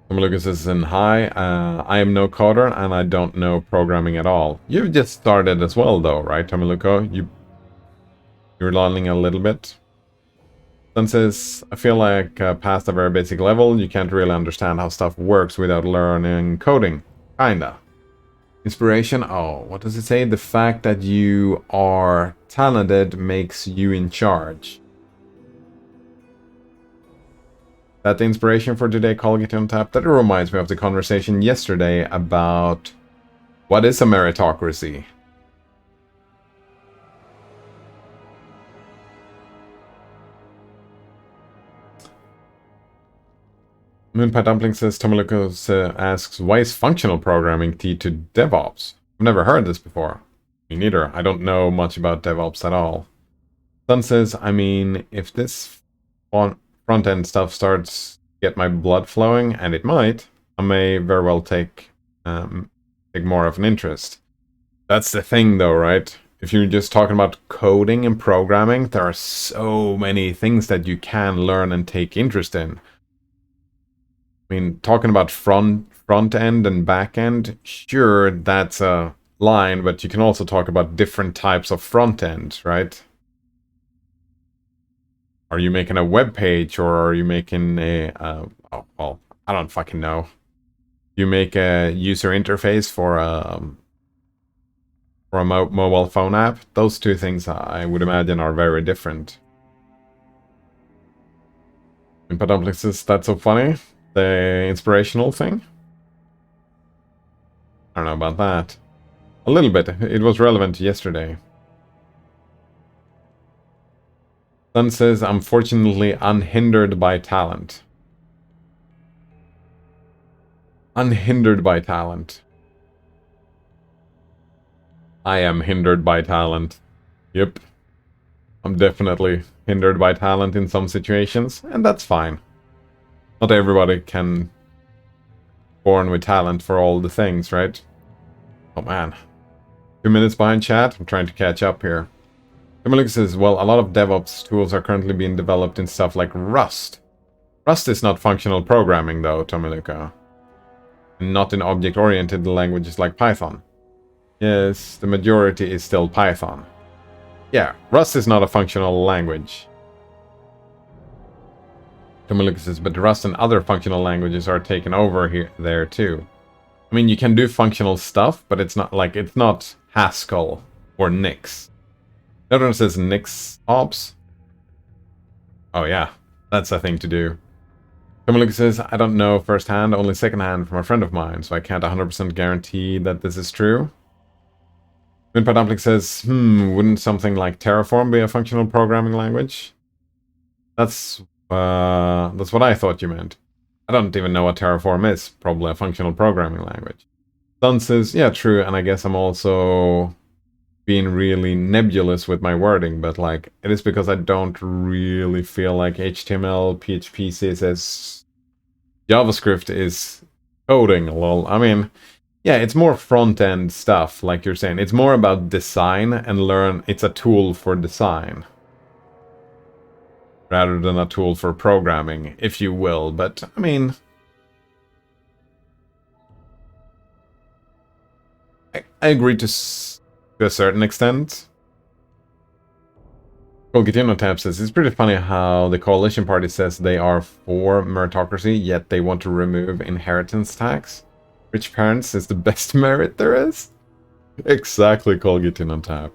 Lucas says, hi, I am no coder and I don't know programming at all. You've just started as well though, right, Tomiluko? You're learning a little bit. Sun says, I feel like past a very basic level, you can't really understand how stuff works without learning coding. Kinda. Inspiration? Oh, what does it say? The fact that you are talented makes you in charge. That the inspiration for today, Colgate on Tap, that reminds me of the conversation yesterday about what is a meritocracy. Moonpie Dumpling says, Tomiluko asks, why is functional programming key to DevOps? I've never heard this before. Me neither. I don't know much about DevOps at all. Sun says, I mean, if this front-end stuff starts to get my blood flowing, and it might, I may very well take more of an interest. That's the thing though, right? If you're just talking about coding and programming, there are so many things that you can learn and take interest in. I mean, talking about front end and back end, sure, that's a line, but you can also talk about different types of front end, right? Are you making a web page, or are you making a, well, I don't fucking know. You make a user interface for a mobile phone app? Those two things, I would imagine, are very different. And Padumpling says, that's so funny. The inspirational thing? I don't know about that. A little bit. It was relevant yesterday. Sun says, I'm fortunately unhindered by talent. Unhindered by talent. I am hindered by talent. Yep. I'm definitely hindered by talent in some situations, and that's fine. Not everybody can born with talent for all the things, right? Oh man. 2 minutes behind chat. I'm trying to catch up here. Tomiluka says, well, a lot of DevOps tools are currently being developed in stuff like Rust. Rust is not functional programming though, Tomiluka. And not in object-oriented languages like Python. Yes, the majority is still Python. Yeah, Rust is not a functional language. Tomiluka says, but Rust and other functional languages are taken over there too. I mean, you can do functional stuff, but it's not Haskell or Nix. The other one says Nix Ops. Oh yeah, that's a thing to do. Someone says, I don't know firsthand, only secondhand from a friend of mine, so I can't 100% guarantee that this is true. Moonpie Dumpling says, wouldn't something like Terraform be a functional programming language? That's what I thought you meant. I don't even know what Terraform is. Probably a functional programming language. Sun says, yeah, true, and I guess I'm also being really nebulous with my wording, but like, it is because I don't really feel like HTML, PHP, CSS, JavaScript is coding, lol. I mean, yeah, it's more front-end stuff, like you're saying. It's more about design and it's a tool for design. Rather than a tool for programming, if you will. But, I mean, I agree to a certain extent. Colgatino Tab says, it's pretty funny how the coalition party says they are for meritocracy, yet they want to remove inheritance tax. Rich parents is the best merit there is. Exactly, Colgatino Tab.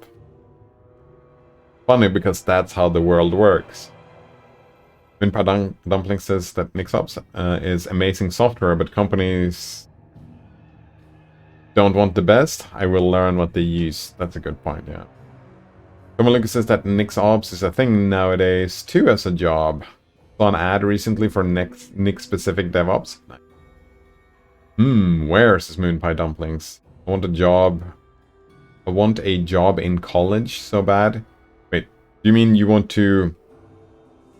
Funny because that's how the world works. Moonpie Dumpling says that Nixops is amazing software, but companies don't want the best. I will learn what they use. That's a good point, yeah. Someone says that Nixops is a thing nowadays, too, as a job. Saw an ad recently for Nix-specific DevOps. Where, says Moonpie Dumplings? I want a job in college so bad. Wait, do you mean you want to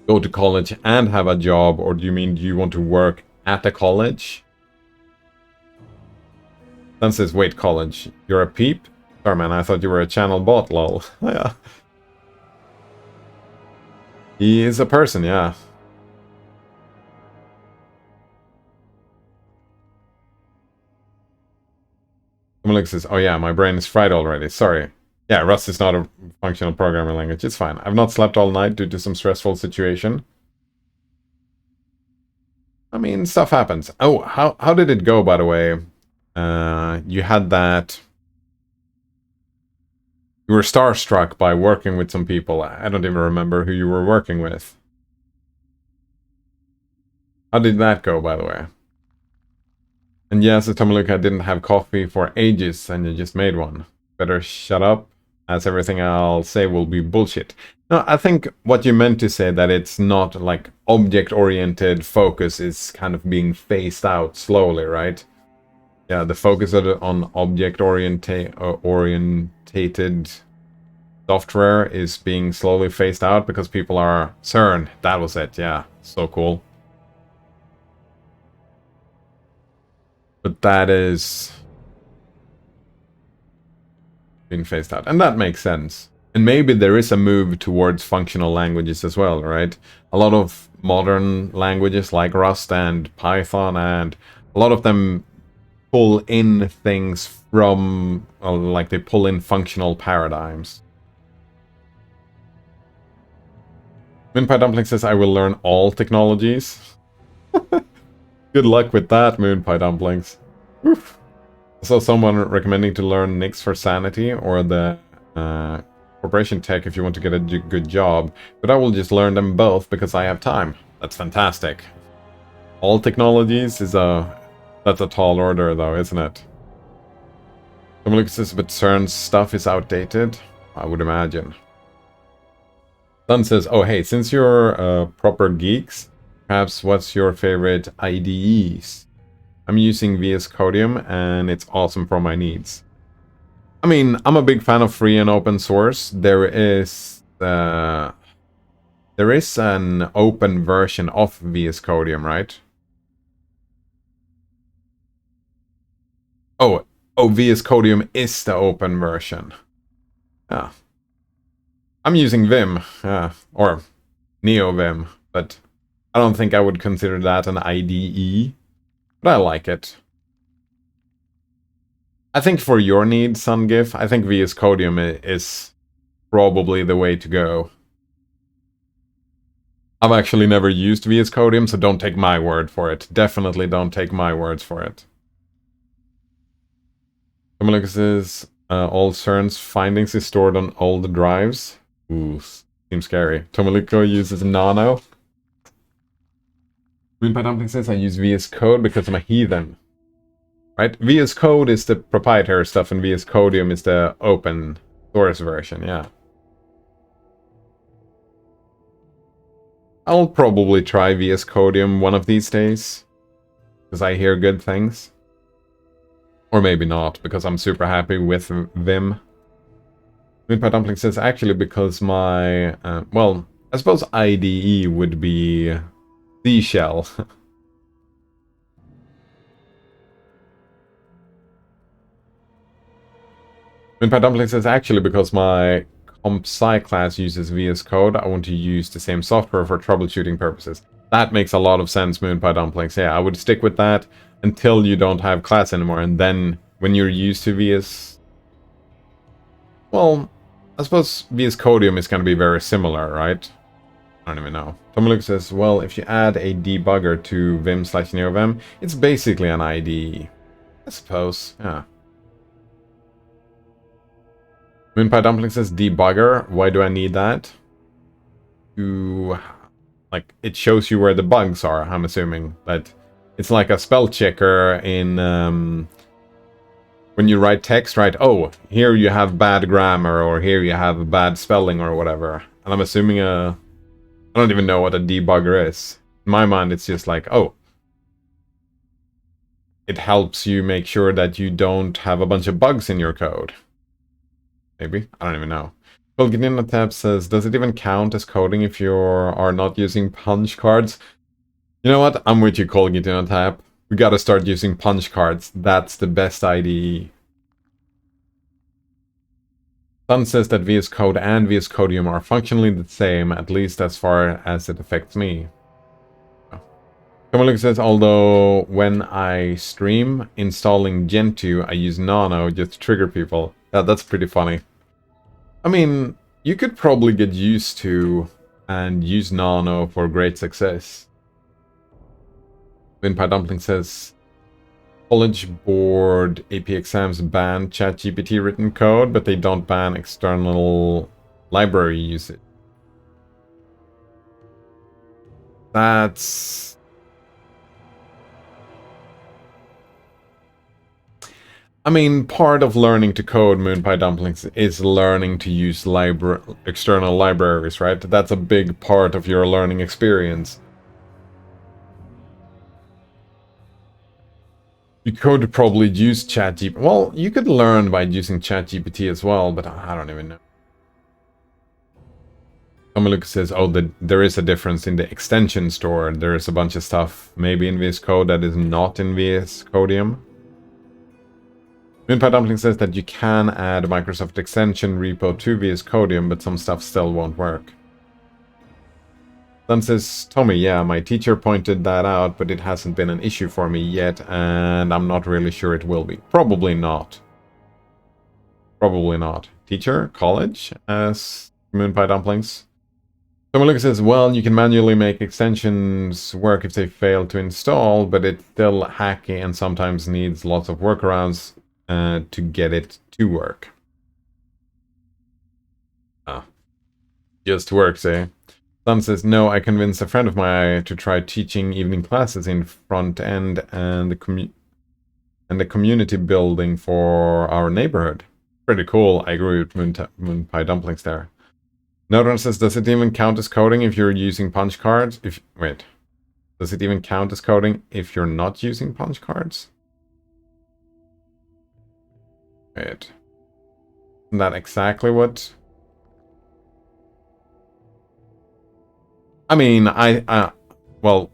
go to college and have a job, or do you mean you want to work at a college? Then says, wait, college, you're a peep? Sorry man, I thought you were a channel bot, lol. Yeah. He is a person, yeah. Someone says, oh yeah, my brain is fried already, sorry. Yeah, Rust is not a functional programming language, it's fine. I've not slept all night due to some stressful situation. I mean, stuff happens. Oh, how did it go, by the way? You had that... You were starstruck by working with some people. I don't even remember who you were working with. How did that go, by the way? And yes, Tomaluka didn't have coffee for ages, and you just made one. Better shut up, as everything I'll say will be bullshit. No, I think what you meant to say, that it's not like object-oriented focus is kind of being phased out slowly, right? Yeah, the focus on object-orientated software is being slowly phased out because people are... CERN, that was it, yeah. So cool. But that is... being phased out. And that makes sense. And maybe there is a move towards functional languages as well, right? A lot of modern languages like Rust and Python, and a lot of them pull in things from, like they pull in functional paradigms. Moonpie Dumpling says, I will learn all technologies. Good luck with that, Moonpie Dumplings. Oof. I saw someone recommending to learn Nix for sanity, or the corporation tech if you want to get a good job, but I will just learn them both because I have time. That's fantastic. All technologies is that's a tall order though, isn't it? Someone looks at but CERN's stuff is outdated, I would imagine. Sun says, oh hey, since you're proper geeks, perhaps what's your favorite IDEs? I'm using VS Codium and it's awesome for my needs. I mean, I'm a big fan of free and open source. There is an open version of VS Codium, right? Oh, VS Codium is the open version. Yeah. I'm using Vim, or NeoVim, but I don't think I would consider that an IDE. But I like it. I think for your needs, SunGIF, I think VS Codium is probably the way to go. I've actually never used VS Codium, so don't take my word for it. Definitely don't take my words for it. Lucas says, all CERN's findings is stored on all the drives. Ooh, seems scary. Tomoliko uses Nano. Moonpie Dumpling says I use VS Code because I'm a heathen. Right? VS Code is the proprietary stuff and VS Codium is the open source version, yeah. I'll probably try VS Codium one of these days. Because I hear good things. Or maybe not, because I'm super happy with Vim. Moonpie Dumpling says actually because my... well, I suppose IDE would be C-Shell. Moonpie Dumpling says actually because my Comp Sci class uses VS Code, I want to use the same software for troubleshooting purposes. That makes a lot of sense, Moonpie Dumplings. Yeah, I would stick with that until you don't have class anymore, and then when you're used to VS... Well, I suppose VS Codium is going to be very similar, right? I don't even know. Tomiluk says, well, if you add a debugger to Vim/NeoVim, it's basically an IDE. I suppose, yeah. Moonpie Dumpling says debugger. Why do I need that? To, like, it shows you where the bugs are, I'm assuming. But it's like a spell checker in, when you write text, right? Oh, here you have bad grammar, or here you have bad spelling, or whatever. And I'm assuming I don't even know what a debugger is. In my mind, it's just like, oh, it helps you make sure that you don't have a bunch of bugs in your code. Maybe? I don't even know. Colgadina Tab says, does it even count as coding if you are not using punch cards? You know what? I'm with you, Colgadina Tab. We gotta start using punch cards. That's the best IDE. Sun says that VS Code and VS Codium are functionally the same, at least as far as it affects me. Kamaluk says, although when I stream installing Gentoo, I use Nano just to trigger people. Yeah, that's pretty funny. I mean, you could probably get used to and use Nano for great success. Moonpie Dumpling says, College Board AP exams ban ChatGPT written code, but they don't ban external library usage. That's... I mean, part of learning to code, Moonpie Dumplings, is learning to use external libraries, right? That's a big part of your learning experience. You could probably use ChatGPT. Well, you could learn by using ChatGPT as well, but I don't even know. Kamaluk says, oh, there is a difference in the extension store. There is a bunch of stuff, maybe in VS Code, that is not in VS Codium. Moonpie Dumpling says that you can add Microsoft extension repo to VS Codium, but some stuff still won't work. Sun says, Tommy, yeah, my teacher pointed that out, but it hasn't been an issue for me yet, and I'm not really sure it will be. Probably not. Probably not. Teacher? College? As Moonpie Dumplings. Tomalika says, well, you can manually make extensions work if they fail to install, but it's still hacky and sometimes needs lots of workarounds to get it to work. Just works, eh? Sun says, no, I convinced a friend of mine to try teaching evening classes in front end and the community building for our neighborhood. Pretty cool. I agree with Moonpie Dumplings there. Nodron says, does it even count as coding if you're using punch cards? Wait. Does it even count as coding if you're not using punch cards? Wait. Isn't that exactly what... I mean, well,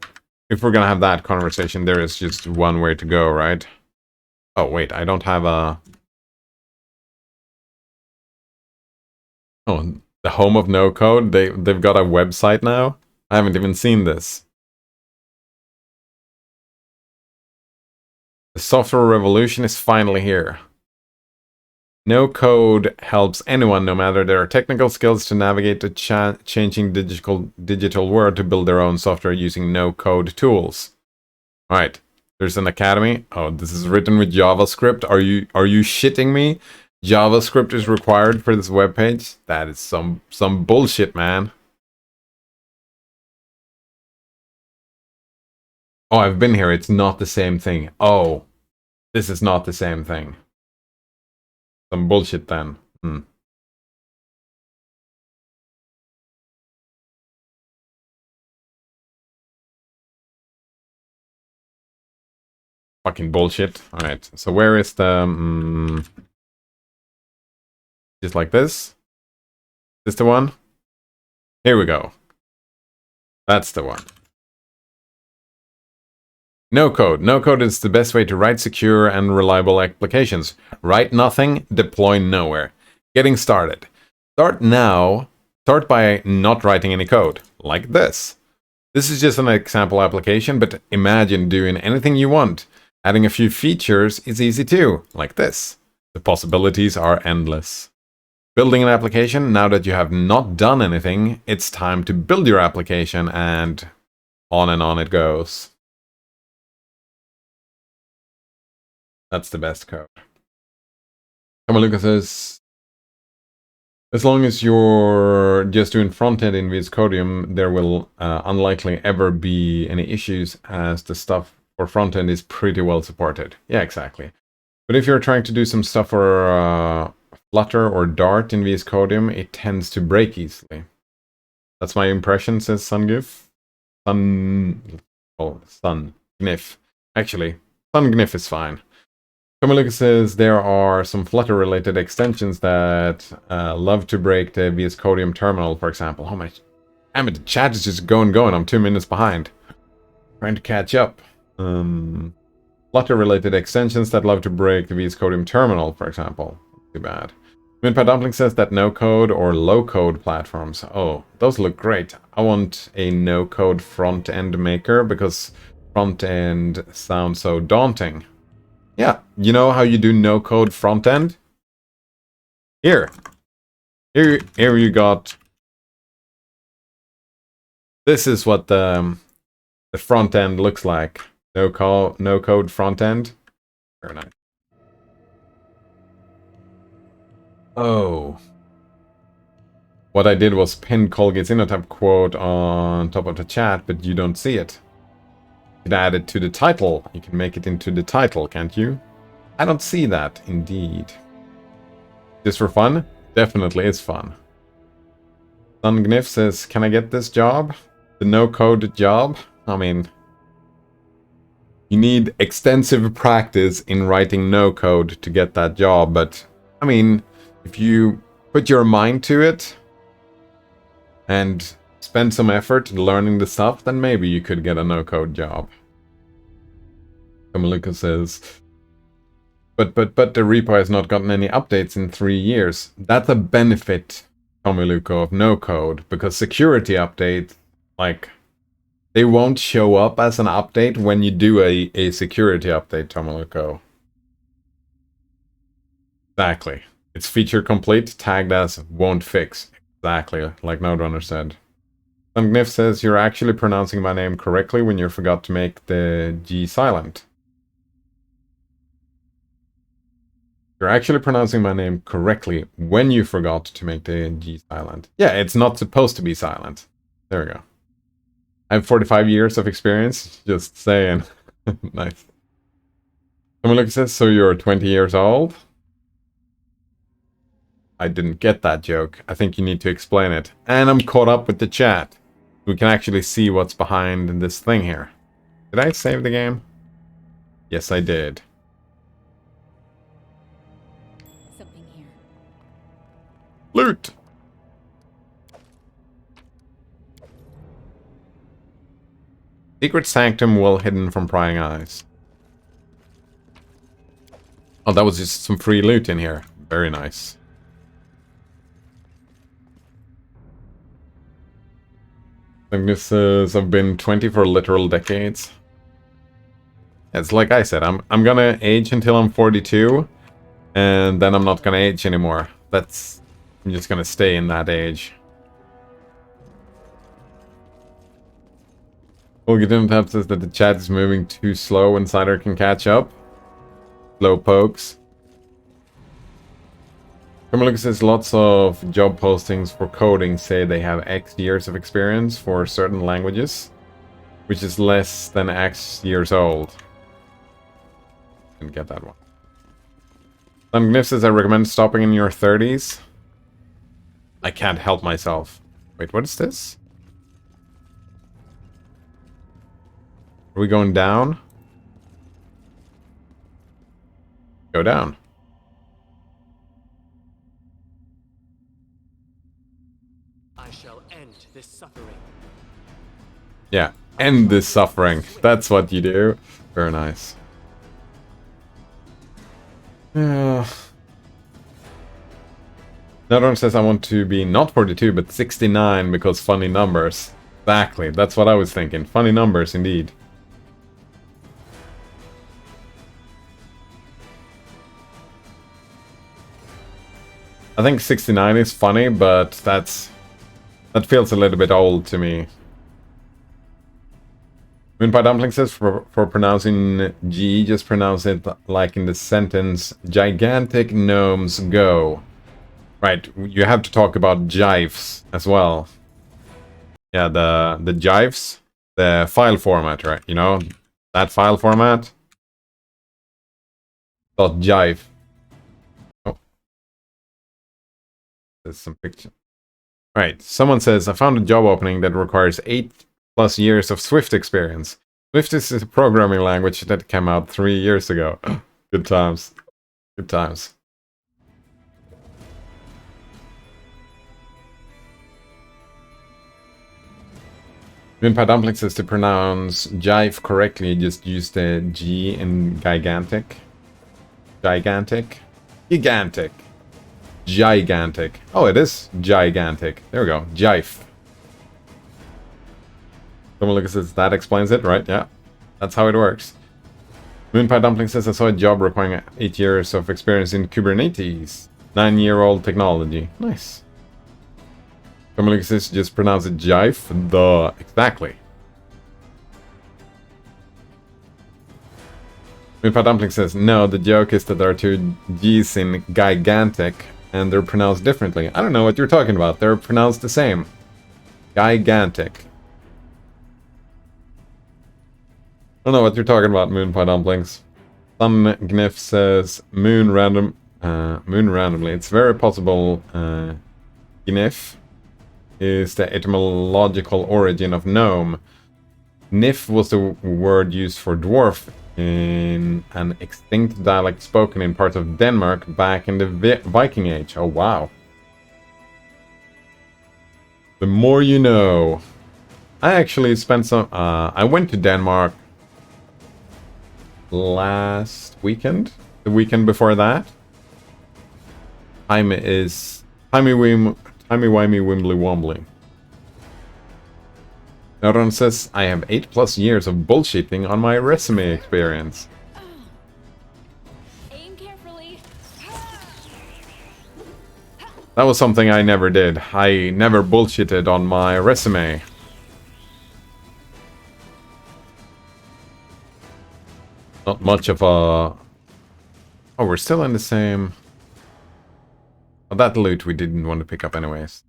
if we're gonna have that conversation, there is just one way to go, right? Oh, wait, I don't have a... Oh, the home of no code? They've got a website now? I haven't even seen this. The software revolution is finally here. No code helps anyone, no matter their technical skills, to navigate the changing digital world to build their own software using no-code tools. All right, there's an academy. Oh, this is written with JavaScript. Are you shitting me? JavaScript is required for this webpage. That is some bullshit, man. Oh, I've been here. It's not the same thing. Oh, this is not the same thing. Some bullshit then. Fucking bullshit. Alright, so where is the... just like this? Is this the one? Here we go. That's the one. No code. No code is the best way to write secure and reliable applications. Write nothing, deploy nowhere. Getting started. Start now. Start by not writing any code. Like this. This is just an example application, but imagine doing anything you want. Adding a few features is easy too, like this. The possibilities are endless. Building an application, now that you have not done anything, it's time to build your application, and on it goes. That's the best code. Come on, look at this. As long as you're just doing front-end in VS Codium, there will unlikely ever be any issues, as the stuff for front-end is pretty well supported. Yeah, exactly. But if you're trying to do some stuff for Flutter or Dart in VS Codium, it tends to break easily. That's my impression, says SunGif. SunGnif. Actually, SunGnif is fine. Lucas says there are some Flutter-related extensions that love to break the VS Codium terminal, for example. Oh my... Damn it, the chat is just going. I'm 2 minutes behind. Trying to catch up. Flutter-related extensions that love to break the VS Codium terminal, for example. Too bad. Minpad Dumpling says that no-code or low-code platforms. Oh, those look great. I want a no-code front-end maker because front-end sounds so daunting. Yeah, you know how you do no-code front-end? Here you got... This is what the front-end looks like. No-code front-end. Very nice. Oh. What I did was pin Colgate's InnoType quote on top of the chat, but you don't see it. You can add it to the title. You can make it into the title, can't you? I don't see that, indeed. Just for fun? Definitely it's fun. SunGnif says, can I get this job? The no-code job? I mean... You need extensive practice in writing no-code to get that job, but... I mean, if you put your mind to it... and spend some effort learning the stuff, then maybe you could get a no-code job. Kamaluka says, but the repo has not gotten any updates in 3 years. That's a benefit, Kamaluka, of no-code, because security updates, like, they won't show up as an update when you do a security update, Kamaluka. Exactly. It's feature complete, tagged as won't fix. Exactly, like Noderunner said. SunGnif says, you're actually pronouncing my name correctly when you forgot to make the G silent. You're actually pronouncing my name correctly when you forgot to make the G silent. Yeah, it's not supposed to be silent. There we go. I have 45 years of experience, just saying. Nice. Someone looks at, so you're 20 years old? I didn't get that joke. I think you need to explain it. And I'm caught up with the chat. We can actually see what's behind this thing here. Did I save the game? Yes, I did. Something here. Loot! Secret sanctum well hidden from prying eyes. Oh, that was just some free loot in here. Very nice. I think this says I've been 20 for literal decades. It's like I said, I'm gonna age until I'm 42, and then I'm not gonna age anymore. I'm just gonna stay in that age. Olga says that the chat is moving too slow and Cider can catch up. Slow pokes. Lucas says lots of job postings for coding say they have X years of experience for certain languages, which is less than X years old. Didn't get that one. Gnif says I recommend stopping in your 30s. I can't help myself. Wait, what is this? Are we going down? Go down. I shall end this suffering. Yeah, end this suffering. That's what you do. Very nice. Yeah. Another one says I want to be not 42 but 69 because funny numbers. Exactly, that's what I was thinking. Funny numbers indeed. I think 69 is funny, but that feels a little bit old to me. Moonpie Dumpling says for pronouncing G, just pronounce it like in the sentence, gigantic gnomes go. Right, you have to talk about GIFs as well. Yeah, the GIFs, the file format, right? You know, that file format. .jive. Oh. There's some picture. Right, someone says, I found a job opening that requires 8+ years of Swift experience. Swift is a programming language that came out 3 years ago. Good times. Good times. Moonpie Dumpling says to pronounce jive correctly, just use the G in gigantic. Gigantic. Gigantic. Gigantic. Oh, it is gigantic. There we go. Jive. Someone look says that explains it, right? Yeah. That's how it works. Moonpie Dumpling says I saw a job requiring 8 years of experience in Kubernetes. 9-year-old technology. Nice. Someone look says just pronounce it jive. Duh. Exactly. Moonpie Dumpling says no, the joke is that there are 2 G's in gigantic and they're pronounced differently. I don't know what you're talking about. They're pronounced the same. Gigantic. I don't know what you're talking about, Moonpie Dumplings. Some Gnif says moon randomly. It's very possible Gnif is the etymological origin of gnome. Nif was the word used for dwarf in an extinct dialect spoken in parts of Denmark back in the Viking Age. Oh, wow. The more you know. I actually spent some... I went to Denmark last weekend. The weekend before that. Time is... Timey-wimey, wimbly wombly. Noron says, I have 8+ years of bullshitting on my resume experience. Aim carefully. That was something I never did. I never bullshitted on my resume. Not much of a... Oh, we're still in the same... Oh, that loot we didn't want to pick up anyways.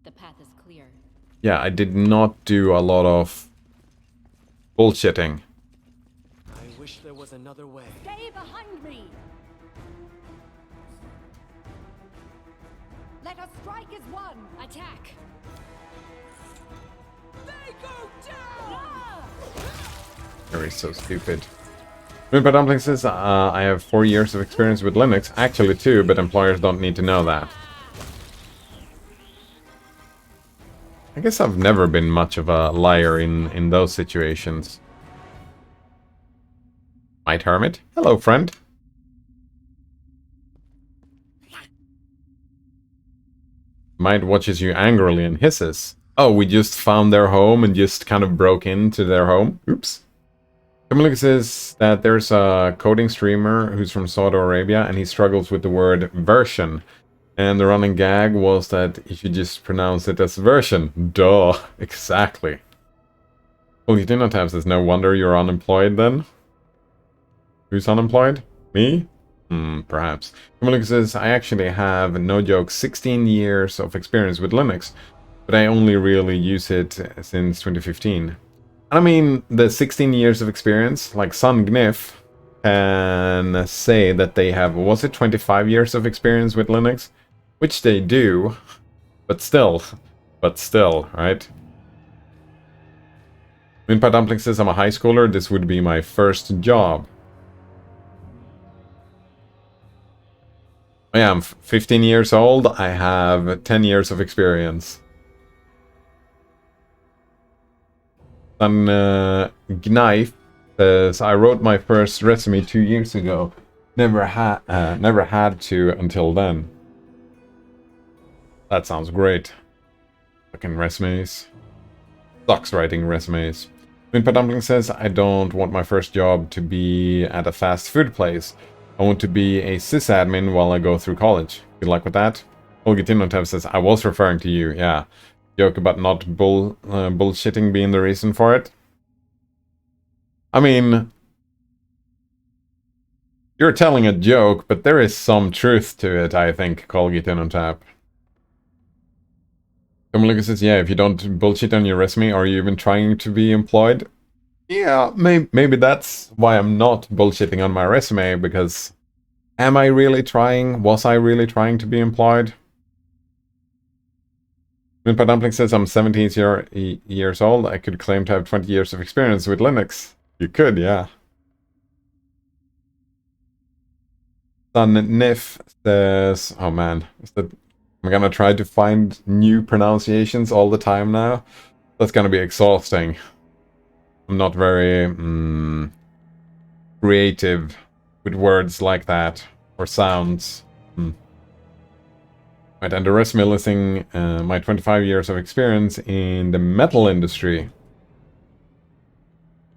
The path is clear. Yeah, I did not do a lot of bullshitting. I wish there was another way. Stay behind me! Let us strike as one! Attack. They go down! Very so stupid. Moonpie Dumpling says, I have 4 years of experience with Linux. Actually 2, but employers don't need to know that. I guess I've never been much of a liar in those situations. Might Hermit. Hello, friend. Might watches you angrily and hisses. Oh, we just found their home and just kind of broke into their home. Oops. Kamiluk says that there's a coding streamer who's from Saudi Arabia and he struggles with the word version. And the running gag was that you should just pronounce it as version. Duh. Exactly. Well, you do not have this. No wonder you're unemployed then. Who's unemployed? Me? Perhaps. Lucas says, I actually have, no joke, 16 years of experience with Linux, but I only really use it since 2015. I mean, the 16 years of experience, like Sun Gnif can say that they have, was it 25 years of experience with Linux? Which they do, but still, right? Moonpie Dumpling says, I'm a high schooler, this would be my first job. I am 15 years old, I have 10 years of experience. Sun Gneif says, I wrote my first resume 2 years ago. Never had to until then. That sounds great. Fucking resumes. Sucks writing resumes. Moonpie Dumpling says, I don't want my first job to be at a fast food place. I want to be a sysadmin while I go through college. Good luck with that. Olgitinotev says, I was referring to you, yeah. Joke about not bullshitting being the reason for it. I mean, you're telling a joke, but there is some truth to it, I think, Colgitinotab. Lucas says, yeah, if you don't bullshit on your resume, are you even trying to be employed? Yeah, maybe that's why I'm not bullshitting on my resume, because am I really trying? Was I really trying to be employed? Moonpie Dumpling says, I'm 17 years old. I could claim to have 20 years of experience with Linux. You could, yeah. Sun Nif says, oh man, I'm gonna try to find new pronunciations all the time now. That's gonna be exhausting. I'm not very creative with words like that, or sounds. Right, and the resume listing my 25 years of experience in the metal industry.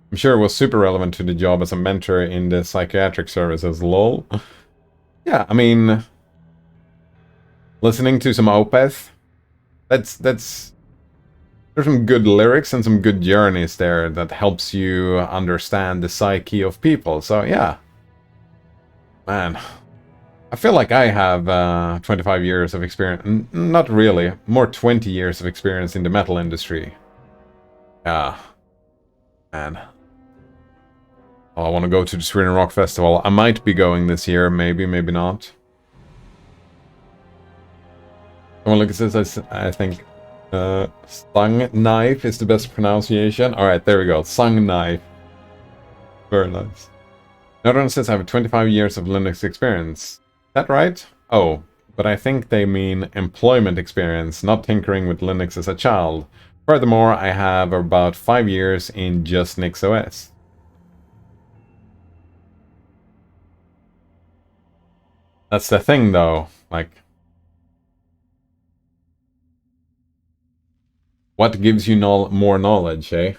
I'm sure it was super relevant to the job as a mentor in the psychiatric services, lol. Yeah, I mean, listening to some Opeth, there's some good lyrics and some good journeys there that helps you understand the psyche of people, so yeah. Man, I feel like I have 25 years of experience. Not really. More 20 years of experience in the metal industry. Yeah. Man. Oh, I want to go to the Sweden Rock Festival. I might be going this year. Maybe, maybe not. Someone look at this. I think Sung Knife is the best pronunciation. Alright, there we go. Sung Knife. Very nice. Another one says I have 25 years of Linux experience. That right? Oh, but I think they mean employment experience, not tinkering with Linux as a child. Furthermore, I have about 5 years in just NixOS. That's the thing, though. Like, what gives you more knowledge, eh?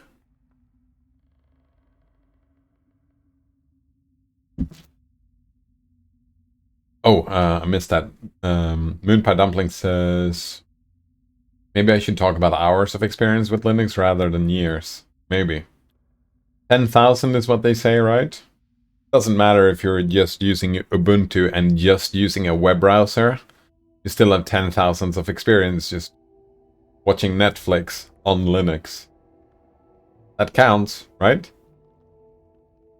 Oh, I missed that. Moonpie Dumpling says, maybe I should talk about hours of experience with Linux rather than years. Maybe. 10,000 is what they say, right? Doesn't matter if you're just using Ubuntu and just using a web browser. You still have 10,000 of experience just watching Netflix on Linux. That counts, right?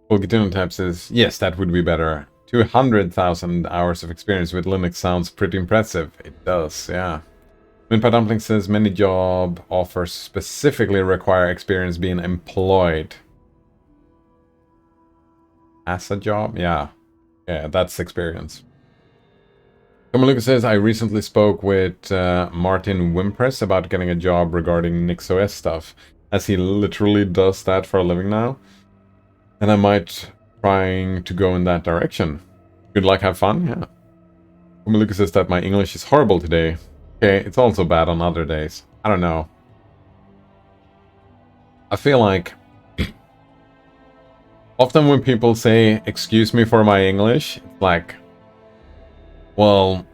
Volgatinotab says, yes, that would be better. 200,000 hours of experience with Linux sounds pretty impressive. It does, yeah. Moonpie Dumpling says many job offers specifically require experience being employed. As a job? Yeah. Yeah, that's experience. Kamaluka says, I recently spoke with Martin Wimpress about getting a job regarding NixOS stuff, as he literally does that for a living now. And I might trying to go in that direction. Good luck, have fun, yeah. Kamaluka says that my English is horrible today. Okay, it's also bad on other days. I don't know. I feel like often when people say, excuse me for my English, it's like, well,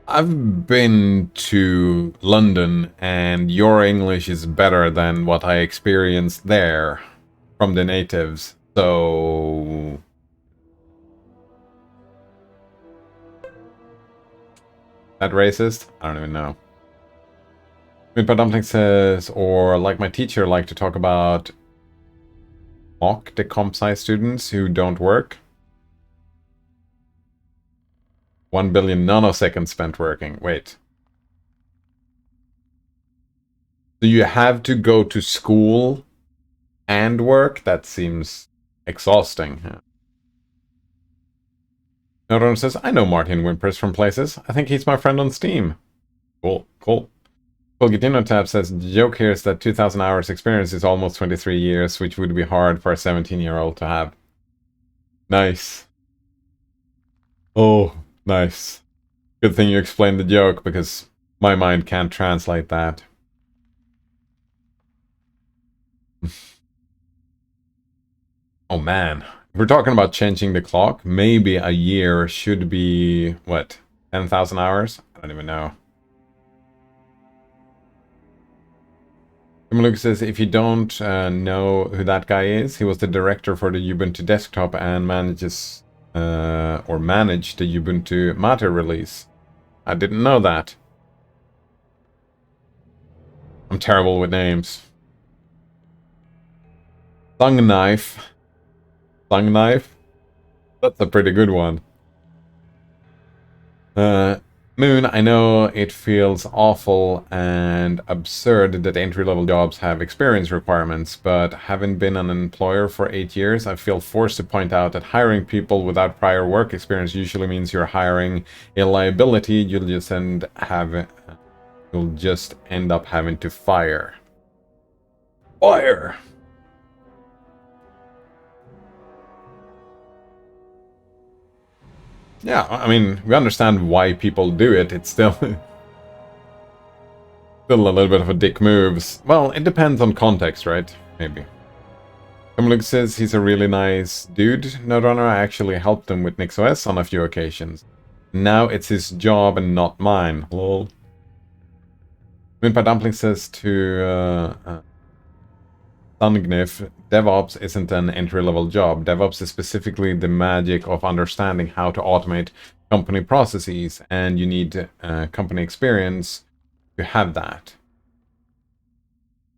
I've been to London and your English is better than what I experienced there from the natives. So That racist? I don't even know. Moonpie Dumpling says, or like my teacher like to talk about mock the comp sci students who don't work. 1 billion nanoseconds spent working. Wait. So you have to go to school and work? That seems exhausting. Yeah. Nodron says, I know Martin Wimpers from places. I think he's my friend on Steam. Cool, cool. Fulgitino Tab says, the joke here is that 2,000 hours experience is almost 23 years, which would be hard for a 17-year-old to have. Nice. Oh, nice. Good thing you explained the joke, because my mind can't translate that. Oh man. If we're talking about changing the clock, maybe a year should be, what, 10,000 hours? I don't even know. Luke says, if you don't know who that guy is, he was the director for the Ubuntu desktop and manages, or managed the Ubuntu Mate release. I didn't know that. I'm terrible with names. Thung Knife. Thung Knife? That's a pretty good one. Moon, I know it feels awful and absurd that entry-level jobs have experience requirements, but having been an employer for 8 years, I feel forced to point out that hiring people without prior work experience usually means you're hiring a liability you'll just end up having to fire. Fire! Yeah, I mean, we understand why people do it. It's still still a little bit of a dick moves. Well, it depends on context, right? Maybe. Kamluk says he's a really nice dude. Nodrunner, I actually helped him with NixOS on a few occasions. Now it's his job and not mine. Lol. Moonpie Dumpling says to Sungnif, DevOps isn't an entry-level job. DevOps is specifically the magic of understanding how to automate company processes, and you need company experience to have that.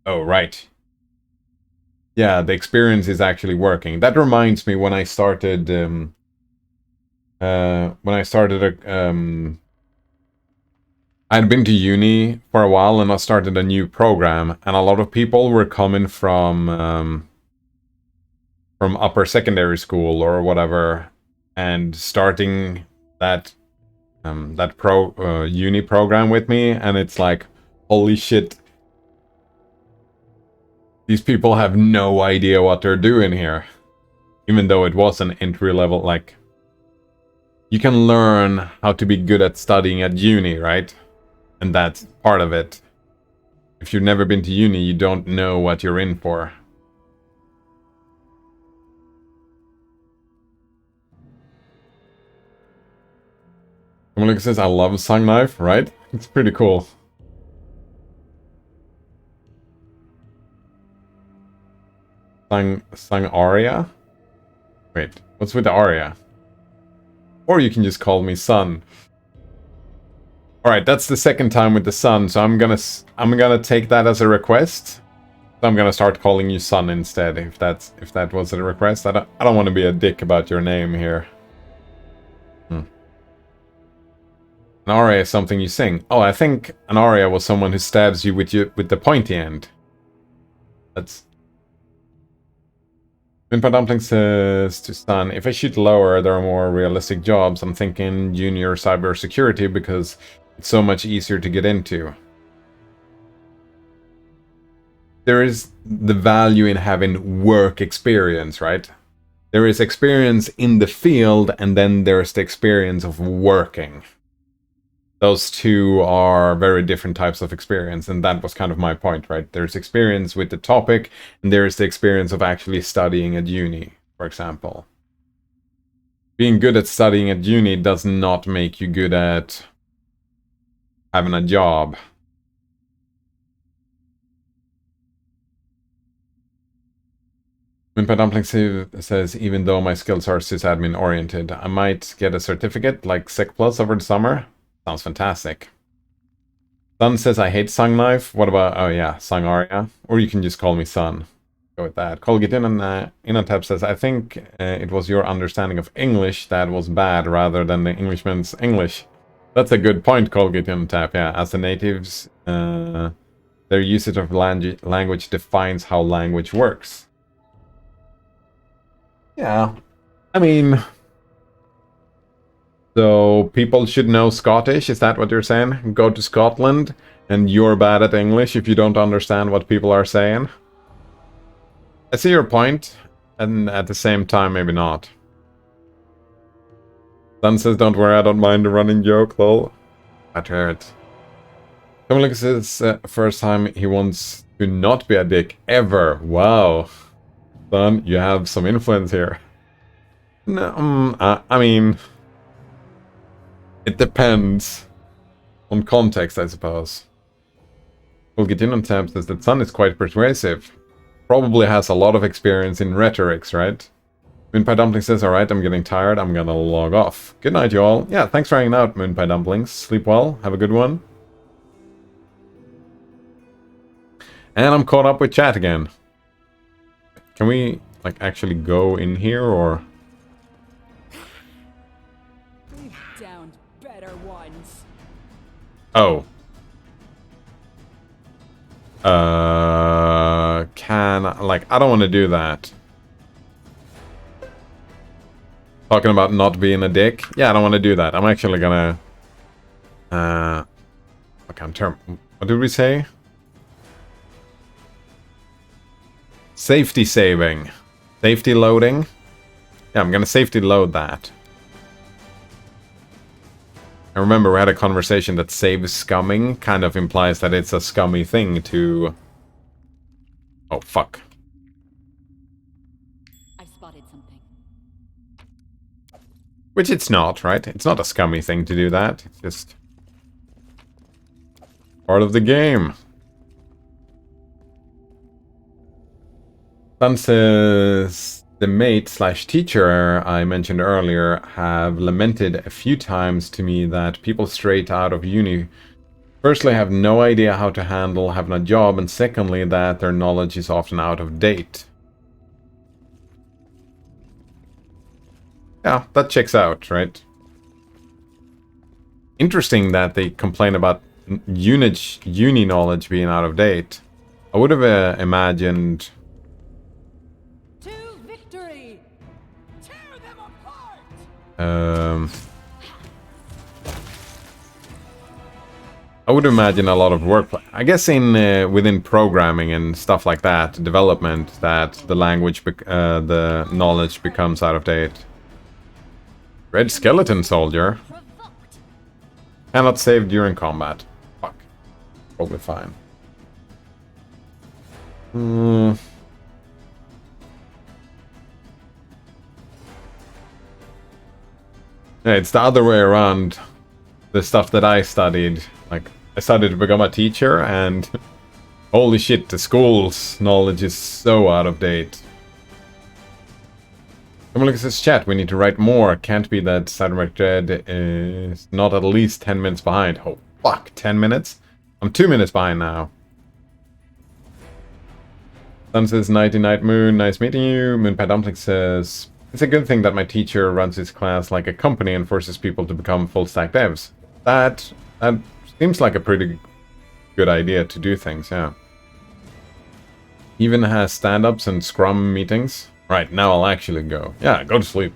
Oh, right. Yeah, the experience is actually working. That reminds me when I started I'd been to uni for a while and I started a new program, and a lot of people were coming from upper secondary school or whatever, and starting that uni program with me, and it's like, holy shit, these people have no idea what they're doing here. Even though it was an entry level, like, you can learn how to be good at studying at uni, right? And that's part of it. If you've never been to uni, you don't know what you're in for. Someone says, I love Sungknife, right? It's pretty cool. Sung Aria? Wait, what's with the Aria? Or you can just call me Sun. Alright, that's the second time with the Sun, so I'm gonna take that as a request. So I'm gonna start calling you Sun instead, if that was a request. I don't want to be a dick about your name here. An aria is something you sing. Oh, I think an aria was someone who stabs you with the pointy end. That's... Moonpie Dumpling says to Sun, if I shoot lower, there are more realistic jobs. I'm thinking junior cybersecurity because it's so much easier to get into. There is the value in having work experience, right? There is experience in the field, and then there's the experience of working. Those two are very different types of experience, and that was kind of my point, right? There's experience with the topic, and there's the experience of actually studying at uni, for example. Being good at studying at uni does not make you good at having a job. Moonpie Dumpling says, even though my skills are sysadmin oriented, I might get a certificate like Sec Plus over the summer. Sounds fantastic. Sun says I hate Sung Knife. What about, oh yeah, Sung Aria? Or you can just call me Sun. Go with that. Colgitin and Inotep says, I think it was your understanding of English that was bad rather than the Englishman's English. That's a good point, Colgitin Tap. Yeah, as the natives, their usage of language defines how language works. Yeah, I mean, so people should know Scottish, is that what you're saying? Go to Scotland and you're bad at English if you don't understand what people are saying? I see your point, and at the same time, maybe not. Sun says, don't worry, I don't mind the running joke, lol. I hear it. Tomalik says, first time he wants to not be a dick, ever. Wow. Sun, you have some influence here. No, I mean... It depends on context, I suppose. We'll get in on tabs says that Sun is quite persuasive. Probably has a lot of experience in rhetorics, right? Moonpie Dumpling says, alright, I'm getting tired, I'm gonna log off. Good night, you all. Yeah, thanks for hanging out, Moonpie Dumplings. Sleep well, have a good one. And I'm caught up with chat again. Can we, like, actually go in here, or...? We've downed better ones. Oh. I don't want to do that. Talking about not being a dick. Yeah, I don't want to do that. I'm actually gonna... Okay, what did we say? Safety saving. Safety loading. Yeah, I'm gonna safety load that. I remember we had a conversation that save scumming kind of implies that it's a scummy thing to... Oh, fuck. I spotted something. Which it's not, right? It's not a scummy thing to do that. It's just... part of the game. Sun says... The mate/teacher I mentioned earlier have lamented a few times to me that people straight out of uni firstly have no idea how to handle having a job, and secondly that their knowledge is often out of date. Yeah, that checks out, right? Interesting that they complain about uni knowledge being out of date. I would have imagined... I would imagine a lot of work. I guess in within programming and stuff like that, development, that the language, the knowledge becomes out of date. Red skeleton soldier. Cannot save during combat. Fuck. Probably fine. Yeah, it's the other way around. The stuff that I studied, like, I studied to become a teacher, and holy shit, the school's knowledge is so out of date. Someone looks at this chat, we need to write more. Can't be that Cyberpunk Dread is not at least 10 minutes behind. Oh, fuck, 10 minutes? I'm 2 minutes behind now. Sun says, Nighty Night Moon, nice meeting you. Moonpie Dumpling says... It's a good thing that my teacher runs his class like a company and forces people to become full-stack devs. That seems like a pretty good idea to do things, yeah. Even has stand-ups and scrum meetings. Right, now I'll actually go. Yeah, go to sleep.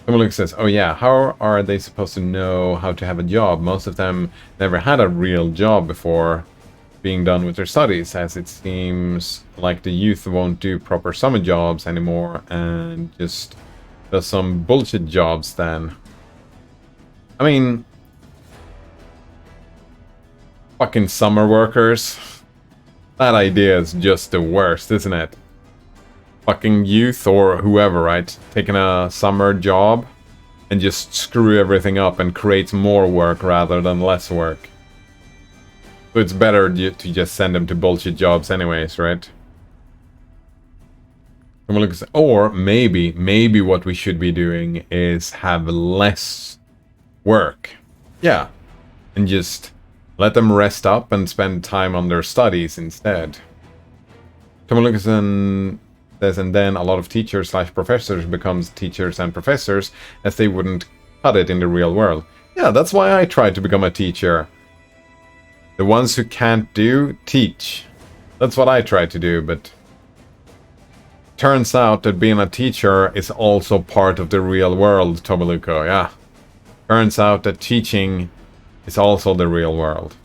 Someone says, oh yeah, how are they supposed to know how to have a job? Most of them never had a real job before being done with their studies, as it seems like the youth won't do proper summer jobs anymore and just... does some bullshit jobs then. I mean... fucking summer workers. That idea is just the worst, isn't it? Fucking youth or whoever, right? Taking a summer job and just screw everything up and create more work rather than less work. So it's better to just send them to bullshit jobs anyways, right? Or maybe what we should be doing is have less work. Yeah. and just let them rest up and spend time on their studies instead. Tom Lucasson says, and then a lot of teachers/professors becomes teachers and professors as they wouldn't cut it in the real world. Yeah, that's why I tried to become a teacher. The ones who can't do, teach. That's what I tried to do, but turns out that being a teacher is also part of the real world, Tomaluko, yeah. Turns out that teaching is also the real world.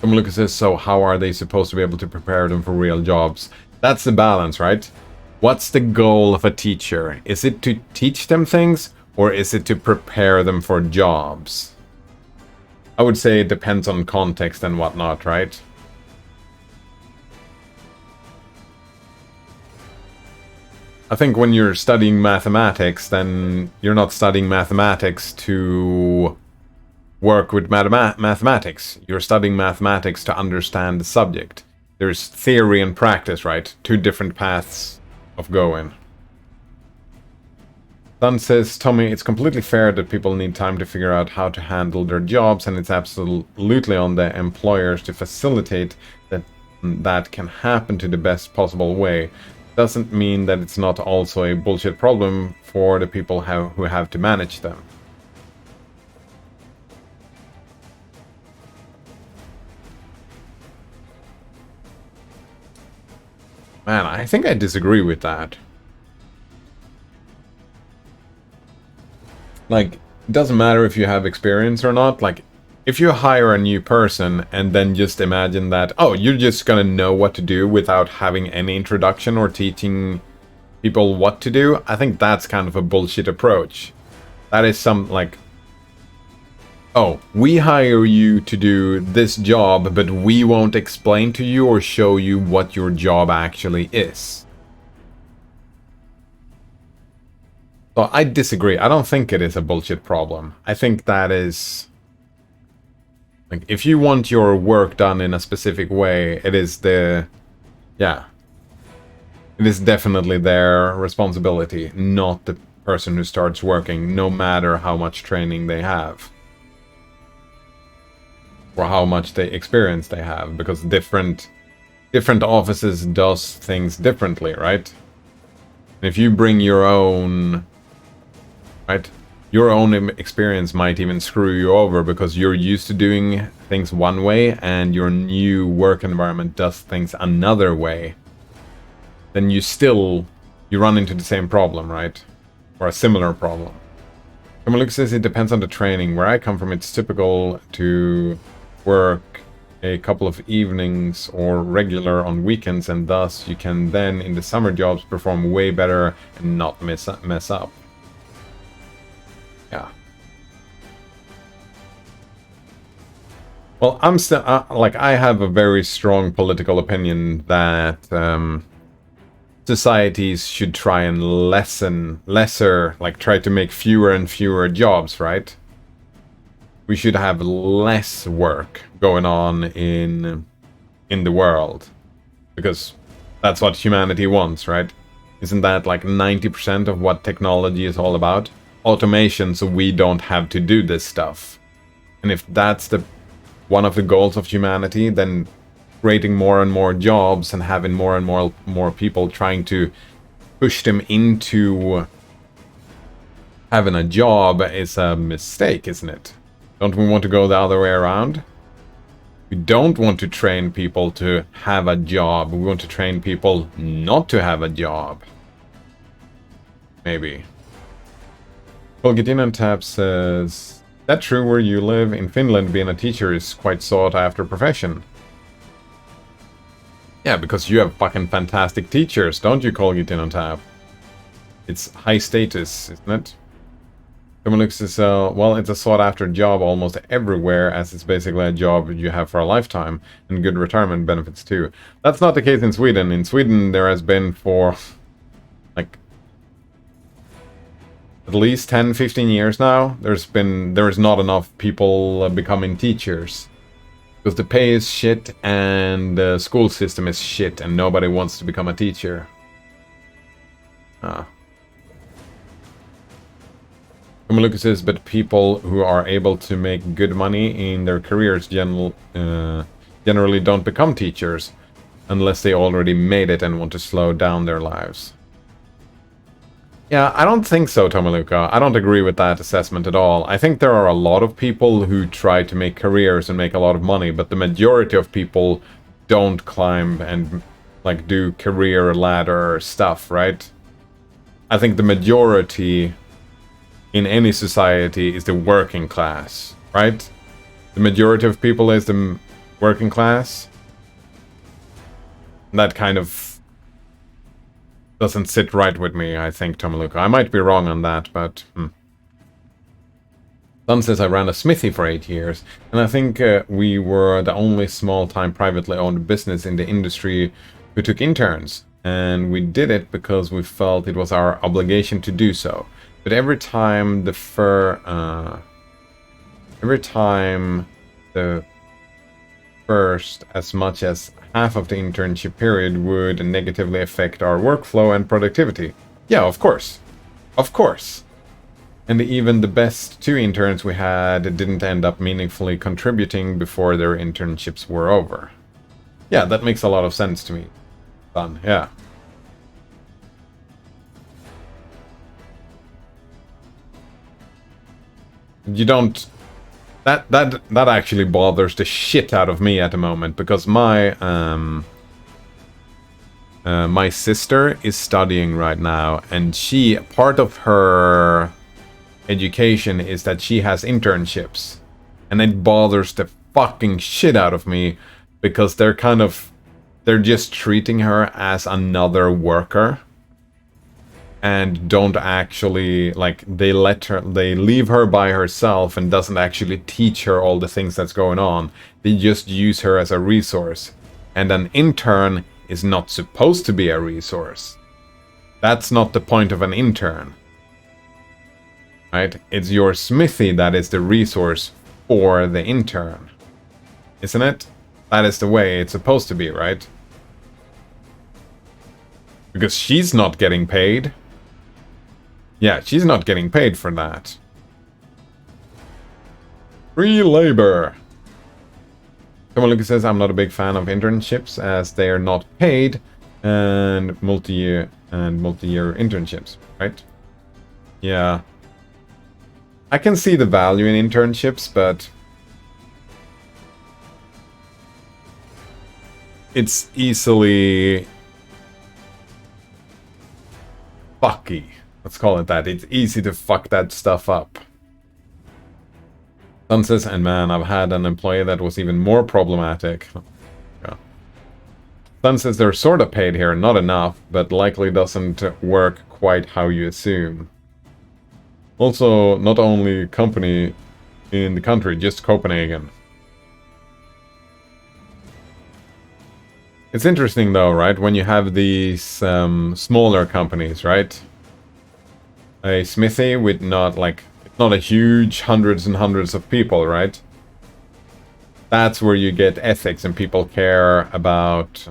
Tomaluko says, so how are they supposed to be able to prepare them for real jobs? That's the balance, right? What's the goal of a teacher? Is it to teach them things, or is it to prepare them for jobs? I would say it depends on context and whatnot, right? I think when you're studying mathematics, then you're not studying mathematics to work with mathematics. You're studying mathematics to understand the subject. There's theory and practice, right? Two different paths of going. Sun says, Tommy, it's completely fair that people need time to figure out how to handle their jobs, and it's absolutely on the employers to facilitate that can happen to the best possible way. Doesn't mean that it's not also a bullshit problem for the people who have to manage them. Man, I think I disagree with that. Like, it doesn't matter if you have experience or not. Like, if you hire a new person and then just imagine that, oh, you're just gonna know what to do without having any introduction or teaching people what to do, I think that's kind of a bullshit approach. That is some, like, oh, we hire you to do this job, but we won't explain to you or show you what your job actually is. So I disagree. I don't think it is a bullshit problem. I think that is... like, if you want your work done in a specific way, it is the... yeah. It is definitely their responsibility, not the person who starts working, no matter how much training they have. Or how much experience they have, because different offices does things differently, right? And if you bring your own... right? Your own experience might even screw you over because you're used to doing things one way and your new work environment does things another way. Then you run into the same problem, right? Or a similar problem. Kamaluk says it depends on the training. Where I come from, it's typical to work a couple of evenings or regular on weekends, and thus you can then in the summer jobs perform way better and not mess up. Yeah. Well, I'm still I have a very strong political opinion that societies should try and try to make fewer and fewer jobs, right? We should have less work going on in the world, because that's what humanity wants, right? Isn't that like 90% of what technology is all about? Automation, so we don't have to do this stuff. And if that's one of the goals of humanity, then creating more and more jobs and having more and more people trying to push them into having a job is a mistake, isn't it? Don't we want to go the other way around? We don't want to train people to have a job. We want to train people not to have a job. Maybe. Polgetinan Tab says, that true where you live? In Finland, being a teacher is quite sought after profession. Yeah, because you have fucking fantastic teachers, don't you, Polgetinan Tab? It's high status, isn't it? Kamalux says, well, it's a sought after job almost everywhere, as it's basically a job you have for a lifetime, and good retirement benefits too. That's not the case in Sweden. In Sweden, there has been for like at least 10-15 years now, there's not enough people becoming teachers. Because the pay is shit and the school system is shit and nobody wants to become a teacher. Lucas says, but people who are able to make good money in their careers generally don't become teachers unless they already made it and want to slow down their lives. Yeah, I don't think so, Tomaluka. I don't agree with that assessment at all. I think there are a lot of people who try to make careers and make a lot of money, but the majority of people don't climb and like do career ladder stuff, right? I think the majority in any society is the working class, right? The majority of people is the working class. That kind of doesn't sit right with me, I think, Tomaluka. I might be wrong on that, but... Sun says I ran a smithy for 8 years, and I think we were the only small-time privately owned business in the industry who took interns. And we did it because we felt it was our obligation to do so. But every time the first as much as half of the internship period would negatively affect our workflow and productivity. Yeah, of course. Of course. And even the best 2 interns we had didn't end up meaningfully contributing before their internships were over. Yeah, that makes a lot of sense to me. Fun, yeah. You don't... That actually bothers the shit out of me at the moment, because my my sister is studying right now, and part of her education is that she has internships, and it bothers the fucking shit out of me, because they're just treating her as another worker. And don't actually, like, they leave her by herself and doesn't actually teach her all the things that's going on. They just use her as a resource. And an intern is not supposed to be a resource. That's not the point of an intern. Right? It's your smithy that is the resource for the intern. Isn't it? That is the way it's supposed to be, right? Because she's not getting paid. Yeah, she's not getting paid for that. Free labor. Kamalika says, I'm not a big fan of internships as they are not paid, and multi-year internships, right? Yeah. I can see the value in internships, but it's easily fucky. Let's call it that. It's easy to fuck that stuff up. Sun says, and man, I've had an employee that was even more problematic. Yeah. Sun says they're sort of paid here, not enough, but likely doesn't work quite how you assume. Also, not only company in the country, just Copenhagen. It's interesting though, right? When you have these smaller companies, right? A smithy with not a huge hundreds and hundreds of people, right? That's where you get ethics and people care about...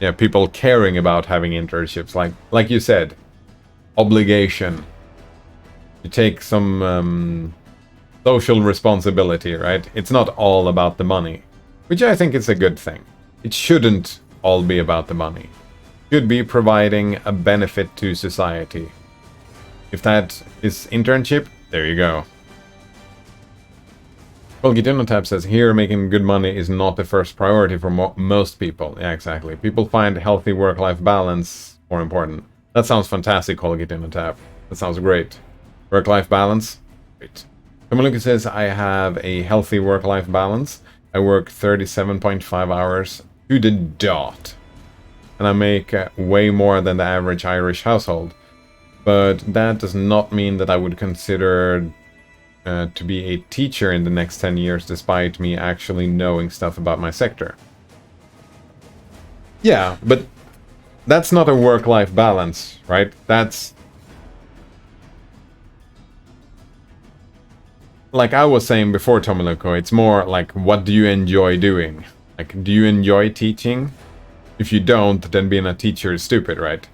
Yeah, people caring about having internships. Like you said, obligation. You take some social responsibility, right? It's not all about the money. Which I think is a good thing. It shouldn't all be about the money. Should be providing a benefit to society. If that is internship, there you go. Well, Gitinotab says, here making good money is not the first priority for most people. Yeah, exactly. People find healthy work-life balance more important. That sounds fantastic, Gitinotab. That sounds great. Work-life balance? Great. Kamaluka says, I have a healthy work-life balance. I work 37.5 hours to the dot. And I make way more than the average Irish household. But that does not mean that I would consider to be a teacher in the next 10 years, despite me actually knowing stuff about my sector. Yeah, but that's not a work-life balance, right? That's... Like I was saying before, Tomaloko, it's more like, what do you enjoy doing? Like, do you enjoy teaching? If you don't, then being a teacher is stupid, right?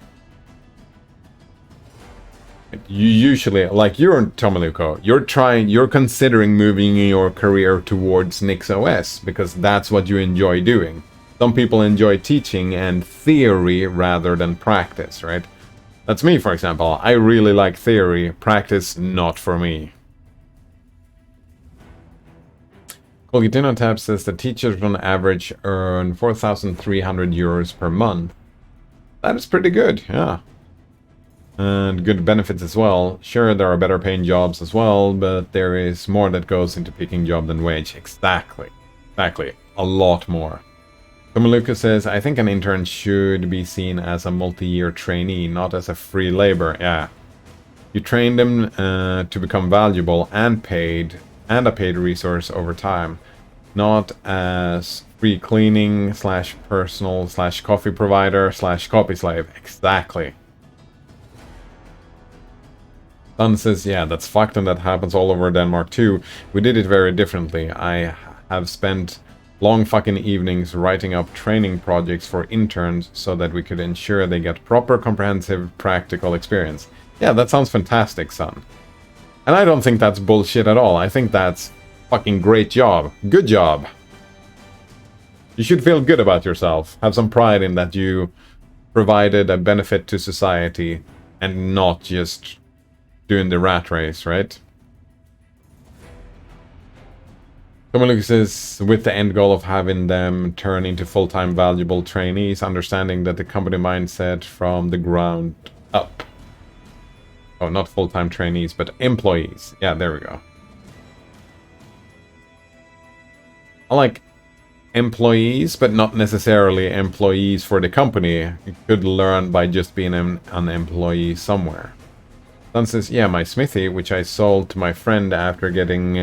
You usually, like you're Tomaluko, you're considering moving your career towards NixOS because that's what you enjoy doing. Some people enjoy teaching and theory rather than practice, right? That's me, for example. I really like theory, practice not for me. Colgitino Tab says that teachers on average earn 4,300 euros per month. That is pretty good, yeah. And good benefits as well. Sure, there are better paying jobs as well, but there is more that goes into picking job than wage. Exactly. Exactly. A lot more. Tomaluka says, I think an intern should be seen as a multi-year trainee, not as a free labor. Yeah. You train them to become valuable and a paid resource over time. Not as free cleaning / personal / coffee provider / copy slave. Exactly. Sun says, yeah, that's fucked and that happens all over Denmark too. We did it very differently. I have spent long fucking evenings writing up training projects for interns so that we could ensure they get proper, comprehensive, practical experience. Yeah, that sounds fantastic, Sun. And I don't think that's bullshit at all. I think that's fucking great job. Good job. You should feel good about yourself. Have some pride in that you provided a benefit to society and not just doing the rat race, right? Tomaluk says, with the end goal of having them turn into full-time valuable trainees, understanding that the company mindset from the ground up. Oh, not full-time trainees, but employees. Yeah, there we go. I like employees, but not necessarily employees for the company. You could learn by just being an employee somewhere. Sun says, yeah, my smithy, which I sold to my friend after getting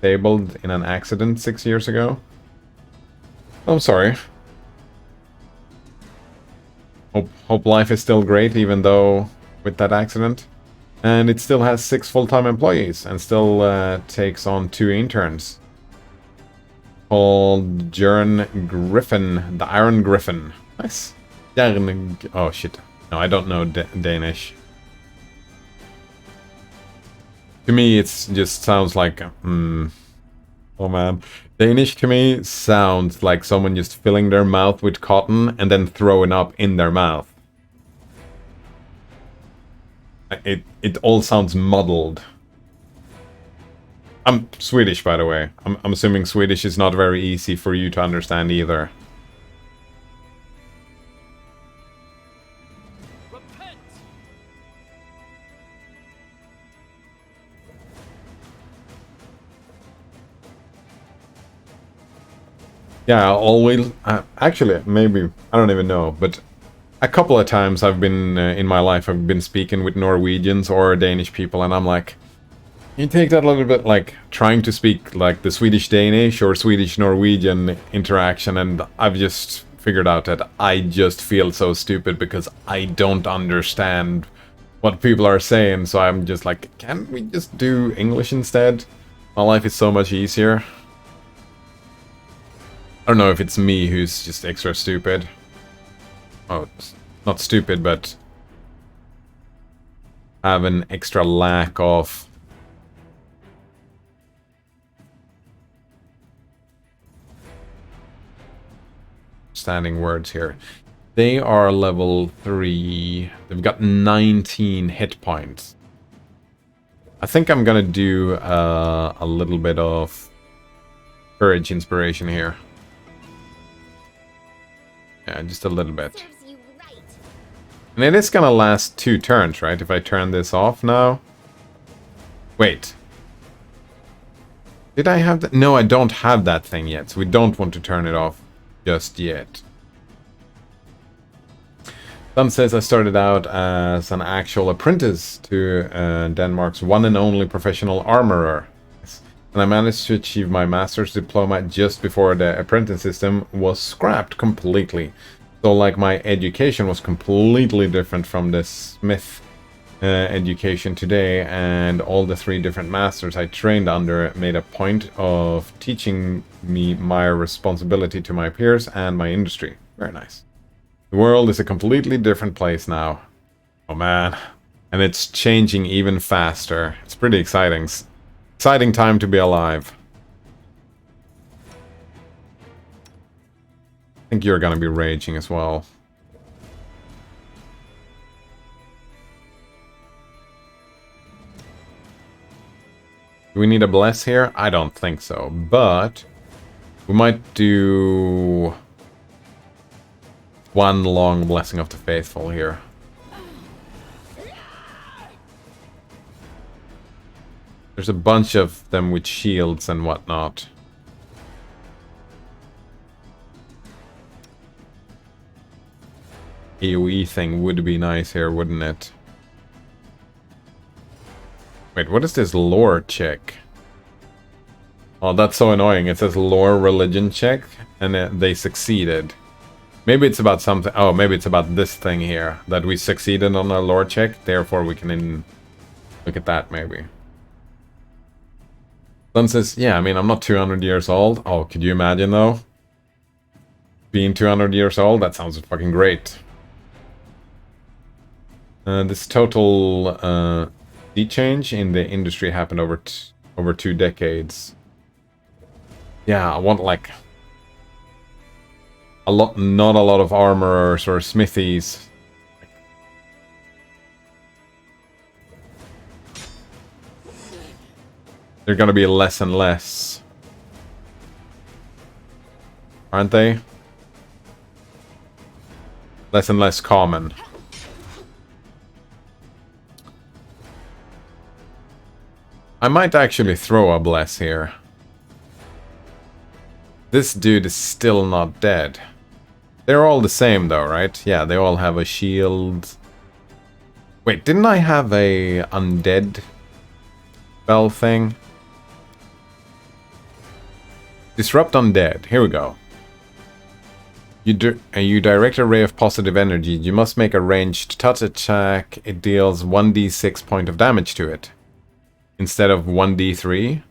disabled in an accident 6 years ago. I'm sorry. Hope life is still great, even though with that accident. And it still has 6 full-time employees and still takes on 2 interns. Called Jern Griffin, the Iron Griffin. Nice. Oh shit. No, I don't know Danish. To me, it just sounds like, oh man. Danish to me sounds like someone just filling their mouth with cotton and then throwing up in their mouth. It all sounds muddled. I'm Swedish, by the way. I'm assuming Swedish is not very easy for you to understand either. Yeah, always. Actually, maybe I don't even know, but a couple of times I've been in my life, I've been speaking with Norwegians or Danish people, and I'm like, you take that a little bit like trying to speak like the Swedish Danish or Swedish Norwegian interaction, and I've just figured out that I just feel so stupid because I don't understand what people are saying. So I'm just like, can't we just do English instead? My life is so much easier. I don't know if it's me who's just extra stupid. Oh, it's not stupid, but have an extra lack of standing words here. They are level 3. They've got 19 hit points. I think I'm gonna do a little bit of courage inspiration here. Yeah, just a little bit. And it is gonna last 2 turns, right? If I turn this off now. Wait. Did I have that? No, I don't have that thing yet, so we don't want to turn it off just yet. Sun says I started out as an actual apprentice to Denmark's one and only professional armorer. And I managed to achieve my master's diploma just before the apprentice system was scrapped completely. So like my education was completely different from the smith education today, and all the 3 different masters I trained under made a point of teaching me my responsibility to my peers and my industry. Very nice. The world is a completely different place now. Oh man. And it's changing even faster. It's pretty exciting. Exciting time to be alive. I think you're gonna be raging as well. Do we need a bless here? I don't think so, but we might do one long blessing of the faithful here. There's a bunch of them with shields and whatnot. AoE thing would be nice here, wouldn't it? Wait, what is this lore check? Oh, that's so annoying. It says lore religion check, and they succeeded. Maybe it's about something. Oh, maybe it's about this thing here. That we succeeded on our lore check, therefore we can look at that, maybe. Sun says, yeah, I mean, I'm not 200 years old. Oh, could you imagine, though? Being 200 years old? That sounds fucking great. This total sea change in the industry happened over 2 decades. Yeah, I want, like, not a lot of armorers or smithies. They're gonna be less and less. Aren't they? Less and less common. I might actually throw a bless here. This dude is still not dead. They're all the same though, right? Yeah, they all have a shield. Wait, didn't I have a undead spell thing? Disrupt undead. Here we go. You direct a ray of positive energy. You must make a ranged touch attack. It deals 1d6 point of damage to it. Instead of 1d3.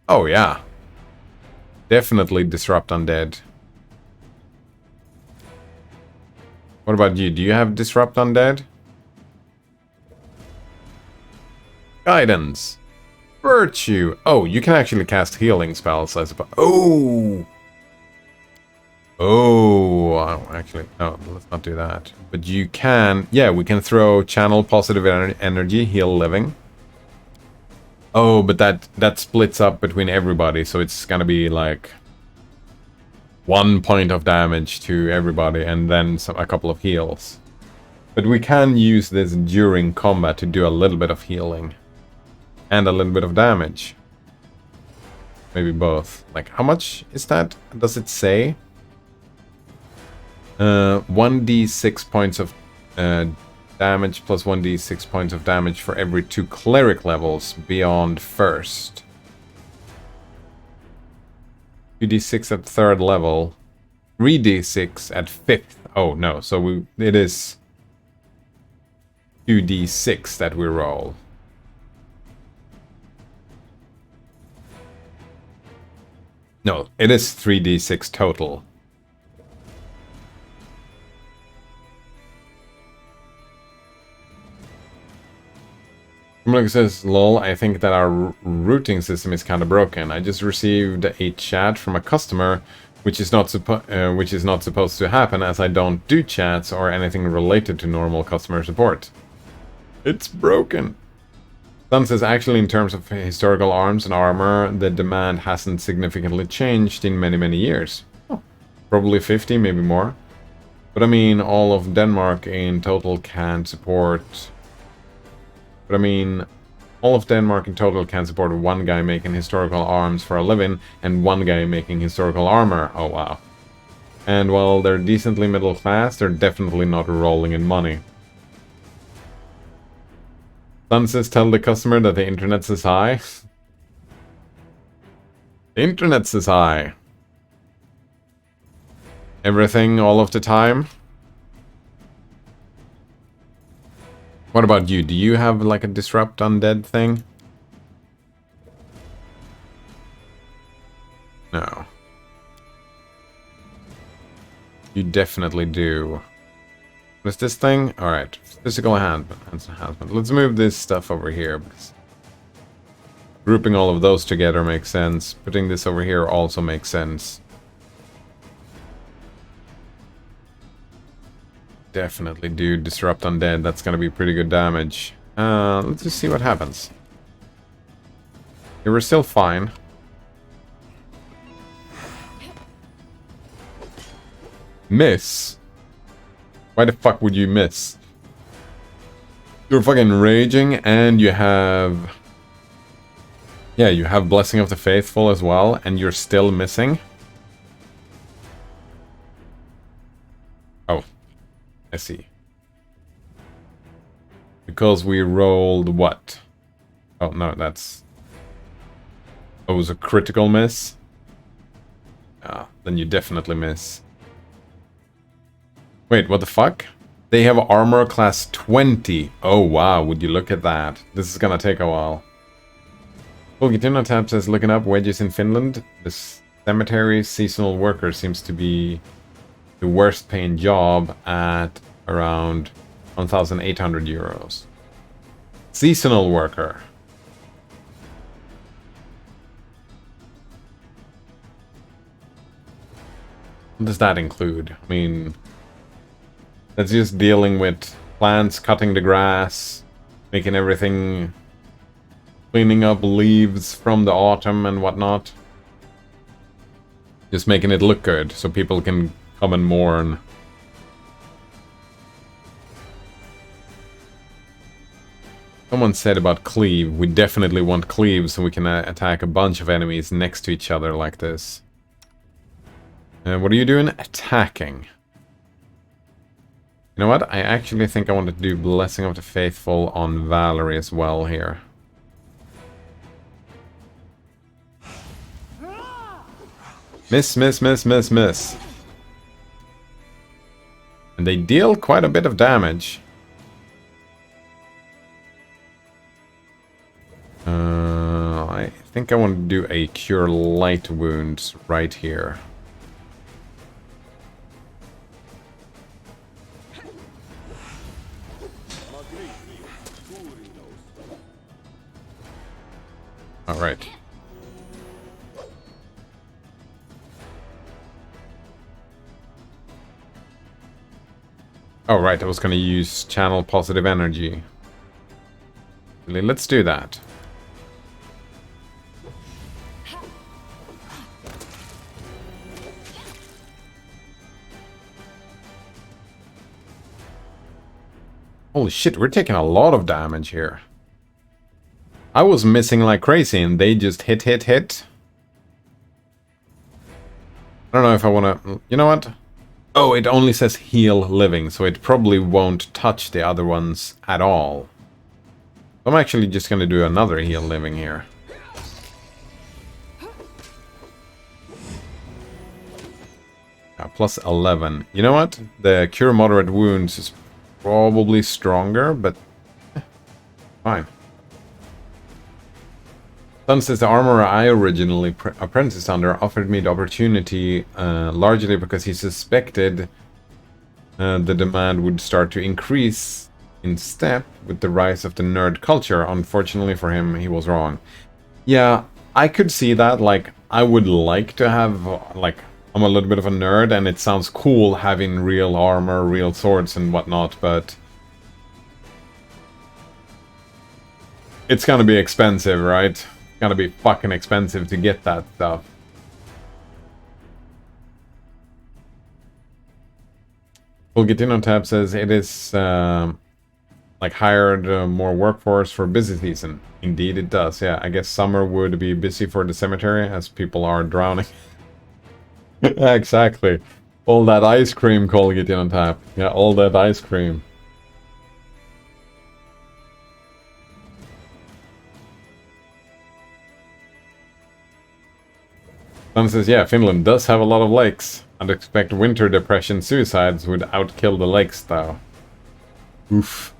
Oh yeah. Definitely disrupt undead. What about you? Do you have disrupt undead? Guidance. Virtue. Oh, you can actually cast healing spells, I suppose. Oh! Oh, actually, no, let's not do that. But you can, yeah, we can throw channel positive energy, heal living. Oh, but that splits up between everybody, so it's gonna be like 1 point of damage to everybody, and then a couple of heals. But we can use this during combat to do a little bit of healing. And a little bit of damage. Maybe both. Like, how much is that? Does it say? 1d6 points of damage plus 1d6 points of damage for every 2 cleric levels beyond first. 2d6 at 3rd level. 3d6 at 5th. Oh no, so it is 2d6 that we roll. No, it is 3d6 total. Kumlik says, lol, I think that our routing system is kind of broken. I just received a chat from a customer, which is not supposed to happen, as I don't do chats or anything related to normal customer support. It's broken. Sun says, actually, in terms of historical arms and armor, the demand hasn't significantly changed in many, many years. Oh, probably 50, maybe more. But I mean, all of Denmark in total can support... But I mean, all of Denmark in total can support 1 guy making historical arms for a living, and 1 guy making historical armor. Oh, wow. And while they're decently middle class, they're definitely not rolling in money. Sun says, tell the customer that the internet says hi. The internet says hi. Everything, all of the time. What about you? Do you have like a disrupt undead thing? No. You definitely do. What is this thing? Alright, physical enhancement. Let's move this stuff over here, because grouping all of those together makes sense. Putting this over here also makes sense. Definitely do disrupt undead. That's gonna be pretty good damage. Let's just see what happens. Yeah, we're still fine. Miss? Why the fuck would you miss? You're fucking raging and you have... Yeah, you have Blessing of the Faithful as well, and you're still missing? Oh. I see. Because we rolled what? Oh, no, that's... Oh, it was a critical miss? Ah, then you definitely miss. Wait, what the fuck? They have armor class 20. Oh, wow, would you look at that. This is gonna take a while. Fulgitino tab says, looking up wages in Finland. This cemetery seasonal worker seems to be the worst paying job at around 1,800 euros. Seasonal worker. What does that include? I mean, that's just dealing with plants, cutting the grass, making everything, cleaning up leaves from the autumn and whatnot. Just making it look good so people can come and mourn. Someone said about cleave. We definitely want cleave so we can attack a bunch of enemies next to each other like this. What are you doing? Attacking. You know what? I actually think I want to do Blessing of the Faithful on Valerie as well here. Miss, miss, miss, miss, miss. And they deal quite a bit of damage. I think I want to do a Cure Light Wounds right here. Alright. Oh, right, I was going to use Channel Positive Energy. Let's do that. Holy shit, we're taking a lot of damage here. I was missing like crazy and they just hit. I don't know if I want to... You know what? Oh, it only says heal living, so it probably won't touch the other ones at all. I'm actually just going to do another heal living here. Plus 11. You know what? The Cure Moderate Wounds is probably stronger, but fine. Sun says the armorer I originally apprenticed under offered me the opportunity largely because he suspected the demand would start to increase in step with the rise of the nerd culture. Unfortunately for him, he was wrong. Yeah, I could see that. Like, I would like to have, like, I'm a little bit of a nerd and it sounds cool having real armor, real swords and whatnot, but it's gonna be expensive, right? It's gonna be fucking expensive to get that stuff. Fulgitino tab says it is like hired more workforce for busy season. Indeed it does, yeah. I guess summer would be busy for the cemetery as people are drowning. Exactly. All that ice cream, Fulgitino tab. Yeah, all that ice cream. Sun says, yeah, Finland does have a lot of lakes. I'd expect winter depression suicides would outkill the lakes, though. Oof.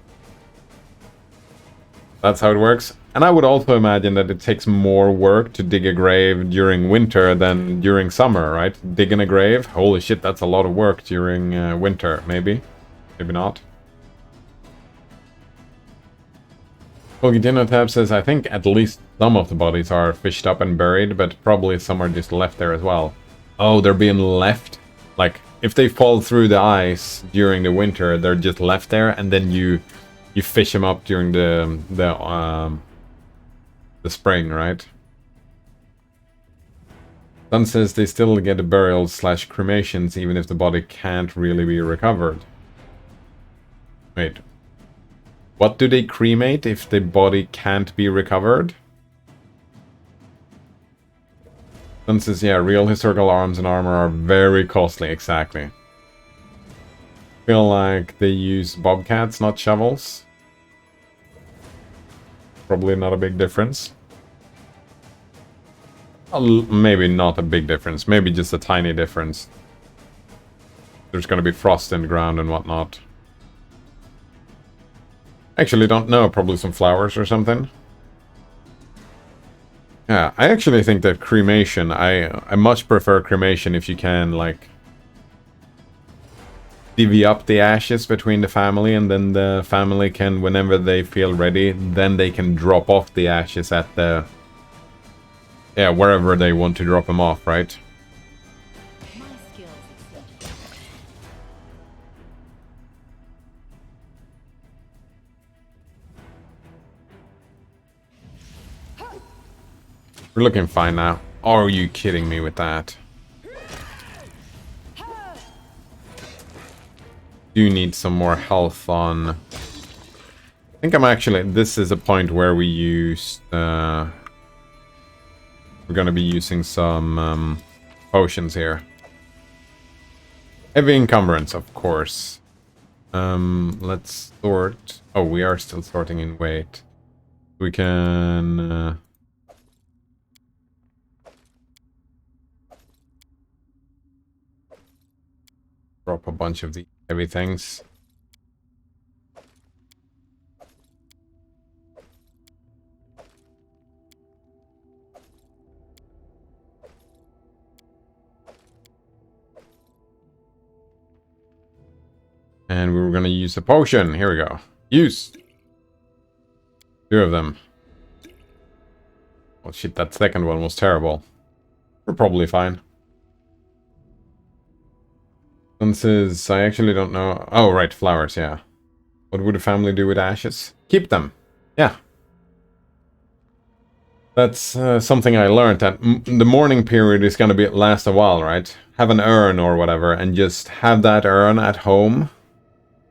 That's how it works. And I would also imagine that it takes more work to dig a grave during winter than during summer, right? Digging a grave? Holy shit, that's a lot of work during winter, maybe. Maybe not. Tab says, I think at least some of the bodies are fished up and buried, but probably some are just left there as well. Oh, they're being left? Like, if they fall through the ice during the winter, they're just left there, and then you fish them up during the spring, right? Sun says they still get burials / cremations even if the body can't really be recovered. Wait. What do they cremate if the body can't be recovered? Sun says, yeah, real historical arms and armor are very costly, exactly. Feel like they use bobcats, not shovels. Probably not a big difference. Maybe not a big difference, maybe just a tiny difference. There's gonna be frost in the ground and whatnot. Actually don't know, probably some flowers or something. Yeah, I actually think that cremation, I much prefer cremation if you can, like, divvy up the ashes between the family, and then the family can, whenever they feel ready, then they can drop off the ashes at the... yeah, wherever they want to drop them off, right? We're looking fine now. Are you kidding me with that? Do need some more health on... I think I'm actually... this is a point where we use... we're gonna be using some potions here. Heavy encumbrance, of course. Let's sort... oh, we are still sorting in weight. We can... drop a bunch of the heavy things. And we were going to use a potion. Here we go. Use! 2 of them. Oh shit, that second one was terrible. We're probably fine. One says, I actually don't know. Oh, right, flowers, yeah. What would a family do with ashes? Keep them. Yeah. That's something I learned, that the mourning period is going to last a while, right? Have an urn or whatever, and just have that urn at home.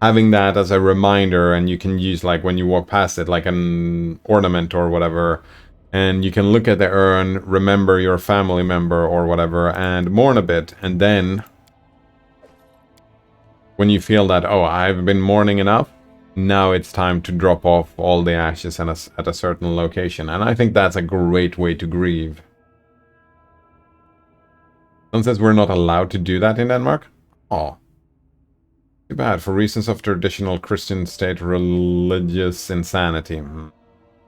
Having that as a reminder, and you can use, like, when you walk past it, like an ornament or whatever. And you can look at the urn, remember your family member or whatever, and mourn a bit, and then... when you feel that, oh, I've been mourning enough, now it's time to drop off all the ashes at a certain location. And I think that's a great way to grieve. Someone says we're not allowed to do that in Denmark? Oh. Too bad, for reasons of traditional Christian state religious insanity.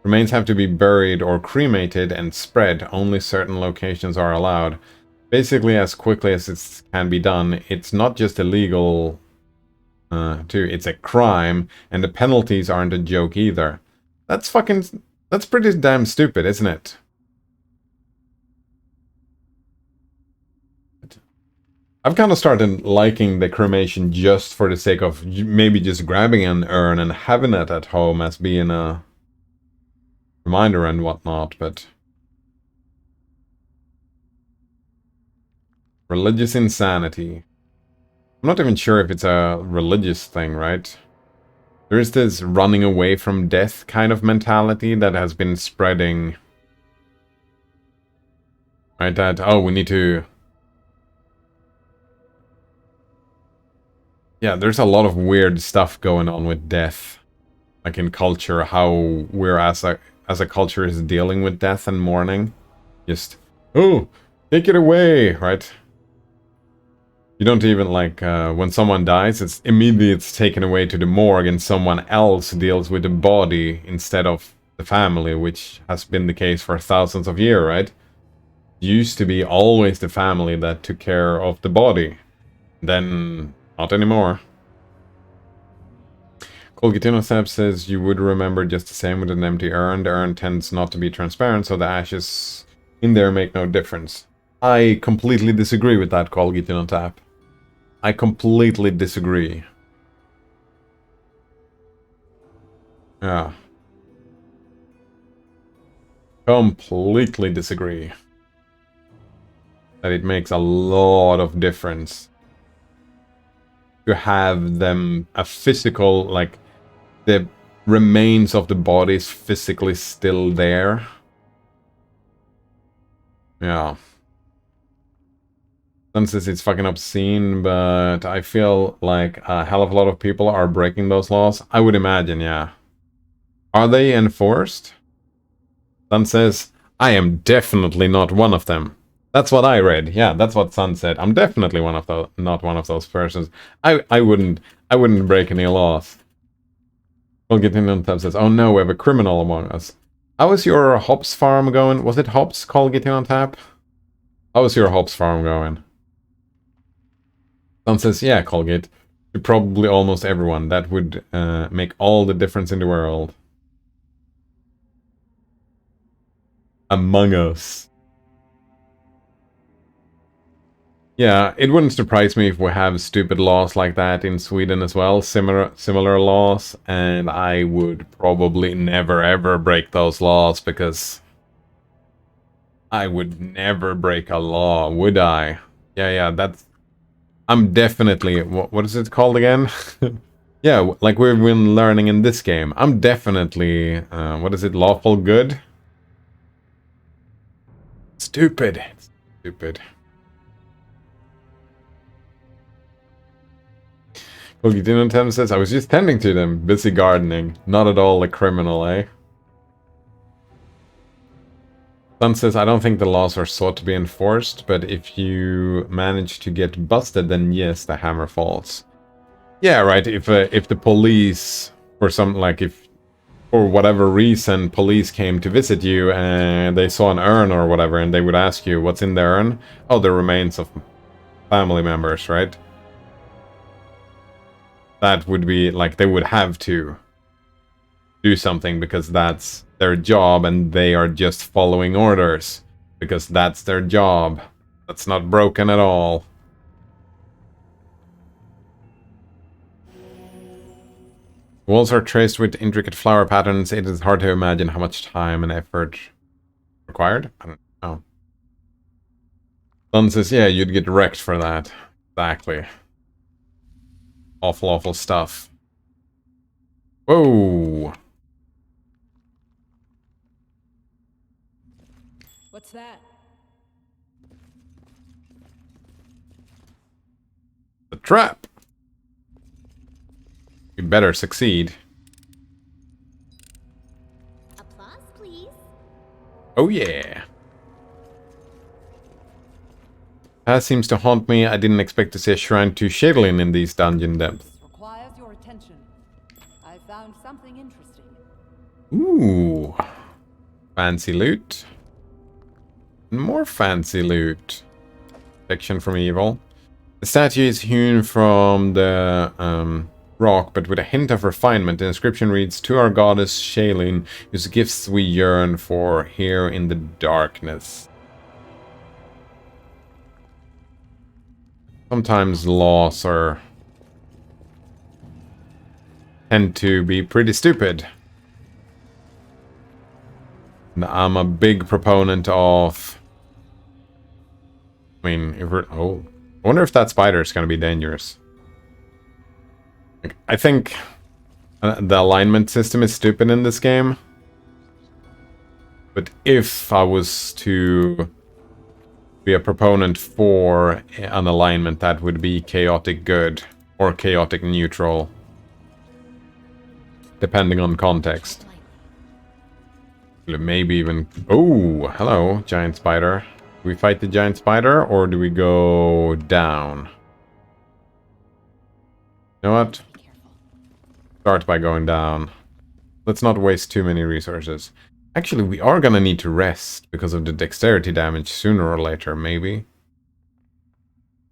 Remains have to be buried or cremated and spread. Only certain locations are allowed. Basically, as quickly as it can be done. It's not just illegal... too. It's a crime, and the penalties aren't a joke either. That's pretty damn stupid, isn't it? I've kind of started liking the cremation just for the sake of maybe just grabbing an urn and having it at home as being a reminder and whatnot, but... religious insanity. I'm not even sure if it's a religious thing, right? There is this running away from death kind of mentality that has been spreading. Right, that, oh, we need to... yeah, there's a lot of weird stuff going on with death. Like in culture, how we're as a culture is dealing with death and mourning. Just, oh, take it away, right? You don't even, like, when someone dies, it's immediately taken away to the morgue and someone else deals with the body instead of the family, which has been the case for thousands of years, right? It used to be always the family that took care of the body. Then, not anymore. Olgitino says you would remember just the same with an empty urn. The urn tends not to be transparent, so the ashes in there make no difference. I completely disagree with that, Colgitino. I completely disagree. Yeah. Completely disagree. That it makes a lot of difference to have them a physical, like, the remains of the bodies physically still there. Yeah. Sun says it's fucking obscene, but I feel like a hell of a lot of people are breaking those laws. I would imagine, yeah. Are they enforced? Sun says, I am definitely not one of them. That's what I read. Yeah, that's what Sun said. I'm definitely one of those, not one of those persons. I wouldn't break any laws. We'll get in on says, oh no, we have a criminal among us. How is your hops farm going? Was it hops called getting on tap? How is your hops farm going? Sun says, yeah, Colgate. To probably almost everyone. That would make all the difference in the world. Among Us. Yeah, it wouldn't surprise me if we have stupid laws like that in Sweden as well. Similar laws. And I would probably never ever break those laws because I would never break a law, would I? Yeah, that's... I'm definitely... What is it called again? Yeah, like we've been learning in this game. I'm definitely... what is it? Lawful good? Stupid. Stupid. Dinner says, I was just tending to them. Busy gardening. Not at all a criminal, eh? Sun says, I don't think the laws are sought to be enforced, but if you manage to get busted, then yes, the hammer falls. Yeah, right, if the police, for some, like, if, for whatever reason, police came to visit you, and they saw an urn or whatever, and they would ask you, what's in the urn? Oh, the remains of family members, right? That would be, like, they would have to do something because that's their job and they are just following orders because that's their job. That's not broken at all. Walls are traced with intricate flower patterns. It is hard to imagine how much time and effort required. I don't know. Sun says, yeah, you'd get wrecked for that. Exactly. Awful stuff. Whoa! What's that? The trap! You better succeed. Applause, please. Oh yeah. That seems to haunt me. I didn't expect to see a shrine to Shailin in these dungeon depths. Requires your attention. I found something interesting. Ooh. Fancy loot. More fancy loot. Protection from evil. The statue is hewn from the rock, but with a hint of refinement. The inscription reads, to our goddess Shailin, whose gifts we yearn for here in the darkness. Sometimes laws tend to be pretty stupid. And I'm a big proponent of... I mean, if we're... Oh. I wonder if that spider is going to be dangerous. Like, I think the alignment system is stupid in this game. But if I was to be a proponent for an alignment, that would be chaotic good or chaotic neutral. Depending on context. Maybe even... Oh, hello, giant spider. Do we fight the giant spider, or do we go down? You know what? Start by going down. Let's not waste too many resources. Actually, we are gonna need to rest because of the dexterity damage sooner or later, maybe.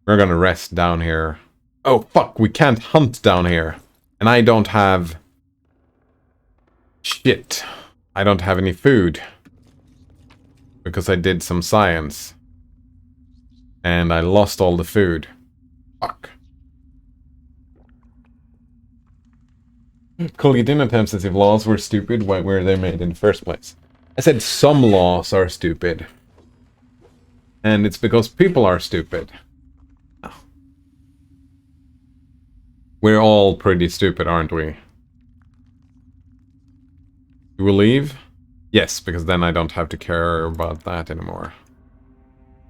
We're gonna rest down here. Oh, fuck, we can't hunt down here. And I don't have Shit. I don't have any food. Because I did some science. And I lost all the food. Fuck. Collegian attempts as if laws were stupid. Why were they made in the first place? I said some laws are stupid. And it's because people are stupid. Oh. We're all pretty stupid, aren't we? Do we leave? Yes, because then I don't have to care about that anymore.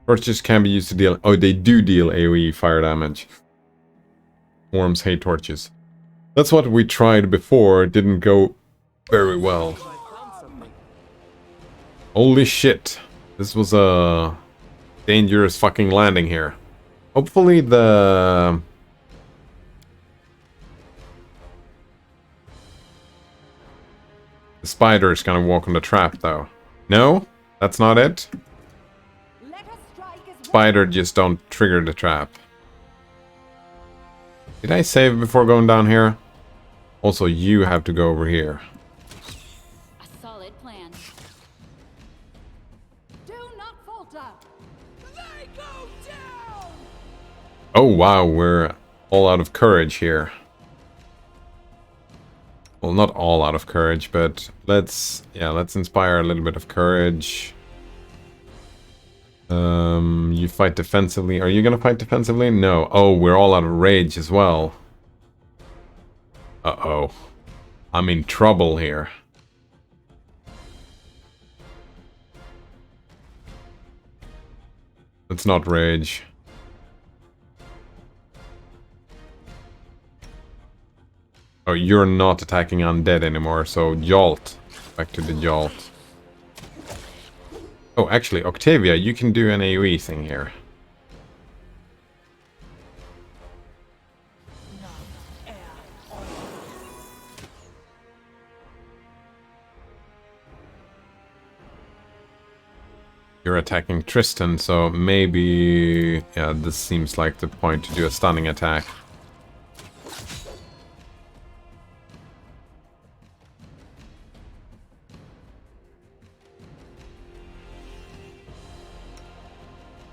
Torches can be used to deal... Oh, they do deal AoE fire damage. Worms hate torches. That's what we tried before. It didn't go very well. Holy shit. This was a dangerous fucking landing here. Hopefully the spider is gonna walk on the trap though. No? That's not it? Spider just don't trigger the trap. Did I save before going down here? Also, you have to go over here. A solid plan. Do not falter. They go down. Oh wow, we're all out of courage here. Well, not all out of courage, but let's inspire a little bit of courage. You fight defensively. Are you gonna fight defensively? No. Oh, we're all out of rage as well. Uh-oh. I'm in trouble here. Let's not rage. Oh, you're not attacking undead anymore, so Jolt. Back to the Jolt. Oh, actually, Octavia, you can do an AoE thing here. You're attacking Tristan, so maybe... Yeah, this seems like the point to do a stunning attack.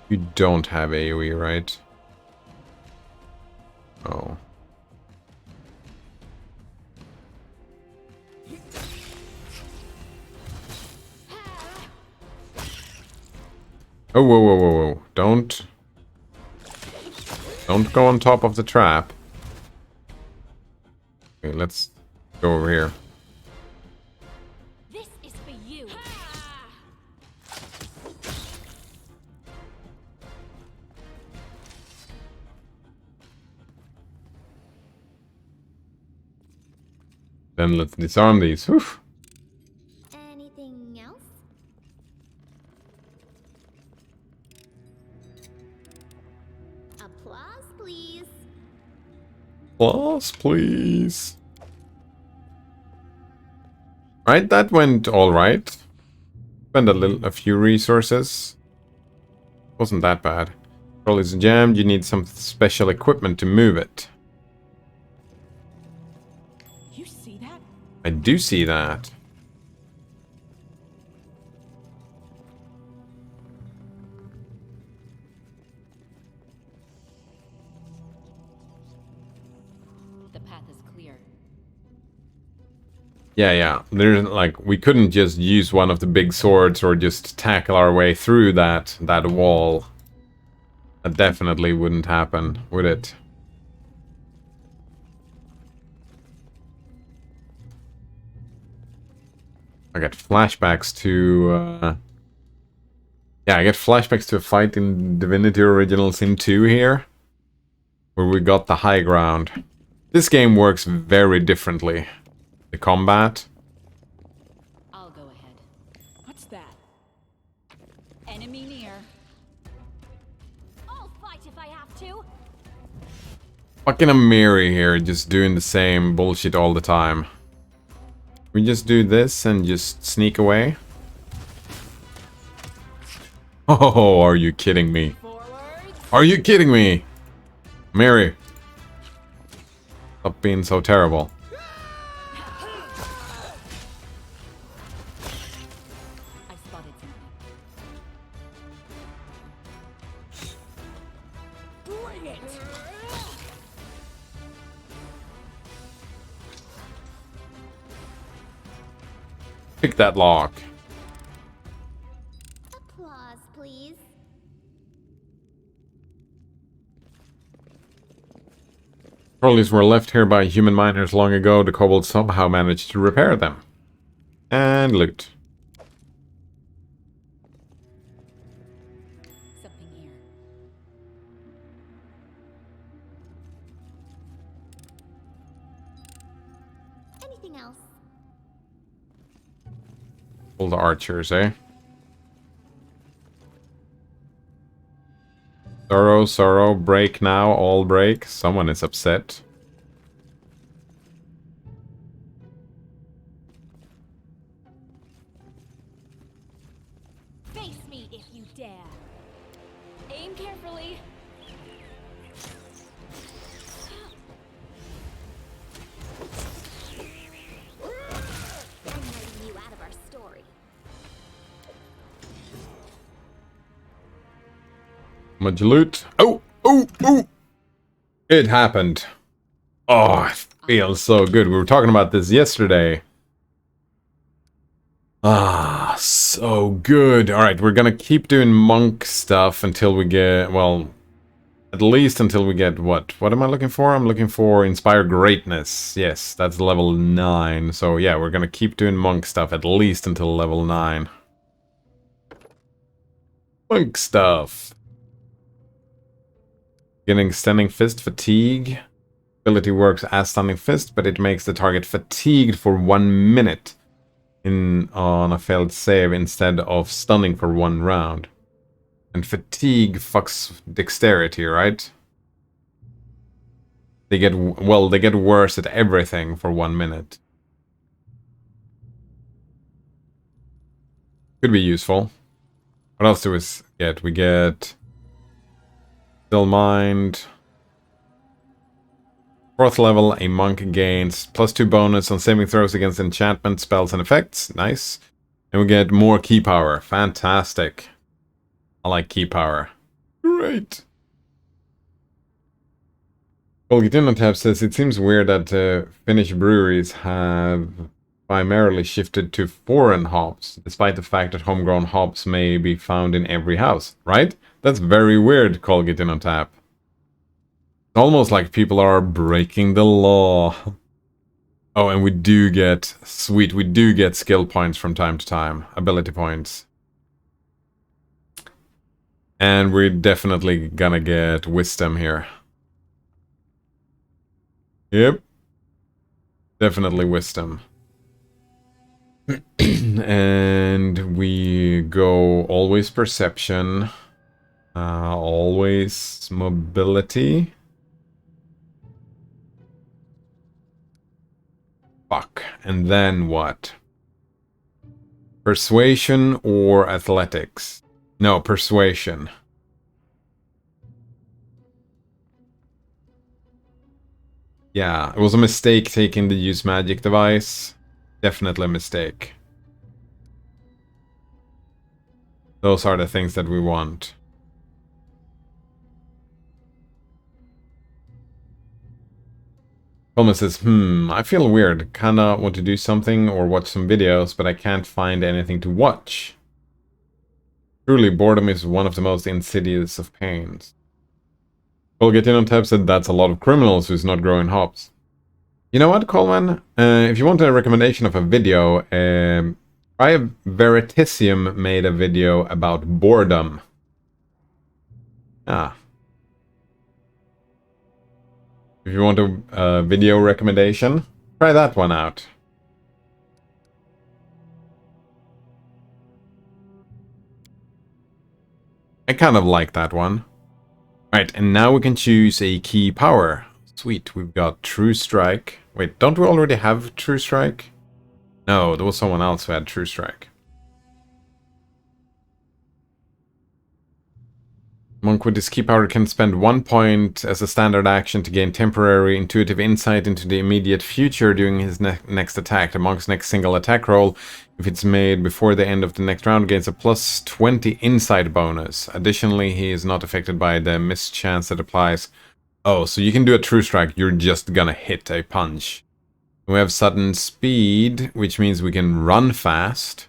You don't have AoE, right? Oh. Oh, whoa, whoa, whoa, whoa. Don't go on top of the trap. Okay, let's go over here. This is for you. Then let's disarm these. Whew. Anything else? Applause, please. Applause, please. Right, that went all right. Spend a few resources. Wasn't that bad. Trolley is jammed. You need some special equipment to move it. You see that? I do see that. The path is clear. Yeah. There's like we couldn't just use one of the big swords or just tackle our way through that wall. That definitely wouldn't happen, would it? I get flashbacks to yeah, I get flashbacks to a fight in Divinity Original Sin 2 here, where we got the high ground. This game works very differently. The combat. I'll go ahead. What's that? Enemy near. I'll fight if I have to. Fucking Amiri here, just doing the same bullshit all the time. We just do this and just sneak away. Oh, are you kidding me? Are you kidding me? Mary. Stop being so terrible. Pick that lock. Applause, please. Trolleys were left here by human miners long ago. The kobolds somehow managed to repair them. And loot. Something here. Anything else? All the archers, eh? Sorrow, sorrow, break now, all break. Someone is upset. Face me if you dare. Aim carefully. I'm letting you out of our story. Much loot. Oh, oh, oh! It happened. Oh, it feels so good. We were talking about this yesterday. Ah, so good. Alright, we're gonna keep doing monk stuff until we get, well, at least until we get what? What am I looking for? I'm looking for Inspire Greatness. Yes, that's level 9. So yeah, we're gonna keep doing monk stuff at least until level 9. Monk stuff. Getting Stunning Fist Fatigue. Ability works as Stunning Fist, but it makes the target fatigued for 1 minute on a failed save instead of stunning for 1 round. And fatigue fucks dexterity, right? They get, well, they get worse at everything for 1 minute. Could be useful. What else do we get? We get Still Mind. 4th level, a monk gains +2 bonus on saving throws against enchantment, spells, and effects. Nice. And we get more key power. Fantastic. I like key power. Great. Golgitinotap says, it seems weird that Finnish breweries have primarily shifted to foreign hops, despite the fact that homegrown hops may be found in every house, right? That's very weird, Golgitinotap. Almost like people are breaking the law. Oh, and we do get, sweet, we do get skill points from time to time. Ability points. And we're definitely gonna get wisdom here. Yep. Definitely wisdom. And we go always perception. Always mobility. Fuck. And then what? Persuasion or athletics? No, persuasion. Yeah, it was a mistake taking the use magic device. Definitely a mistake. Those are the things that we want. Coleman says, I feel weird. Kinda want to do something or watch some videos, but I can't find anything to watch. Truly, boredom is one of the most insidious of pains. Golgitinotap said that's a lot of criminals who's not growing hops. You know what, Coleman? If you want a recommendation of a video, Veritisium made a video about boredom. Ah. If you want a video recommendation, try that one out. I kind of like that one. Right, and now we can choose a key power. Sweet, we've got True Strike. Wait, don't we already have True Strike? No, there was someone else who had True Strike. Monk with this key power can spend 1 point as a standard action to gain temporary intuitive insight into the immediate future during his next attack. The monk's next single attack roll, if it's made before the end of the next round, gains a +20 insight bonus. Additionally, he is not affected by the mischance that applies. Oh, so you can do a True Strike, you're just gonna hit a punch. We have sudden speed, which means we can run fast.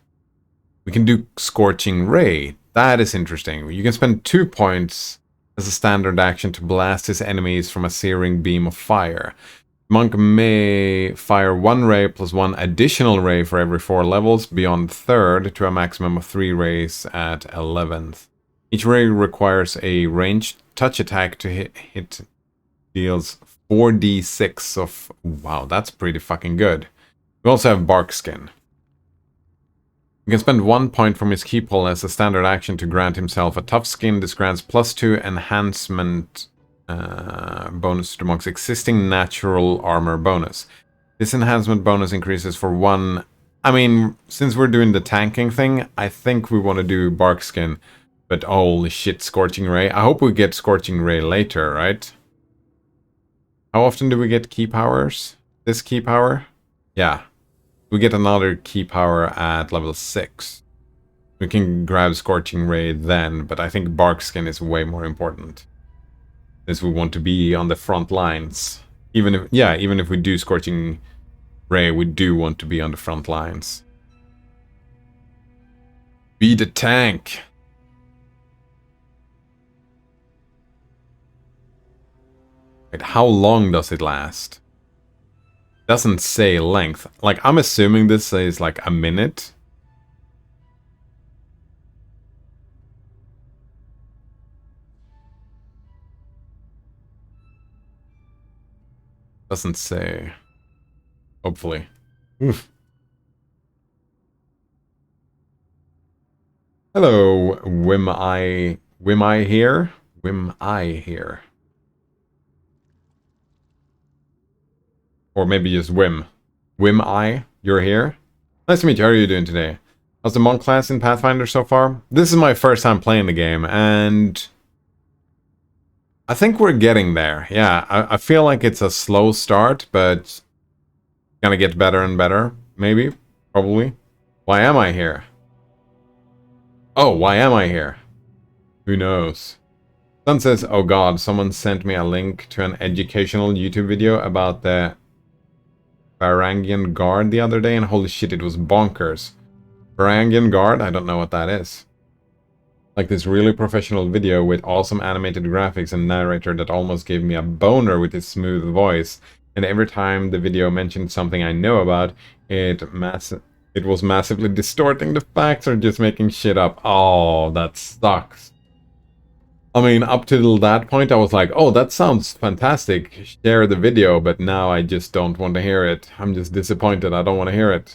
We can do Scorching Ray. That is interesting. You can spend 2 points as a standard action to blast his enemies from a searing beam of fire. Monk may fire 1 ray plus 1 additional ray for every 4 levels beyond 3rd to a maximum of 3 rays at 11th. Each ray requires a ranged touch attack to hit deals 4d6 of... Wow, that's pretty fucking good. We also have Bark Skin. You can spend 1 point from his keep-all as a standard action to grant himself a tough skin. This grants +2 enhancement bonus to the monk's existing natural armor bonus. This enhancement bonus increases for 1... I mean, since we're doing the tanking thing, I think we want to do Bark Skin. But holy shit, Scorching Ray. I hope we get Scorching Ray later, right? How often do we get key powers? This key power? Yeah. We get another key power at level 6. We can grab Scorching Ray then, but I think Bark Skin is way more important. Since we want to be on the front lines. Even if we do Scorching Ray, we do want to be on the front lines. Be the tank! Wait, how long does it last? Doesn't say length. Like, I'm assuming this says like a minute. Doesn't say. Hopefully. Oof. Hello, Wim I here? Wim I here. Or maybe just Wim. Wim I, you're here? Nice to meet you. How are you doing today? How's the monk class in Pathfinder so far? This is my first time playing the game, and I think we're getting there. Yeah, I feel like it's a slow start, but gonna get better and better. Maybe. Probably. Why am I here? Oh, why am I here? Who knows? Sun says, oh god, someone sent me a link to an educational YouTube video about the Varangian Guard the other day, and holy shit, it was bonkers. Varangian Guard? I don't know what that is. Like this really professional video with awesome animated graphics and narrator that almost gave me a boner with his smooth voice. And every time the video mentioned something I know about, it was massively distorting the facts or just making shit up. Oh, that sucks. I mean, up till that point, I was like, oh, that sounds fantastic. Share the video, but now I just don't want to hear it. I'm just disappointed. I don't want to hear it.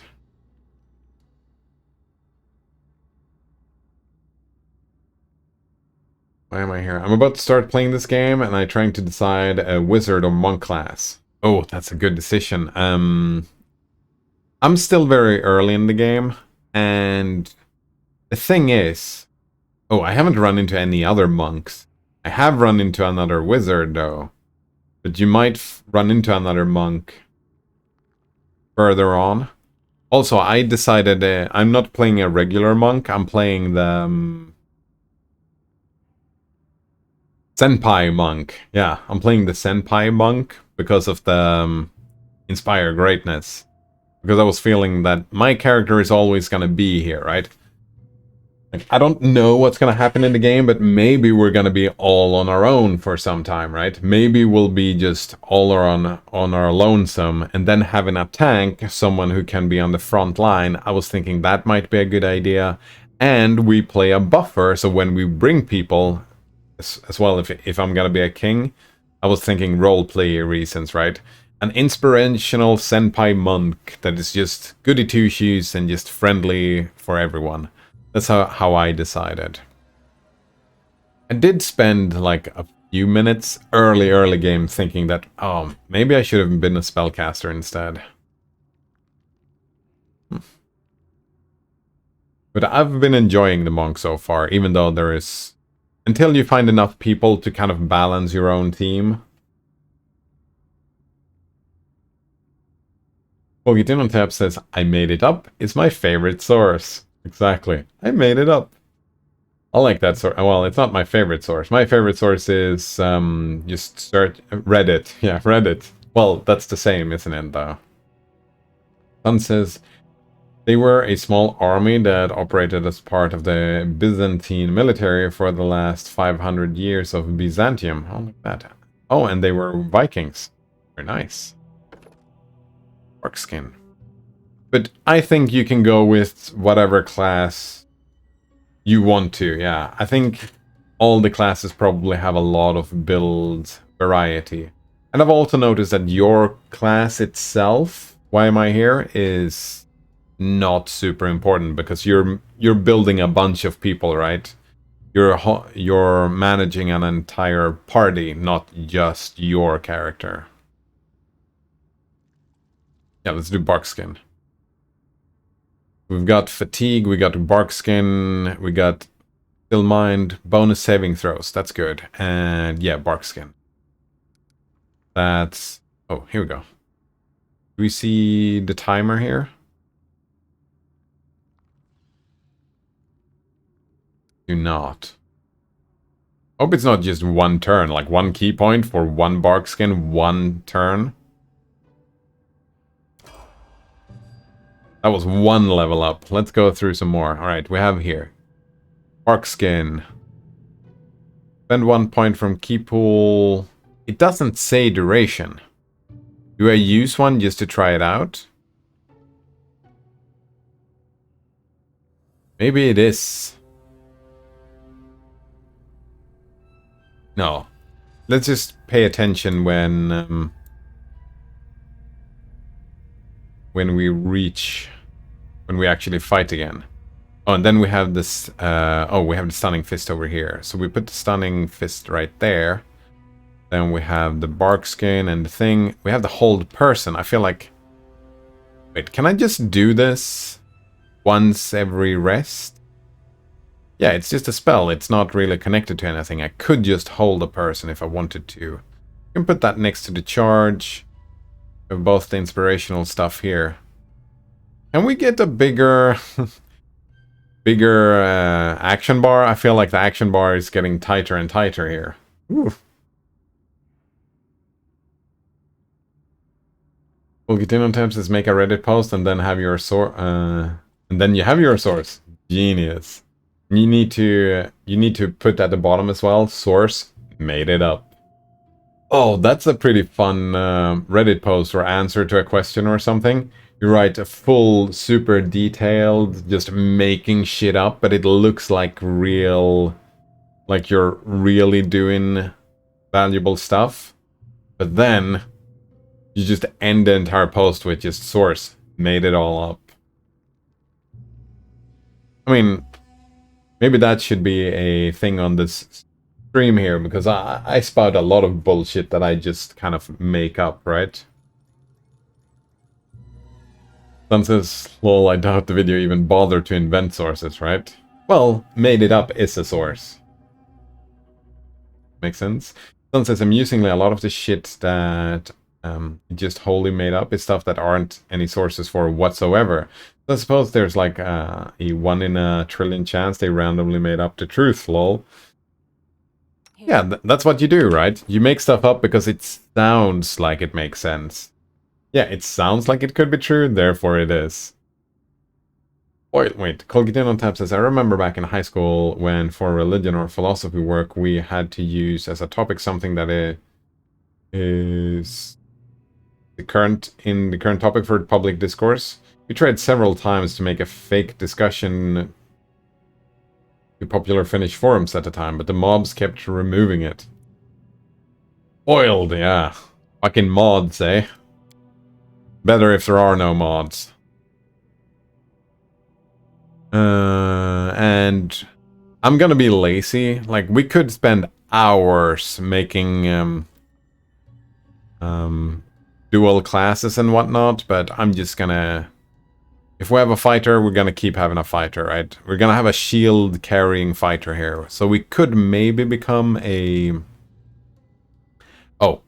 Why am I here? I'm about to start playing this game, and I'm trying to decide a wizard or monk class. Oh, that's a good decision. I'm still very early in the game, and the thing is... Oh, I haven't run into any other monks. I have run into another wizard, though. But you might run into another monk further on. Also, I decided I'm not playing a regular monk. I'm playing the Senpai monk. Yeah, I'm playing the Senpai monk because of the Inspire Greatness. Because I was feeling that my character is always going to be here, right? Like, I don't know what's going to happen in the game, but maybe we're going to be all on our own for some time, right? Maybe we'll be just all on our lonesome, and then having a tank, someone who can be on the front line. I was thinking that might be a good idea. And we play a buffer, so when we bring people, as well, if I'm going to be a king, I was thinking roleplay reasons, right? An inspirational senpai monk that is just goody two-shoes and just friendly for everyone. That's how I decided. I did spend like a few minutes early game thinking that, oh, maybe I should have been a spellcaster instead. But I've been enjoying the monk so far, even though there is... Until you find enough people to kind of balance your own team. Pogitin on Tap says, I made it up. It's my favorite source. Exactly. I made it up. I like that source. Well, it's not my favorite source. My favorite source is just search Reddit. Yeah, Reddit. Well, that's the same, isn't it, though? Sun says, they were a small army that operated as part of the Byzantine military for the last 500 years of Byzantium. Oh, look at that. Oh, and they were Vikings. Very nice. Orc skin. But I think you can go with whatever class you want to, yeah. I think all the classes probably have a lot of build variety. And I've also noticed that your class itself, why am I here, is not super important because you're building a bunch of people, right? You're managing an entire party, not just your character. Yeah, let's do Barkskin. We've got fatigue, we got Barkskin, we got still mind, bonus saving throws. That's good. And yeah, Barkskin. That's... oh, here we go. Do we see the timer here? Do not. Hope it's not just one turn, like one key point for one Barkskin, one turn. That was one level up. Let's go through some more. Alright, we have here. Barkskin. Spend 1 point from key pool. It doesn't say duration. Do I use one just to try it out? Maybe it is. No. Let's just pay attention when we actually fight again. Oh, and then we have this, we have the stunning fist over here. So we put the stunning fist right there. Then we have the Barkskin and the thing. We have the hold person. I feel like... wait, can I just do this once every rest? Yeah, it's just a spell. It's not really connected to anything. I could just hold a person if I wanted to. I can put that next to the charge. We have both the inspirational stuff here. Can we get a bigger... bigger action bar? I feel like the action bar is getting tighter and tighter here. Ooh. We'll get in on tabs is make a Reddit post and then have your source. And then you have your source. Genius. You need to put at the bottom as well. Source made it up. Oh, that's a pretty fun Reddit post or answer to a question or something. You write a full, super detailed, just making shit up, but it looks like real, like you're really doing valuable stuff. But then you just end the entire post with just source made it all up. I mean, maybe that should be a thing on this stream here, because I spout a lot of bullshit that I just kind of make up, right? Sun says, lol, I doubt the video even bothered to invent sources, right? Well, made it up is a source. Makes sense? Sun says, amusingly, a lot of the shit that just wholly made up is stuff that aren't any sources for whatsoever. So I suppose there's like a 1 in a trillion chance they randomly made up the truth, lol. Yeah, that's what you do, right? You make stuff up because it sounds like it makes sense. Yeah, it sounds like it could be true, therefore it is. Wait, Colgitin on Tap says, I remember back in high school when for religion or philosophy work we had to use as a topic something that is the current topic for public discourse. We tried several times to make a fake discussion to popular Finnish forums at the time, but the mobs kept removing it. Spoiled, yeah. Fucking mods, eh? Better if there are no mods. And I'm gonna be lazy. Like, we could spend hours making dual classes and whatnot, but I'm just gonna... if we have a fighter, we're gonna keep having a fighter, right? We're gonna have a shield-carrying fighter here. So we could maybe become a... oh.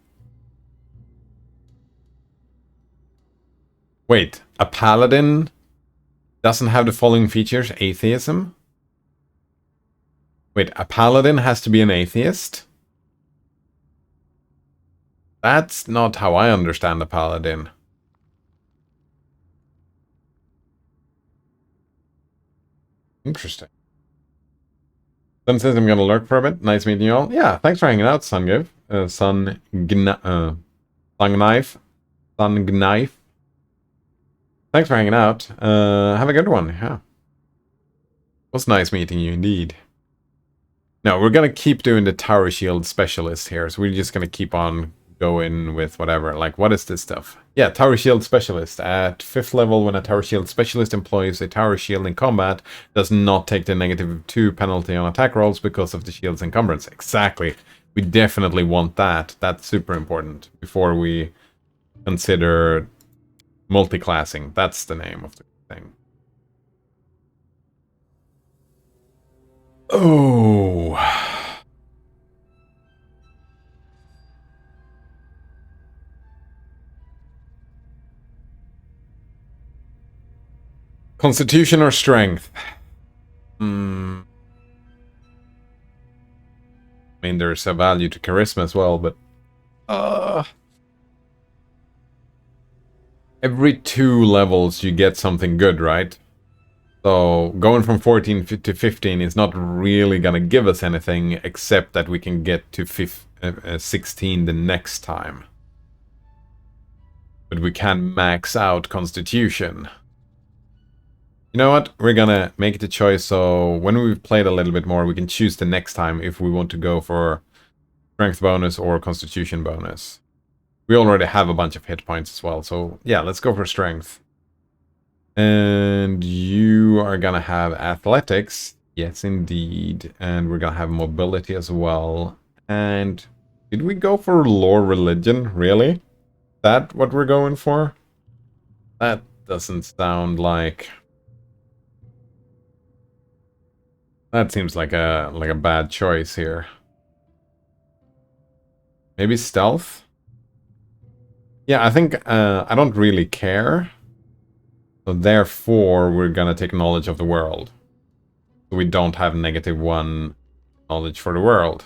Wait, a paladin doesn't have the following features. Atheism? Wait, a paladin has to be an atheist? That's not how I understand a paladin. Interesting. Sun says I'm gonna lurk for a bit. Nice meeting you all. Yeah, thanks for hanging out, Sungive. Sungknife. Sungknife. Thanks for hanging out. Have a good one. Yeah. It was nice meeting you indeed. No, we're gonna keep doing the Tower Shield Specialist here, so we're just gonna keep on going with whatever. Like, what is this stuff? Yeah, Tower Shield Specialist. At 5th level, when a Tower Shield Specialist employs a Tower Shield in combat, does not take the -2 penalty on attack rolls because of the shield's encumbrance. Exactly. We definitely want that. That's super important before we consider multi-classing. That's the name of the thing. Oh. Constitution or strength? I mean, there's a value to charisma as well, but every 2 levels you get something good, right? So going from 14 to 15 is not really gonna give us anything except that we can get to 16 the next time. But we can max out Constitution. You know what? We're gonna make it a choice, so when we've played a little bit more, we can choose the next time if we want to go for Strength bonus or Constitution bonus. We already have a bunch of hit points as well, so yeah, let's go for Strength. And you are gonna have Athletics. Yes, indeed. And we're gonna have Mobility as well. And did we go for Lore Religion? Really? That what we're going for? That doesn't sound like... That seems like a bad choice here. Maybe Stealth? Yeah, I think I don't really care. So therefore, we're gonna take Knowledge of the World. So we don't have -1 knowledge for the world.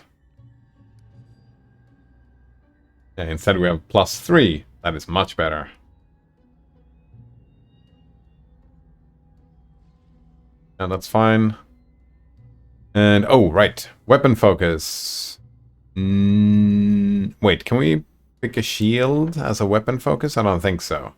Yeah, instead we have +3. That is much better. And that's fine. And, oh, right. Weapon focus. Wait, can we pick a shield as a weapon focus? I don't think so.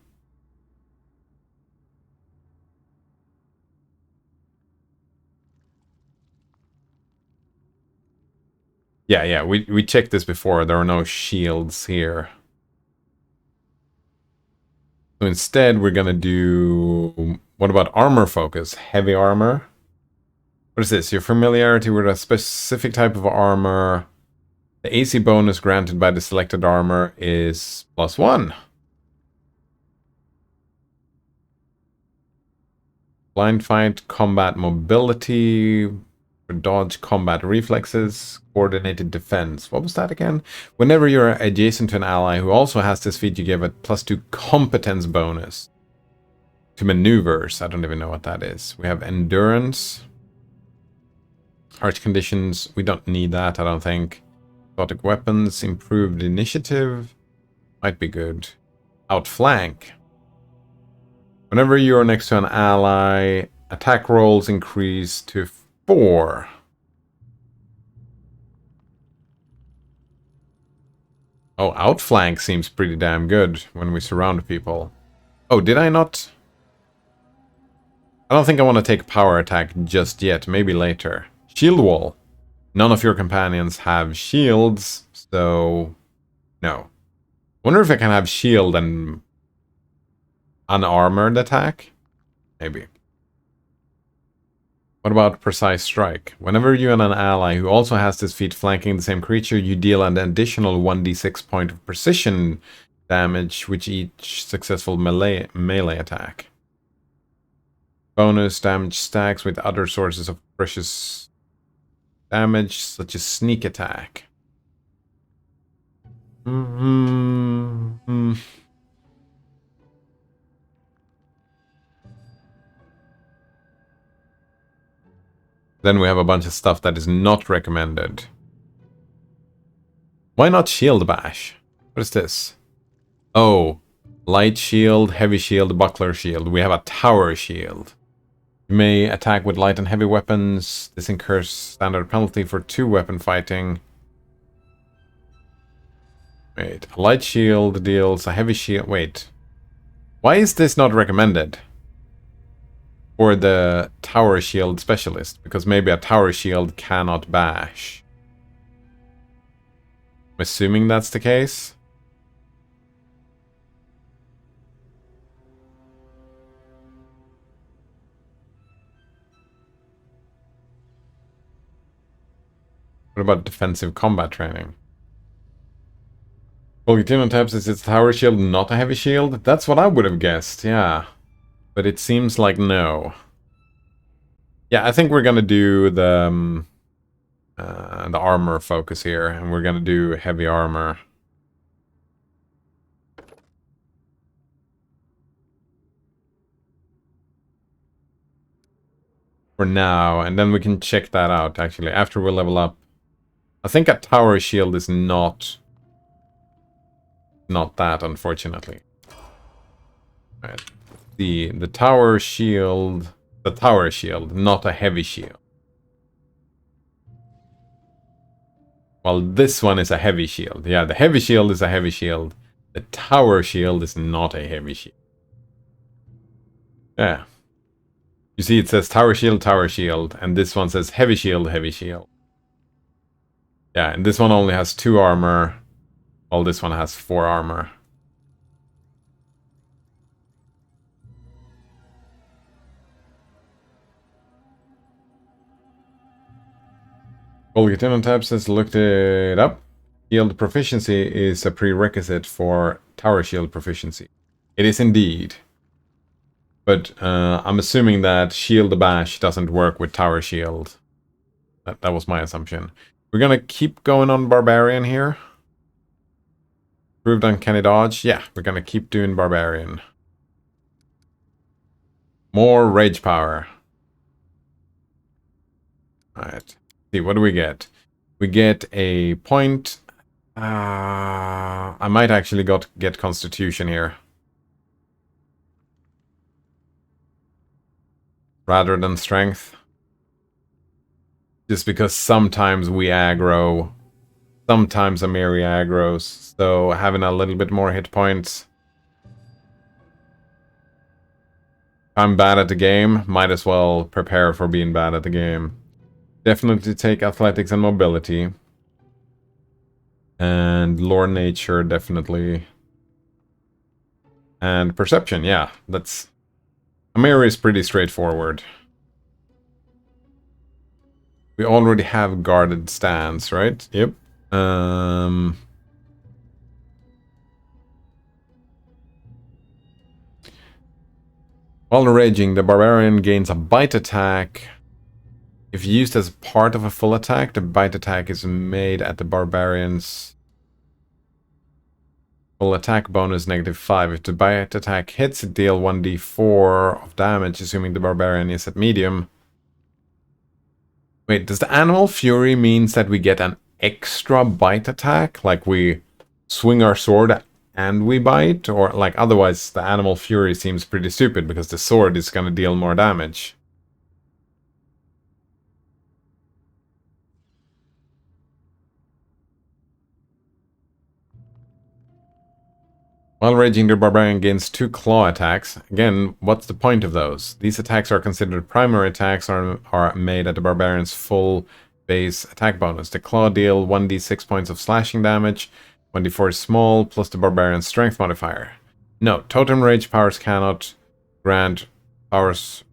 Yeah, we checked this before. There are no shields here. So instead, we're gonna do... What about armor focus? Heavy armor? What is this? Your familiarity with a specific type of armor. The AC bonus granted by the selected armor is +1. Blind fight, combat mobility, dodge, combat reflexes, coordinated defense. What was that again? Whenever you're adjacent to an ally who also has this feat, you give a +2 competence bonus to maneuvers. I don't even know what that is. We have endurance. Harsh conditions, we don't need that, I don't think. Exotic weapons, improved initiative. Might be good. Outflank. Whenever you're next to an ally, attack rolls increase to 4. Oh, outflank seems pretty damn good when we surround people. Oh, did I not? I don't think I want to take power attack just yet. Maybe later. Shield wall. None of your companions have shields, so no. Wonder if I can have shield and unarmored attack? Maybe. What about precise strike? Whenever you and an ally who also has this feat flanking the same creature, you deal an additional 1d6 point of precision damage with each successful melee attack. Bonus damage stacks with other sources of precious damage, such as sneak attack. Then we have a bunch of stuff that is not recommended. Why not shield bash? What is this? Oh, light shield, heavy shield, buckler shield. We have a tower shield. You may attack with light and heavy weapons. This incurs standard penalty for 2-weapon fighting. Wait, a light shield deals a heavy shield. Wait. Why is this not recommended for the tower shield specialist? Because maybe a tower shield cannot bash. I'm assuming that's the case. What about defensive combat training? Volgatino taps is its tower shield not a heavy shield? That's what I would have guessed, yeah. But it seems like no. Yeah, I think we're gonna do the armor focus here, and we're gonna do heavy armor. For now, and then we can check that out, actually, after we level up. I think a tower shield is not that, unfortunately. Right. The tower shield, not a heavy shield. Well, this one is a heavy shield. Yeah, the heavy shield is a heavy shield. The tower shield is not a heavy shield. Yeah. You see, it says tower shield, and this one says heavy shield, heavy shield. Yeah, and this one only has 2 armor, while this one has 4 armor. Volgatino tab says looked it up. Shield proficiency is a prerequisite for tower shield proficiency. It is indeed. But I'm assuming that shield bash doesn't work with tower shield. That was my assumption. We're gonna keep going on barbarian here. Proved uncanny dodge. Yeah, we're gonna keep doing barbarian. More rage power. Alright. See, what do we get? We get a point. I might actually get constitution here. Rather than strength. Just because sometimes we aggro. Sometimes Amiri aggros. So having a little bit more hit points. If I'm bad at the game, might as well prepare for being bad at the game. Definitely take athletics and mobility. And lore nature, definitely. And perception, yeah. That's... Amiri is pretty straightforward. We already have guarded stance, right? Yep. While raging, the barbarian gains a bite attack. If used as part of a full attack, the bite attack is made at the barbarian's full attack bonus -5. If the bite attack hits, it deal 1d4 of damage, assuming the barbarian is at medium. Wait, does the animal fury means that we get an extra bite attack? Like we swing our sword and we bite? Or like otherwise the animal fury seems pretty stupid because the sword is going to deal more damage. While raging, the barbarian gains 2 claw attacks. Again, what's the point of those? These attacks are considered primary attacks or are made at the barbarian's full base attack bonus. The claw deal 1d6 points of slashing damage. 1d4 is small, plus the barbarian's strength modifier. No, totem rage powers cannot grant powers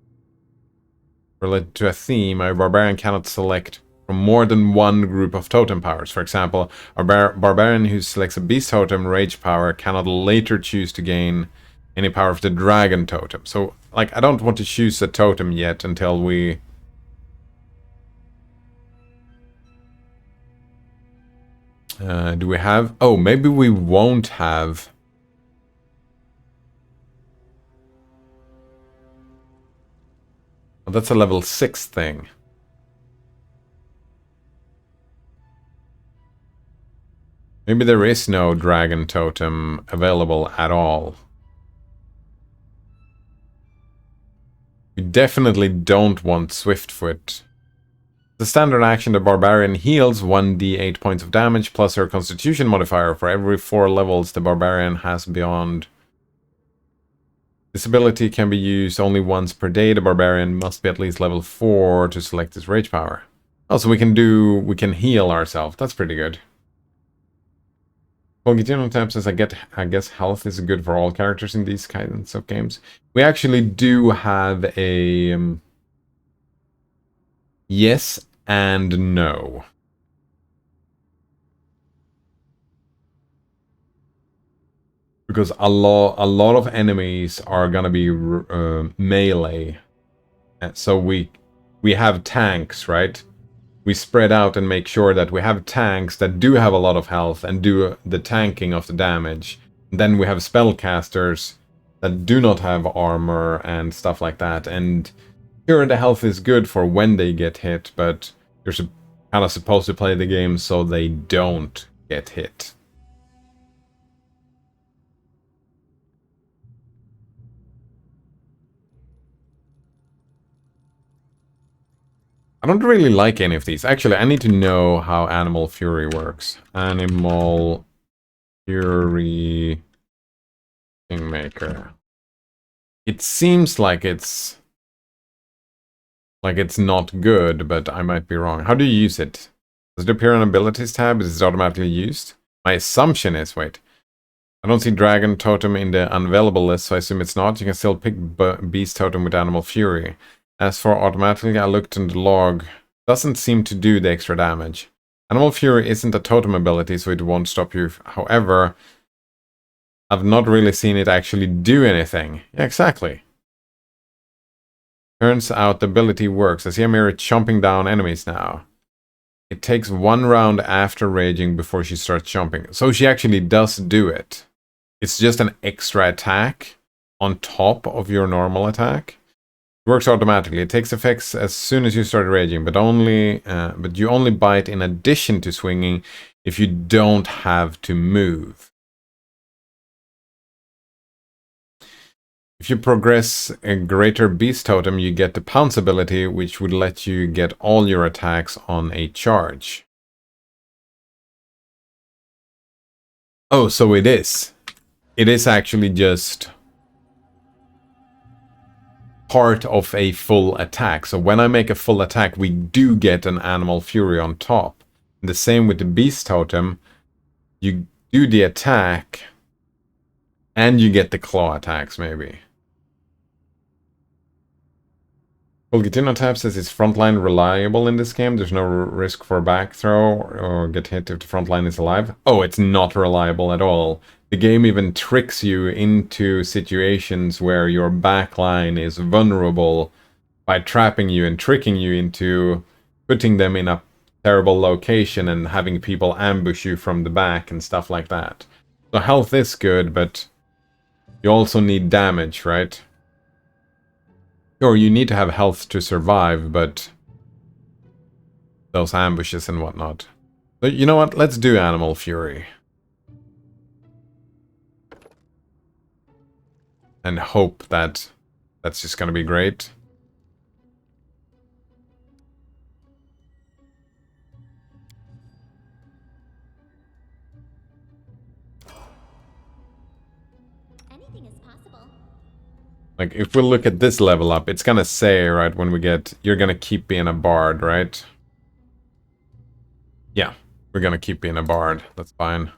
related to a theme. A barbarian cannot select from more than one group of totem powers. For example, a barbarian who selects a beast totem rage power cannot later choose to gain any power of the dragon totem. So, like, I don't want to choose a totem yet until we... do we have... Oh, maybe we won't have... Oh, that's a level 6 thing. Maybe there is no dragon totem available at all. You definitely don't want Swiftfoot. The standard action, the Barbarian heals 1d8 points of damage plus her Constitution modifier for every 4 levels the Barbarian has beyond. This ability can be used only once per day. The Barbarian must be at least level 4 to select his rage power. Also, we can heal ourselves. That's pretty good. Well, Gitino Tab says, I guess health is good for all characters in these kinds of games. We actually do have a yes and no. Because a lot of enemies are gonna be melee. So we have tanks, right? We spread out and make sure that we have tanks that do have a lot of health and do the tanking of the damage. And then we have spellcasters that do not have armor and stuff like that. And sure, the health is good for when they get hit, but you're kind of supposed to play the game so they don't get hit. I don't really like any of these. Actually, I need to know how Animal Fury works. Animal Fury Kingmaker. It seems like it's not good, but I might be wrong. How do you use it? Does it appear on Abilities tab? Is it automatically used? My assumption is, wait. I don't see Dragon Totem in the unavailable list, so I assume it's not. You can still pick Beast Totem with Animal Fury. As for automatically, I looked in the log. Doesn't seem to do the extra damage. Animal Fury isn't a totem ability, so it won't stop you. However, I've not really seen it actually do anything. Yeah, exactly. Turns out the ability works. I see a mirror chomping down enemies now. It takes 1 round after raging before she starts chomping. So she actually does do it. It's just an extra attack on top of your normal attack. Works automatically. It takes effects as soon as you start raging, but you only bite in addition to swinging if you don't have to move. If you progress a greater beast totem, you get the pounce ability, which would let you get all your attacks on a charge. Oh, so it is. It is actually just part of a full attack. So when I make a full attack, we do get an Animal Fury on top. And the same with the Beast Totem. You do the attack, and you get the claw attacks, maybe. Fulgitino Tab says, is frontline reliable in this game? There's no risk for back throw or get hit if the frontline is alive? Oh, it's not reliable at all. The game even tricks you into situations where your backline is vulnerable by trapping you and tricking you into putting them in a terrible location and having people ambush you from the back and stuff like that. So health is good, but you also need damage, right? Or you need to have health to survive, but those ambushes and whatnot. But you know what? Let's do Animal Fury. And hope that that's just gonna be great. Anything is possible. Like, if we look at this level up, it's gonna say, right, when we get... You're gonna keep being a bard, right? Yeah, we're gonna keep being a bard. That's fine.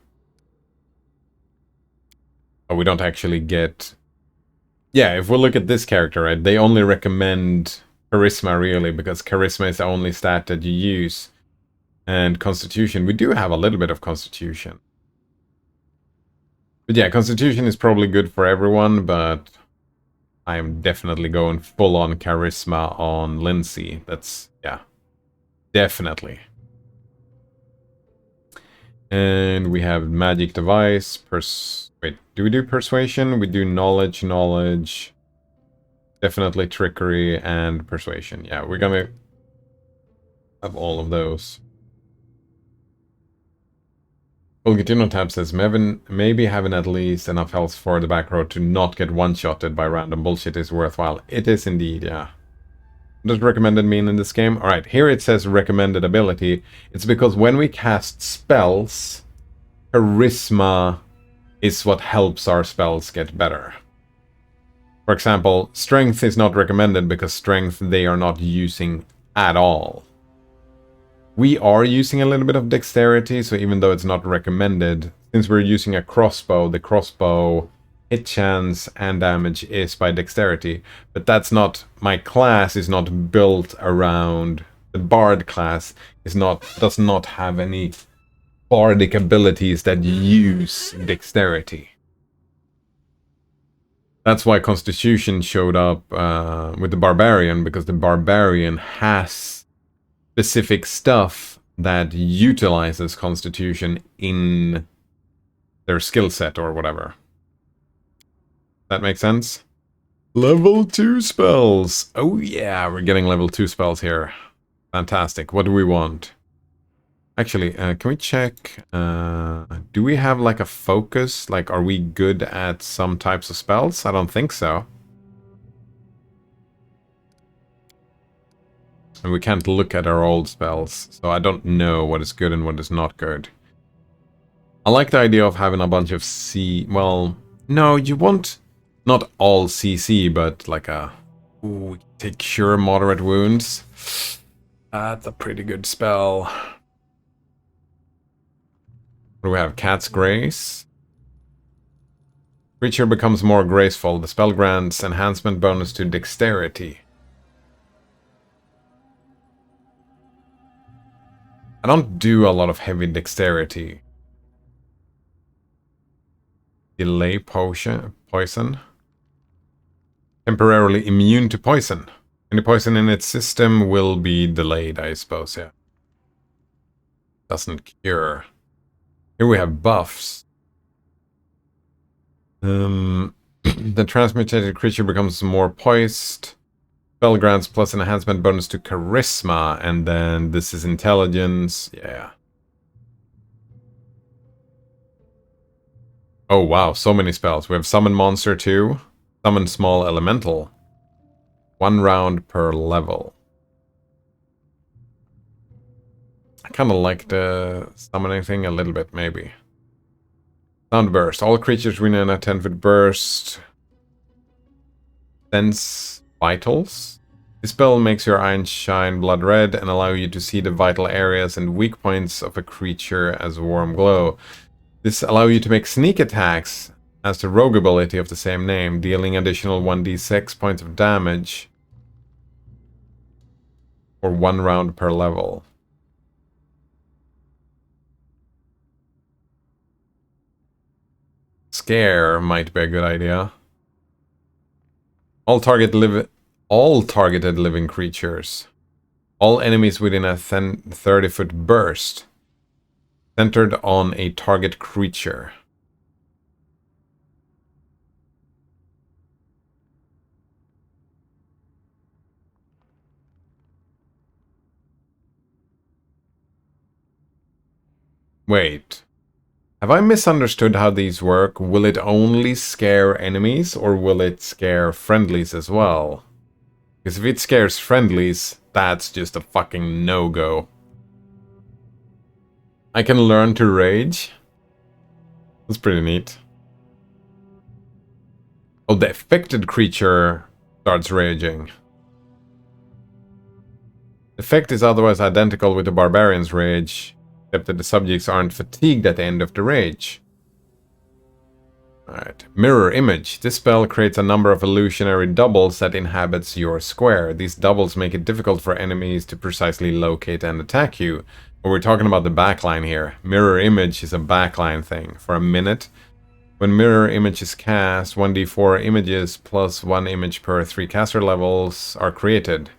But we don't actually get... Yeah, if we look at this character, right, they only recommend Charisma, really, because Charisma is the only stat that you use. And Constitution, we do have a little bit of Constitution. But yeah, Constitution is probably good for everyone, but I'm definitely going full-on Charisma on Lindsay. That's, yeah, definitely. And we have Magic Device, wait, do we do Persuasion? We do Knowledge, definitely Trickery, and Persuasion. Yeah, we're gonna have all of those. Olgitino Tab says, maybe having at least enough health for the back row to not get one-shotted by random bullshit is worthwhile. It is indeed, yeah. What does recommended mean in this game? Alright, here it says recommended ability. It's because when we cast spells, charisma is what helps our spells get better. For example, strength is not recommended because strength they are not using at all. We are using a little bit of dexterity, so even though it's not recommended, since we're using a crossbow, the crossbow hit chance and damage is by dexterity. But that's not, my class is not built around, the bard class does not have any bardic abilities that use dexterity. That's why Constitution showed up with the Barbarian, because the Barbarian has specific stuff that utilizes Constitution in their skill set or whatever. That makes sense? Level 2 spells! Oh yeah, we're getting level 2 spells here. Fantastic. What do we want? Actually, can we check? Do we have like a focus? Like, are we good at some types of spells? I don't think so. And we can't look at our old spells, so I don't know what is good and what is not good. I like the idea of having a bunch of C... Well, no, you want not all CC, but like a... Ooh, take Cure Moderate Wounds. That's a pretty good spell. What do we have? Cat's Grace. Creature becomes more graceful. The spell grants enhancement bonus to Dexterity. I don't do a lot of heavy dexterity. Delay poison. Temporarily immune to poison. Any poison in its system will be delayed, I suppose, yeah. Doesn't cure. Here we have buffs. The transmutated creature becomes more poised. Spell grants plus an enhancement bonus to charisma, and then this is intelligence. Yeah. Oh wow, so many spells. We have summon monster too. Summon small elemental. 1 round per level. I kind of like the summoning thing a little bit, maybe. Sound burst. All creatures within a 10-foot burst. Sense vitals. This spell makes your eyes shine blood red and allow you to see the vital areas and weak points of a creature as a warm glow. This allows you to make sneak attacks as the rogue ability of the same name, dealing additional 1d6 points of damage for 1 round per level. Scare might be a good idea. All targeted living creatures. All enemies within a 30-foot burst. Centered on a target creature. Wait. Have I misunderstood how these work? Will it only scare enemies, or will it scare friendlies as well? Because if it scares friendlies, that's just a fucking no-go. I can learn to rage. That's pretty neat. Oh, the affected creature starts raging. The effect is otherwise identical with the barbarian's rage, except that the subjects aren't fatigued at the end of the rage. Alright. Mirror image. This spell creates a number of illusionary doubles that inhabits your square. These doubles make it difficult for enemies to precisely locate and attack you. But we're talking about the backline here. Mirror image is a backline thing. For a minute, when mirror image is cast, 1d4 images plus 1 image per 3 caster levels are created.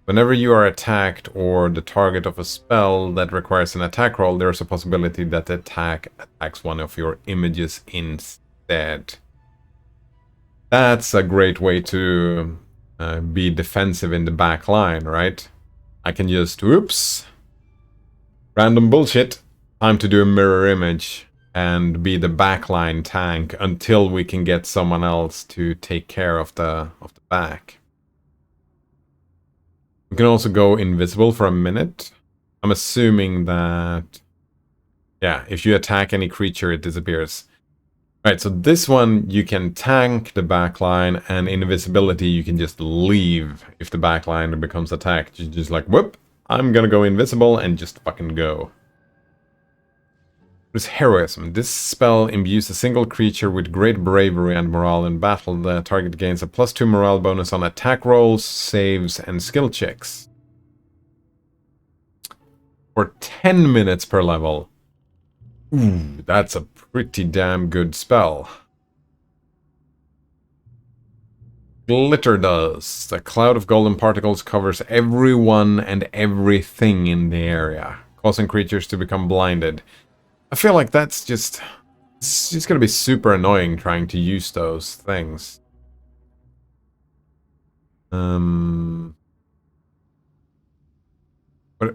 Whenever you are attacked or the target of a spell that requires an attack roll, there is a possibility that the attack attacks one of your images instead. That's a great way to be defensive in the back line, right? I can just, oops, random bullshit, time to do a mirror image and be the backline tank until we can get someone else to take care of the back. We can also go invisible for a minute. I'm assuming that, yeah, if you attack any creature, it disappears. Alright, so this one, you can tank the backline, and invisibility, you can just leave if the backline becomes attacked. You're just like, whoop, I'm gonna go invisible and just fucking go. There's heroism. This spell imbues a single creature with great bravery and morale in battle. The target gains a +2 morale bonus on attack rolls, saves, and skill checks. For 10 minutes per level. Ooh, that's a pretty damn good spell. Glitter dust. A cloud of golden particles covers everyone and everything in the area, causing creatures to become blinded. I feel like that's just... It's just gonna be super annoying trying to use those things.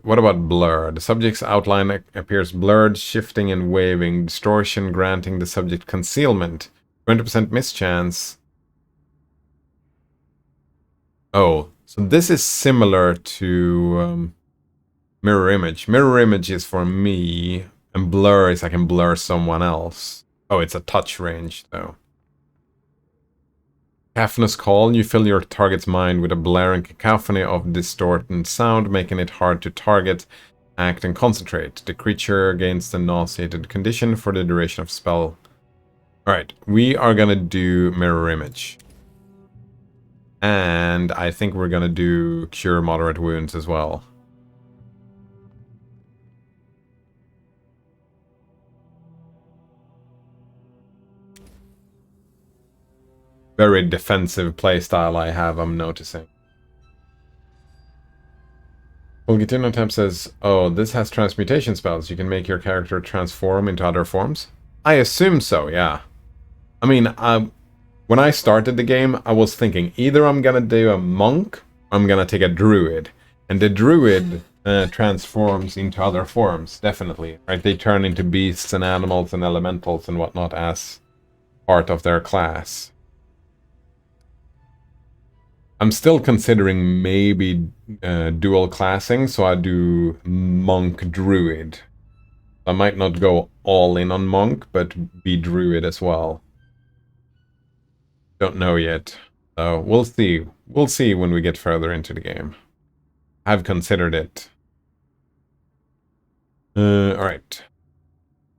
What about blur? The subject's outline appears blurred, shifting and waving, distortion granting the subject concealment. 20% mischance. Oh, so this is similar to mirror image. Mirror image is for me, and blur is I can blur someone else. Oh, it's a touch range, though. Cacophonous call. You fill your target's mind with a blaring cacophony of distorted sound, making it hard to target, act, and concentrate. The creature gains the nauseated condition for the duration of spell. Alright, we are gonna do mirror image. And I think we're gonna do cure moderate wounds as well. Very defensive playstyle I have, I'm noticing. Fulgitino Temp says, oh, this has transmutation spells. You can make your character transform into other forms? I assume so, yeah. I mean, when I started the game, I was thinking either I'm gonna do a monk, or I'm gonna take a druid. And the druid transforms into other forms, definitely. Right? They turn into beasts and animals and elementals and whatnot as part of their class. I'm still considering maybe dual classing, so I do monk druid. I might not go all in on monk, but be druid as well. Don't know yet. So we'll see. We'll see when we get further into the game. I've considered it. Alright.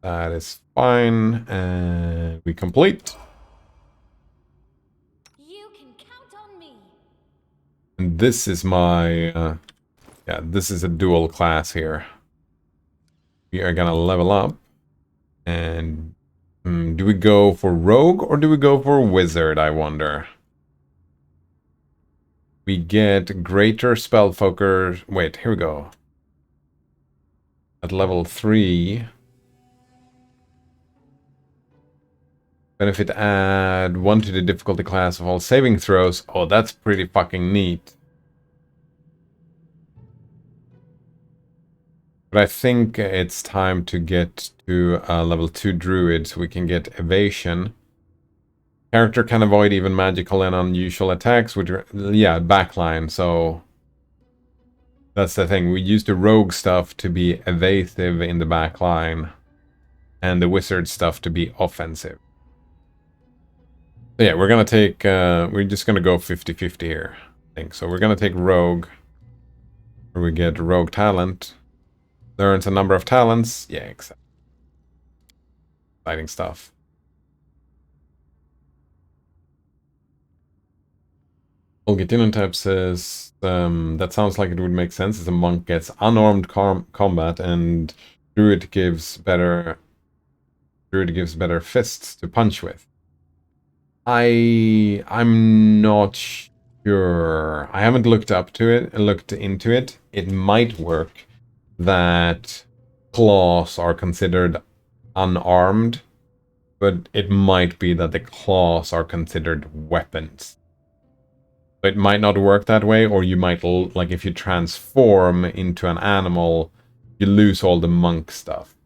That is fine. And we complete. And this is my, yeah, this is a dual class here. We are gonna level up. And do we go for rogue or do we go for wizard, I wonder? We get greater spell focus. Wait, here we go. At level 3. Benefit add 1 to the difficulty class of all saving throws. Oh, that's pretty fucking neat. But I think it's time to get to level 2 druid so we can get evasion. Character can avoid even magical and unusual attacks, which are, yeah, backline, so that's the thing. We use the rogue stuff to be evasive in the backline, and the wizard stuff to be offensive. So yeah, we're gonna take, we're just gonna go 50-50 here, I think. So we're gonna take rogue, where we get rogue talent. Learns a number of talents. Yeah, exactly. Exciting stuff. Olgitino type says, that sounds like it would make sense as a monk gets unarmed combat and druid gives better fists to punch with. I'm not sure. I haven't looked into it. It might work that claws are considered unarmed, but it might be that the claws are considered weapons. So it might not work that way, or you might, like if you transform into an animal, you lose all the monk stuff.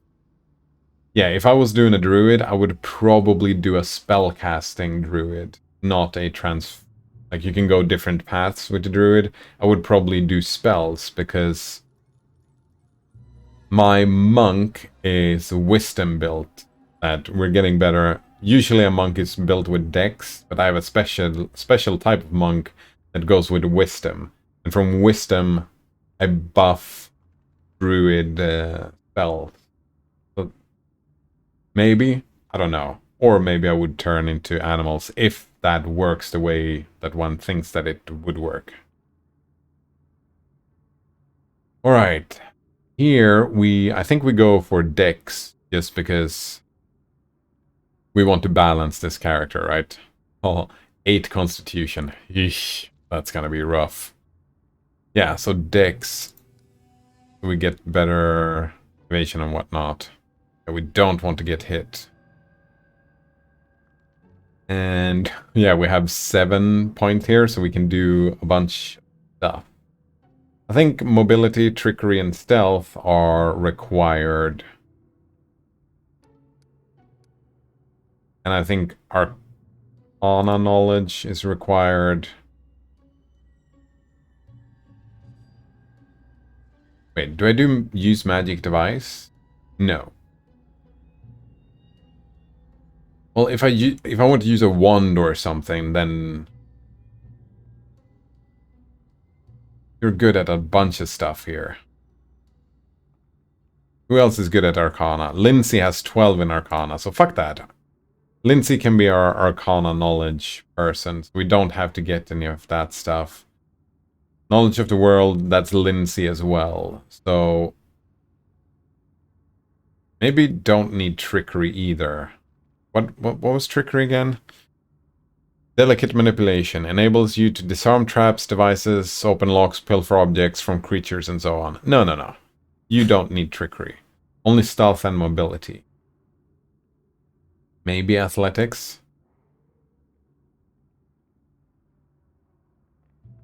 Yeah, if I was doing a druid, I would probably do a spellcasting druid, not a like you can go different paths with the druid. I would probably do spells because my monk is wisdom built. That we're getting better. Usually a monk is built with dex, but I have a special type of monk that goes with wisdom. And from wisdom, I buff druid spells. So maybe, I don't know. Or maybe I would turn into animals if that works the way that one thinks that it would work. Alright. Here, I think we go for dex, just because we want to balance this character, right? Oh, 8 constitution. Eesh, that's gonna be rough. Yeah, so dex. We get better evasion and whatnot. We don't want to get hit. And yeah, we have 7 points here, so we can do a bunch of stuff. I think mobility, trickery, and stealth are required. And I think Arcana knowledge is required. Wait, do I use magic device? No. Well, if I want to use a wand or something, then you're good at a bunch of stuff here. Who else is good at Arcana? Lindsay has 12 in Arcana, so fuck that. Lindsay can be our Arcana knowledge person, so we don't have to get any of that stuff. Knowledge of the world, that's Lindsay as well, so maybe don't need trickery either. What was trickery again? Delicate manipulation enables you to disarm traps, devices, open locks, pilfer objects from creatures, and so on. No. You don't need trickery. Only stealth and mobility. Maybe athletics?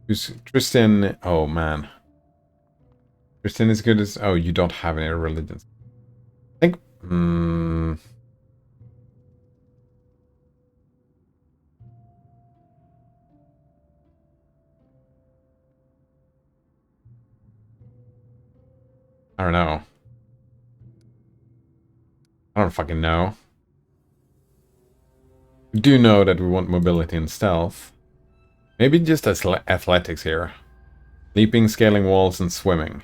Who's Tristan? Oh, man. Tristan is good as... Oh, you don't have any religions. I think... I don't know. I don't fucking know. We do know that we want mobility and stealth. Maybe just athletics here. Leaping, scaling walls, and swimming.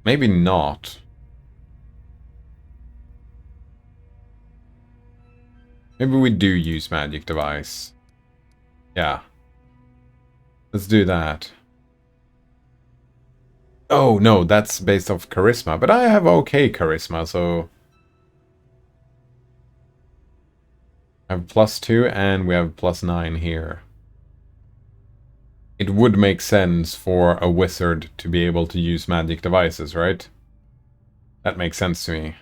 Maybe not. Maybe we do use magic device. Yeah. Let's do that. Oh, no, that's based off charisma. But I have okay charisma, so... I have +2 and we have +9 here. It would make sense for a wizard to be able to use magic devices, right? That makes sense to me.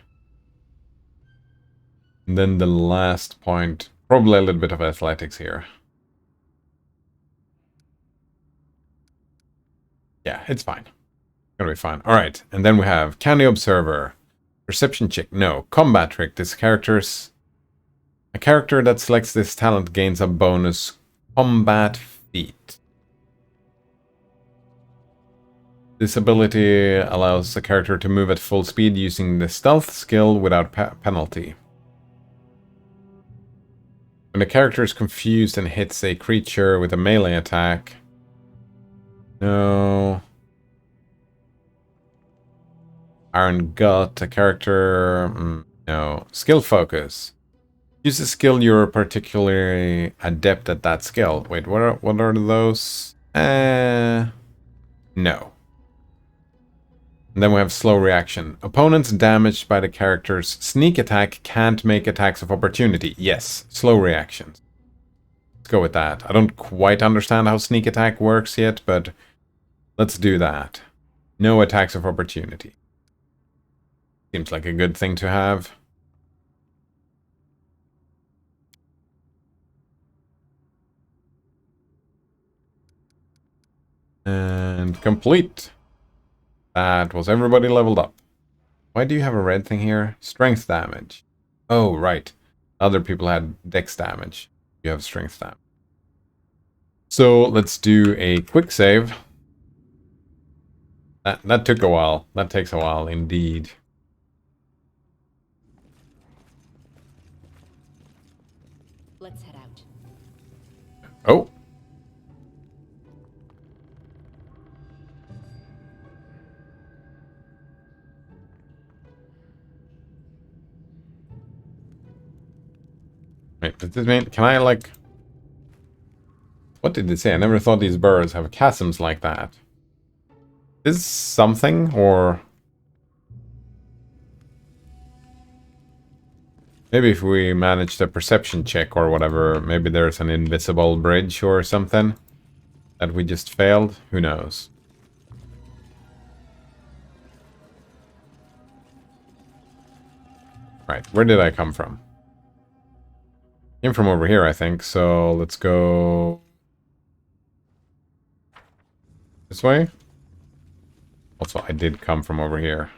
And then the last point, probably a little bit of athletics here. Yeah, it's fine. Gonna be fine. Alright, and then we have Canny Observer. Perception check, no. Combat trick, this character's... A character that selects this talent gains a bonus combat feat. This ability allows a character to move at full speed using the stealth skill without penalty. When the character is confused and hits a creature with a melee attack... No... Iron Gut, a character... no. Skill focus. Use a skill you're particularly adept at that skill. Wait, what are those? No. And then we have slow reaction. Opponents damaged by the character's sneak attack can't make attacks of opportunity. Yes, slow reactions. Let's go with that. I don't quite understand how sneak attack works yet, but let's do that. No attacks of opportunity. Seems like a good thing to have. And complete. That was everybody leveled up. Why do you have a red thing here? Strength damage. Oh, right. Other people had dex damage. You have strength damage. So let's do a quick save. That took a while. That takes a while, indeed. Let's head out. Oh. Wait, does this mean... Can I, like... What did it say? I never thought these birds have chasms like that. Is something, or... Maybe if we manage the perception check or whatever, maybe there's an invisible bridge or something that we just failed. Who knows? Right, where did I come from? Came from over here, I think, so let's go... this way? Also, I did come from over here.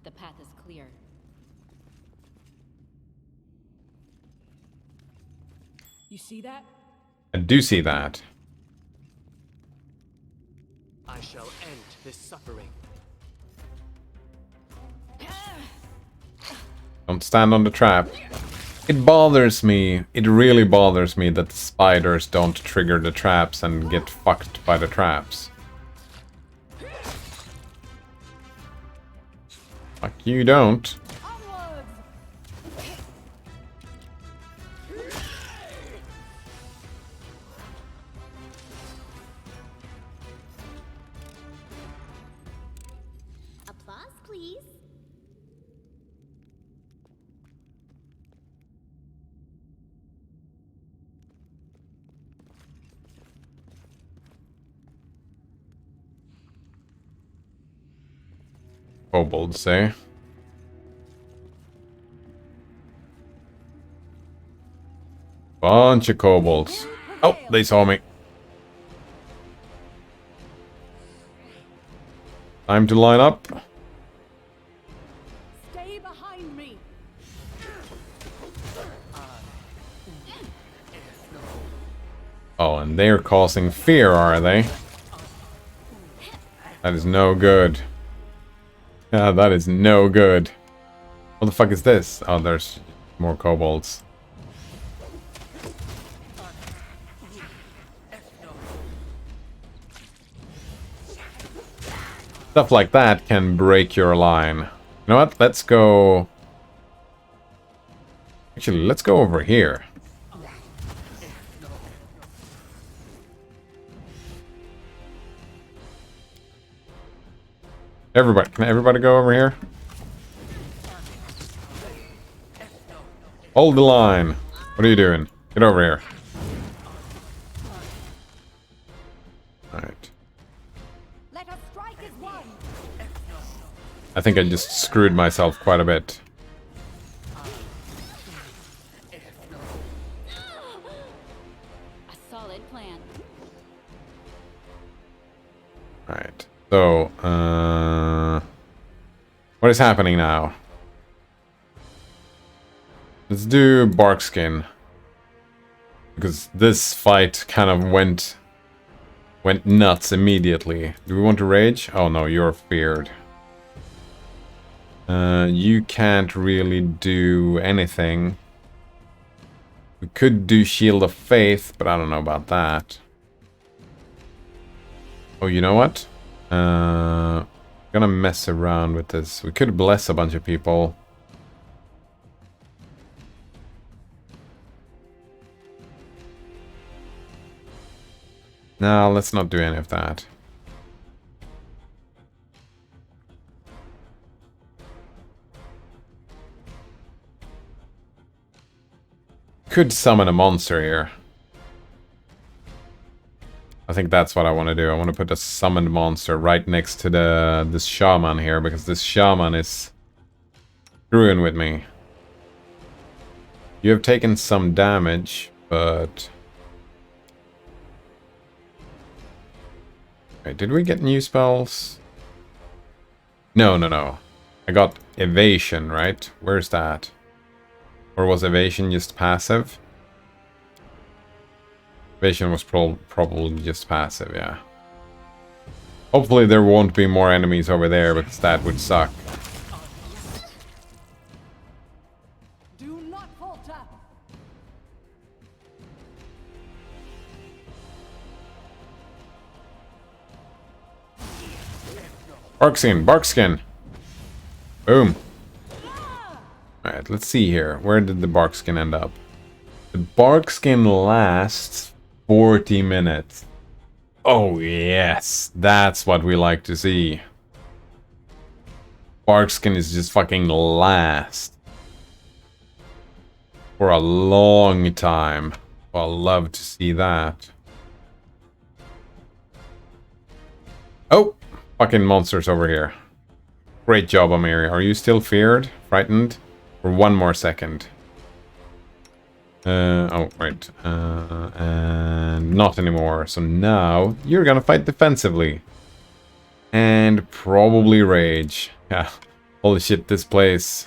The path is clear. You see that? I do see that. I shall end this suffering. Don't stand on the trap. It bothers me. It really bothers me that the spiders don't trigger the traps and get fucked by the traps. Fuck you, don't. Applause, please. Kobolds, eh? Bunch of kobolds. Oh, they saw me. Time to line up. Stay behind me. Oh, and they're causing fear, are they? That is no good. Yeah, that is no good. What the fuck is this? Oh, there's more kobolds. Stuff like that can break your line. You know what? Let's go... Actually, let's go over here. Everybody, can everybody go over here? Hold the line. What are you doing? Get over here. Alright. Let us strike as one. I think I just screwed myself quite a bit. A solid plan. Alright. So, what is happening now? Let's do Barkskin. Because this fight kind of went nuts immediately. Do we want to rage? Oh no, you're feared. You can't really do anything. We could do Shield of Faith, but I don't know about that. Oh, you know what? Gonna mess around with this. We could bless a bunch of people. No, let's not do any of that. Could summon a monster here. I think that's what I want to do. I want to put a summoned monster right next to this shaman here, because this shaman is screwing with me. You have taken some damage, but... Wait, did we get new spells? No. I got evasion, right? Where's that? Or was evasion just passive? Evasion was probably just passive, yeah. Hopefully there won't be more enemies over there, because that would suck. Do not falter. Barkskin! Boom. Alright, let's see here. Where did the barkskin end up? The barkskin lasts 40 minutes. Oh yes, that's what we like to see. Barkskin is just fucking last. For a long time. I'll love to see that. Oh! Fucking monsters over here. Great job, Amiri. Are you still feared? Frightened? For one more second. Oh, right. And not anymore. So now, you're gonna fight defensively. And probably rage. Yeah. Holy shit, this place.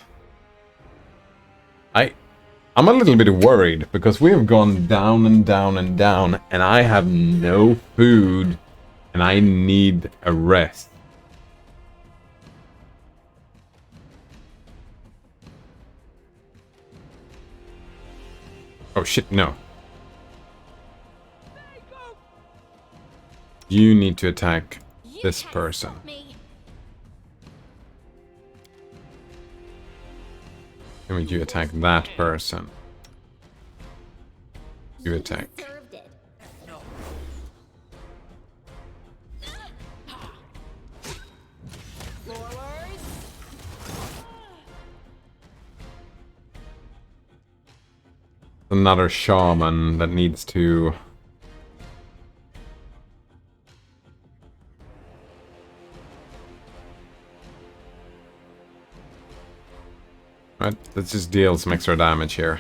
I'm a little bit worried, because we have gone down and down and down, and I have no food, and I need a rest. Oh shit, no. You need to attack this person. Why would you attack that person? You attack. Another shaman that needs to... Right, let's just deal some extra damage here.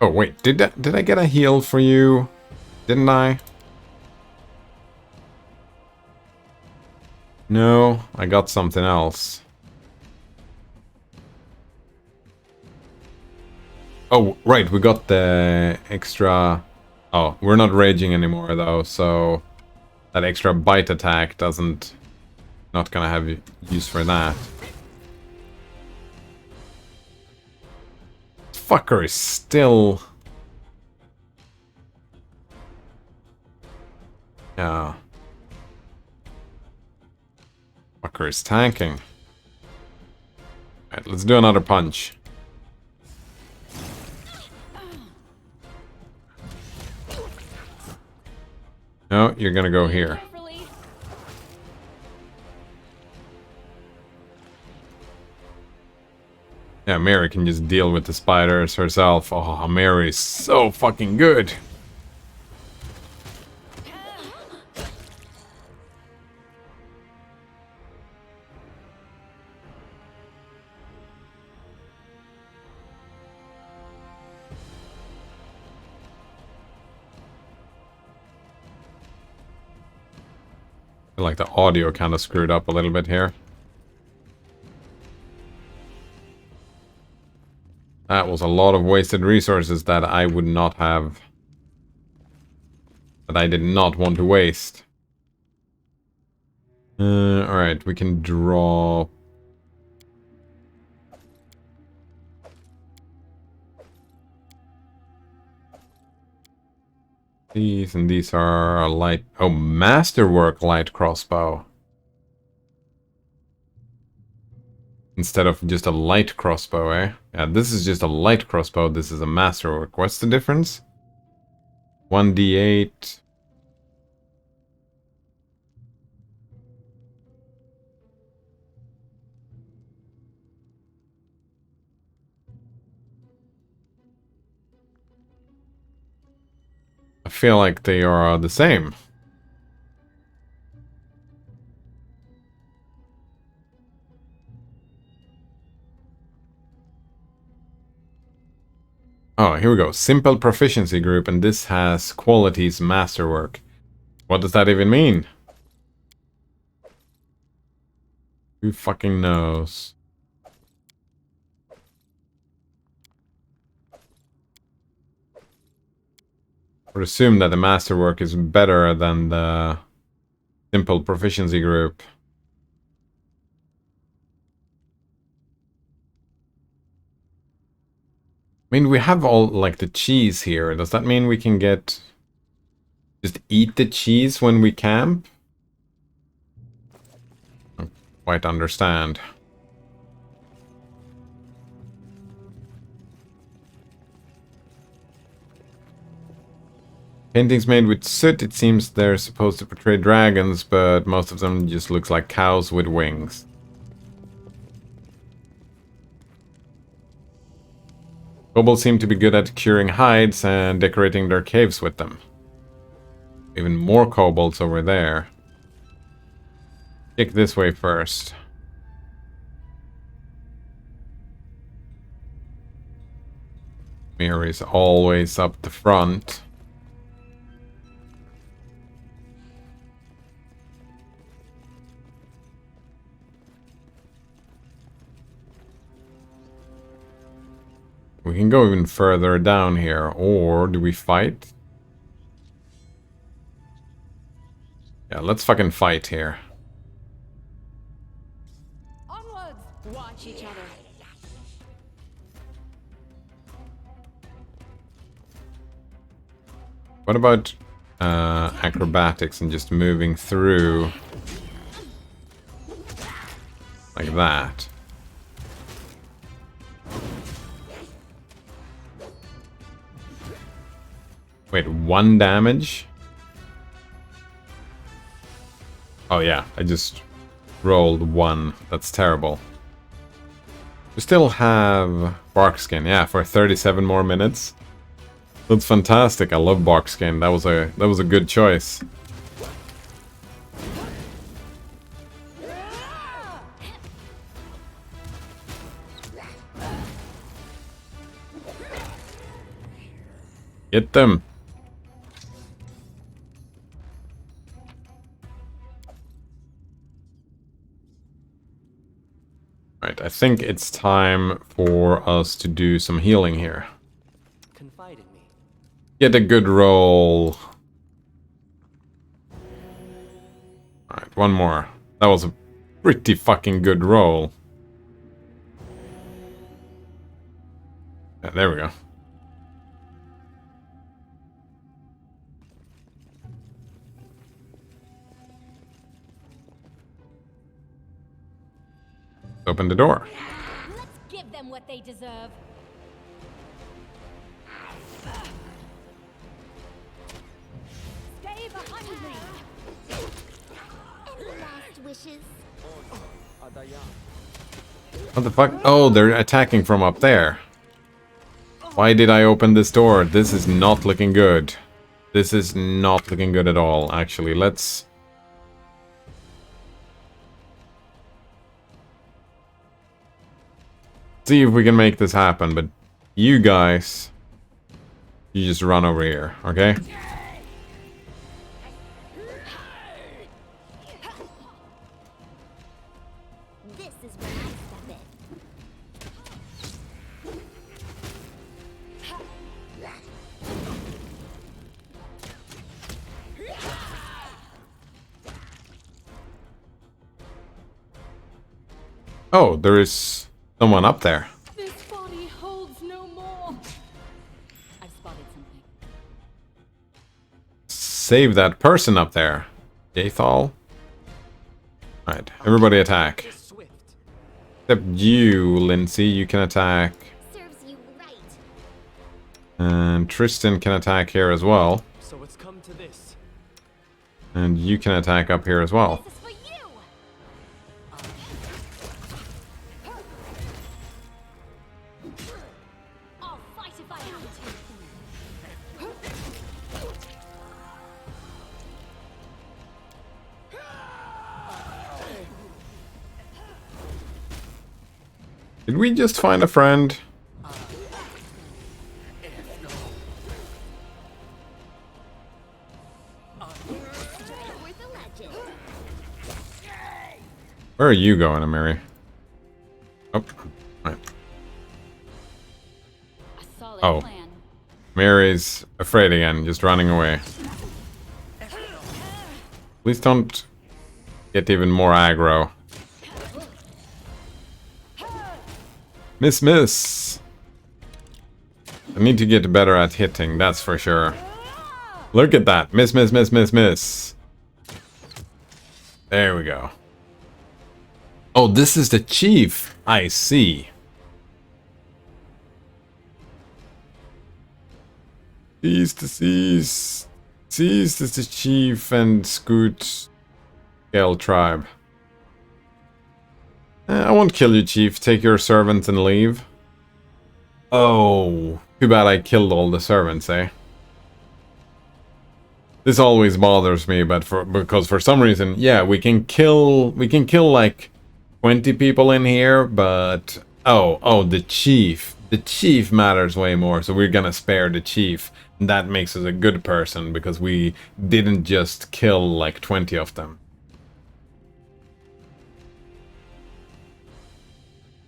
Oh wait, did I get a heal for you? Didn't I? No, I got something else. Oh, right, we got the extra... Oh, we're not raging anymore though, so... That extra bite attack doesn't... Not gonna have use for that. Fucker is still... Yeah. Fucker is tanking. Alright, let's do another punch. No, you're gonna go here. Yeah, Mary can just deal with the spiders herself. Oh, Mary's so fucking good. I feel like the audio kind of screwed up a little bit here. That was a lot of wasted resources that I would not have... That I did not want to waste. Alright, we can draw... These and these are light... Oh, Masterwork light crossbow. Instead of just a light crossbow, eh? Yeah, this is just a light crossbow, this is a Masterwork. What's the difference? 1d8... I feel like they are the same. Oh, here we go. Simple proficiency group, and this has qualities masterwork. What does that even mean? Who fucking knows? I would assume that the masterwork is better than the simple proficiency group. I mean, we have all, like, the cheese here. Does that mean we can get... just eat the cheese when we camp? I don't quite understand. Paintings made with soot, it seems they're supposed to portray dragons, but most of them just looks like cows with wings. Kobolds seem to be good at curing hides and decorating their caves with them. Even more kobolds over there. Kick this way first. Mirror is always up the front. We can go even further down here, or do we fight? Yeah, let's fucking fight here. Onwards! Watch each other. What about acrobatics and just moving through like that? Wait, 1 damage? Oh yeah, I just rolled 1. That's terrible. We still have Barkskin, yeah, for 37 more minutes. That's fantastic. I love Barkskin. That was a good choice. Get them. Right, I think it's time for us to do some healing here. Confide in me. Get a good roll. Alright, one more. That was a pretty fucking good roll. Yeah, there we go. Open the door. Let's give them what they deserve. Stay behind me! Any last wishes? What the fuck? Oh, they're attacking from up there. Why did I open this door? This is not looking good. This is not looking good at all, actually. Let's... see if we can make this happen, but you guys... you just run over here, okay? This is where I step in. Oh, there is someone up there. This body holds no more. I've spotted something. Save that person up there. Jathal. Alright, everybody attack. Swift. Except you, Lindsay, you can attack. Serves you right. And Tristan can attack here as well. So it's come to this. And you can attack up here as well. This is for you! I'll fight if I have to. Did we just find a friend? Where are you going, Amiri? Oh, right. A solid Oh. plan. Mary's afraid again, just running away. Please don't get even more aggro. Miss! I need to get better at hitting, that's for sure. Look at that. Miss. There we go. Oh, this is the chief. I see. Cease. Cease is the chief and Scoot Scale tribe. I won't kill you, chief. Take your servants and leave. Oh, too bad I killed all the servants, eh? This always bothers me, but because for some reason, yeah, we can kill like 20 people in here, but oh, the chief. The chief matters way more, so we're gonna spare the chief. And that makes us a good person because we didn't just kill like 20 of them.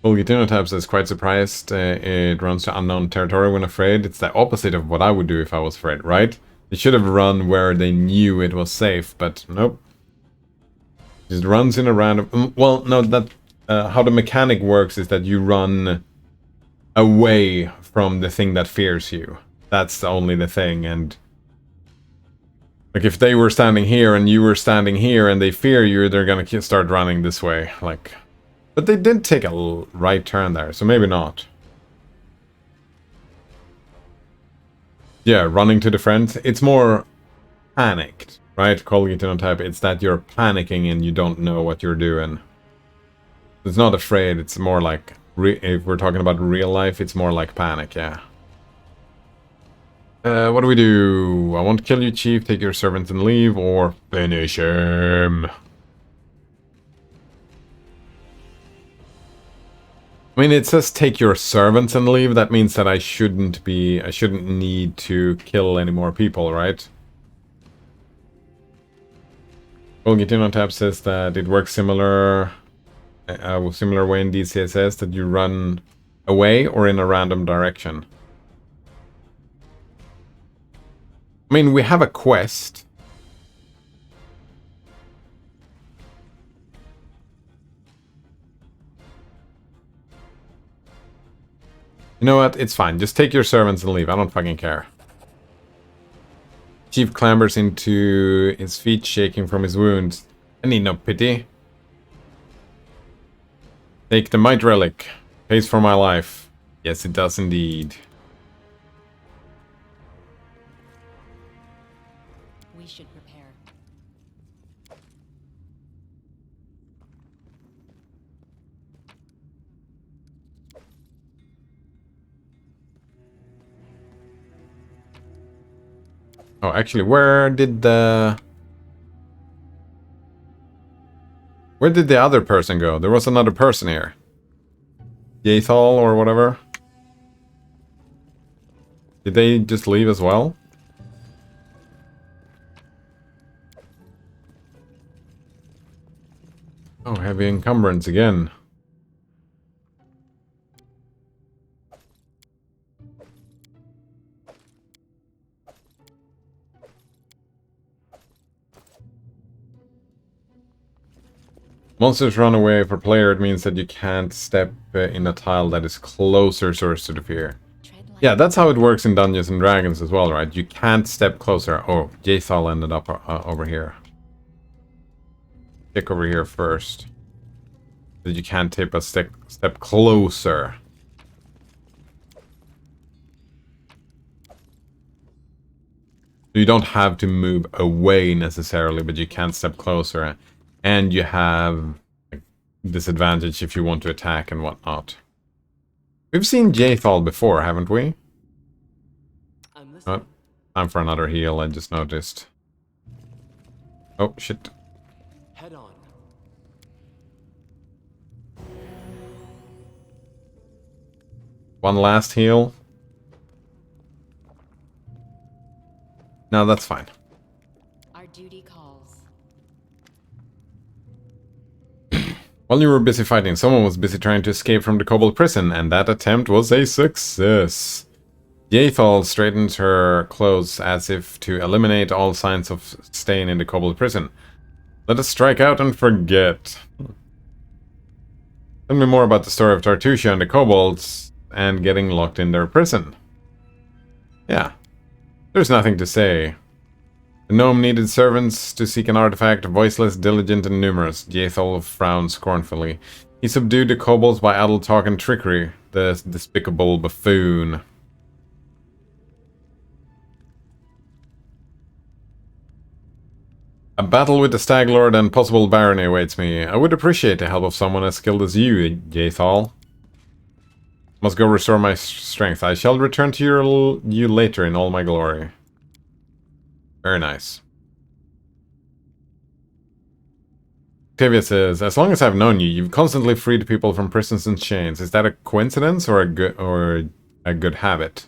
Type says, quite surprised it runs to unknown territory when afraid. It's the opposite of what I would do if I was afraid, right? They should have run where they knew it was safe, but nope. Just runs in a random... Well, no, that... how the mechanic works is that you run away from the thing that fears you. That's only the thing, and... Like, if they were standing here and you were standing here and they fear you, they're gonna start running this way, like... But they did take a right turn there, so maybe not. Yeah, running to the friends. It's more panicked, right? Calling type. It's that you're panicking and you don't know what you're doing. It's not afraid. It's more like, if we're talking about real life, it's more like panic, yeah. What do we do? I won't kill you, chief. Take your servants and leave, or finish him. I mean, it says take your servants and leave. That means that I shouldn't need to kill any more people, right? Olgitino Tab says that it works similar way in DCSS, that you run away or in a random direction. I mean, we have a quest. You know what? It's fine. Just take your servants and leave. I don't fucking care. Chief clambers into his feet, shaking from his wounds. I need no pity. Take the might relic. Pays for my life. Yes, it does indeed. We should prepare. Oh, actually, where did the other person go? There was another person here. Yathal or whatever. Did they just leave as well? Oh, heavy encumbrance again. Monsters run away. For player, it means that you can't step in a tile that is closer source to the fear. Yeah, that's how it works in Dungeons and Dragons as well, right? You can't step closer. Oh, Jathal ended up over here. Stick over here first. That you can't tip a step closer. You don't have to move away necessarily, but you can't step closer. And you have a disadvantage if you want to attack and whatnot. We've seen Jathal before, haven't we? Oh, time for another heal, I just noticed. Oh, shit. Head on. One last heal. No, that's fine. Our duty calls. While you were busy fighting, someone was busy trying to escape from the kobold prison, and that attempt was a success. Yaethal straightened her clothes as if to eliminate all signs of staying in the kobold prison. Let us strike out and forget. Tell me more about the story of Tartusha and the kobolds and getting locked in their prison. Yeah, there's nothing to say. The gnome needed servants to seek an artifact, voiceless, diligent, and numerous. Yaethal frowned scornfully. He subdued the kobolds by idle talk and trickery, the despicable buffoon. A battle with the Stag Lord and possible barony awaits me. I would appreciate the help of someone as skilled as you, Yaethal. Must go restore my strength. I shall return to you later in all my glory. Very nice. Octavia says, as long as I've known you, you've constantly freed people from prisons and chains. Is that a coincidence or a good habit?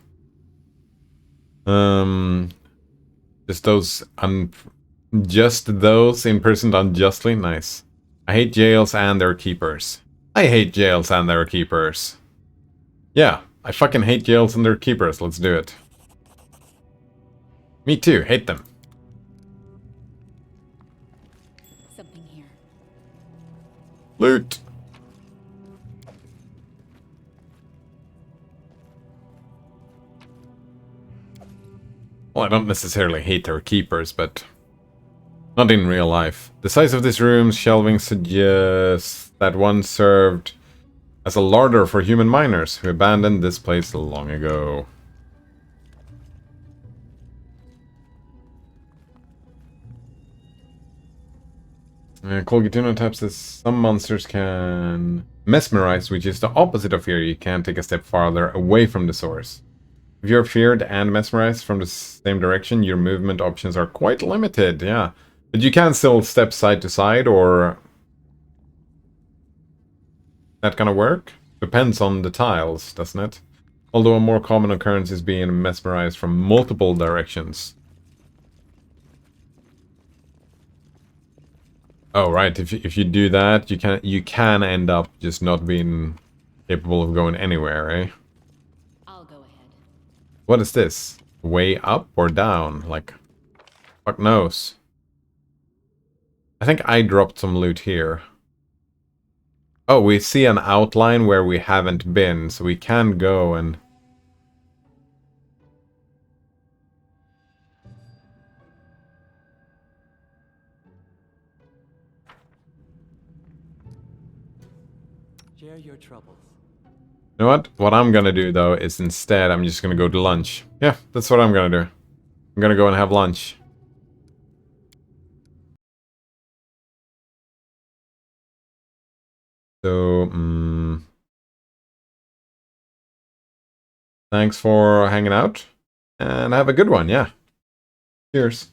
Just those imprisoned unjustly? Nice. I hate jails and their keepers. I hate jails and their keepers. Yeah, I fucking hate jails and their keepers. Let's do it. Me too, hate them. Something here. Loot! Well, I don't necessarily hate their keepers, but not in real life. The size of this room's shelving suggests that one served as a larder for human miners who abandoned this place long ago. Colgituno types says some monsters can mesmerize, which is the opposite of fear. You can't take a step farther away from the source. If you're feared and mesmerized from the same direction, your movement options are quite limited, yeah. But you can still step side to side, or that kind of work? Depends on the tiles, doesn't it? Although a more common occurrence is being mesmerized from multiple directions. Oh, right. If you do that, you can end up just not being capable of going anywhere, eh? I'll go ahead. What is this? Way up or down? Like, fuck knows. I think I dropped some loot here. Oh, we see an outline where we haven't been, so we can go and... Share your troubles. You know what? What I'm gonna do, though, is instead I'm just gonna go to lunch. Yeah, that's what I'm gonna do. I'm gonna go and have lunch. So, thanks for hanging out, and have a good one, yeah. Cheers.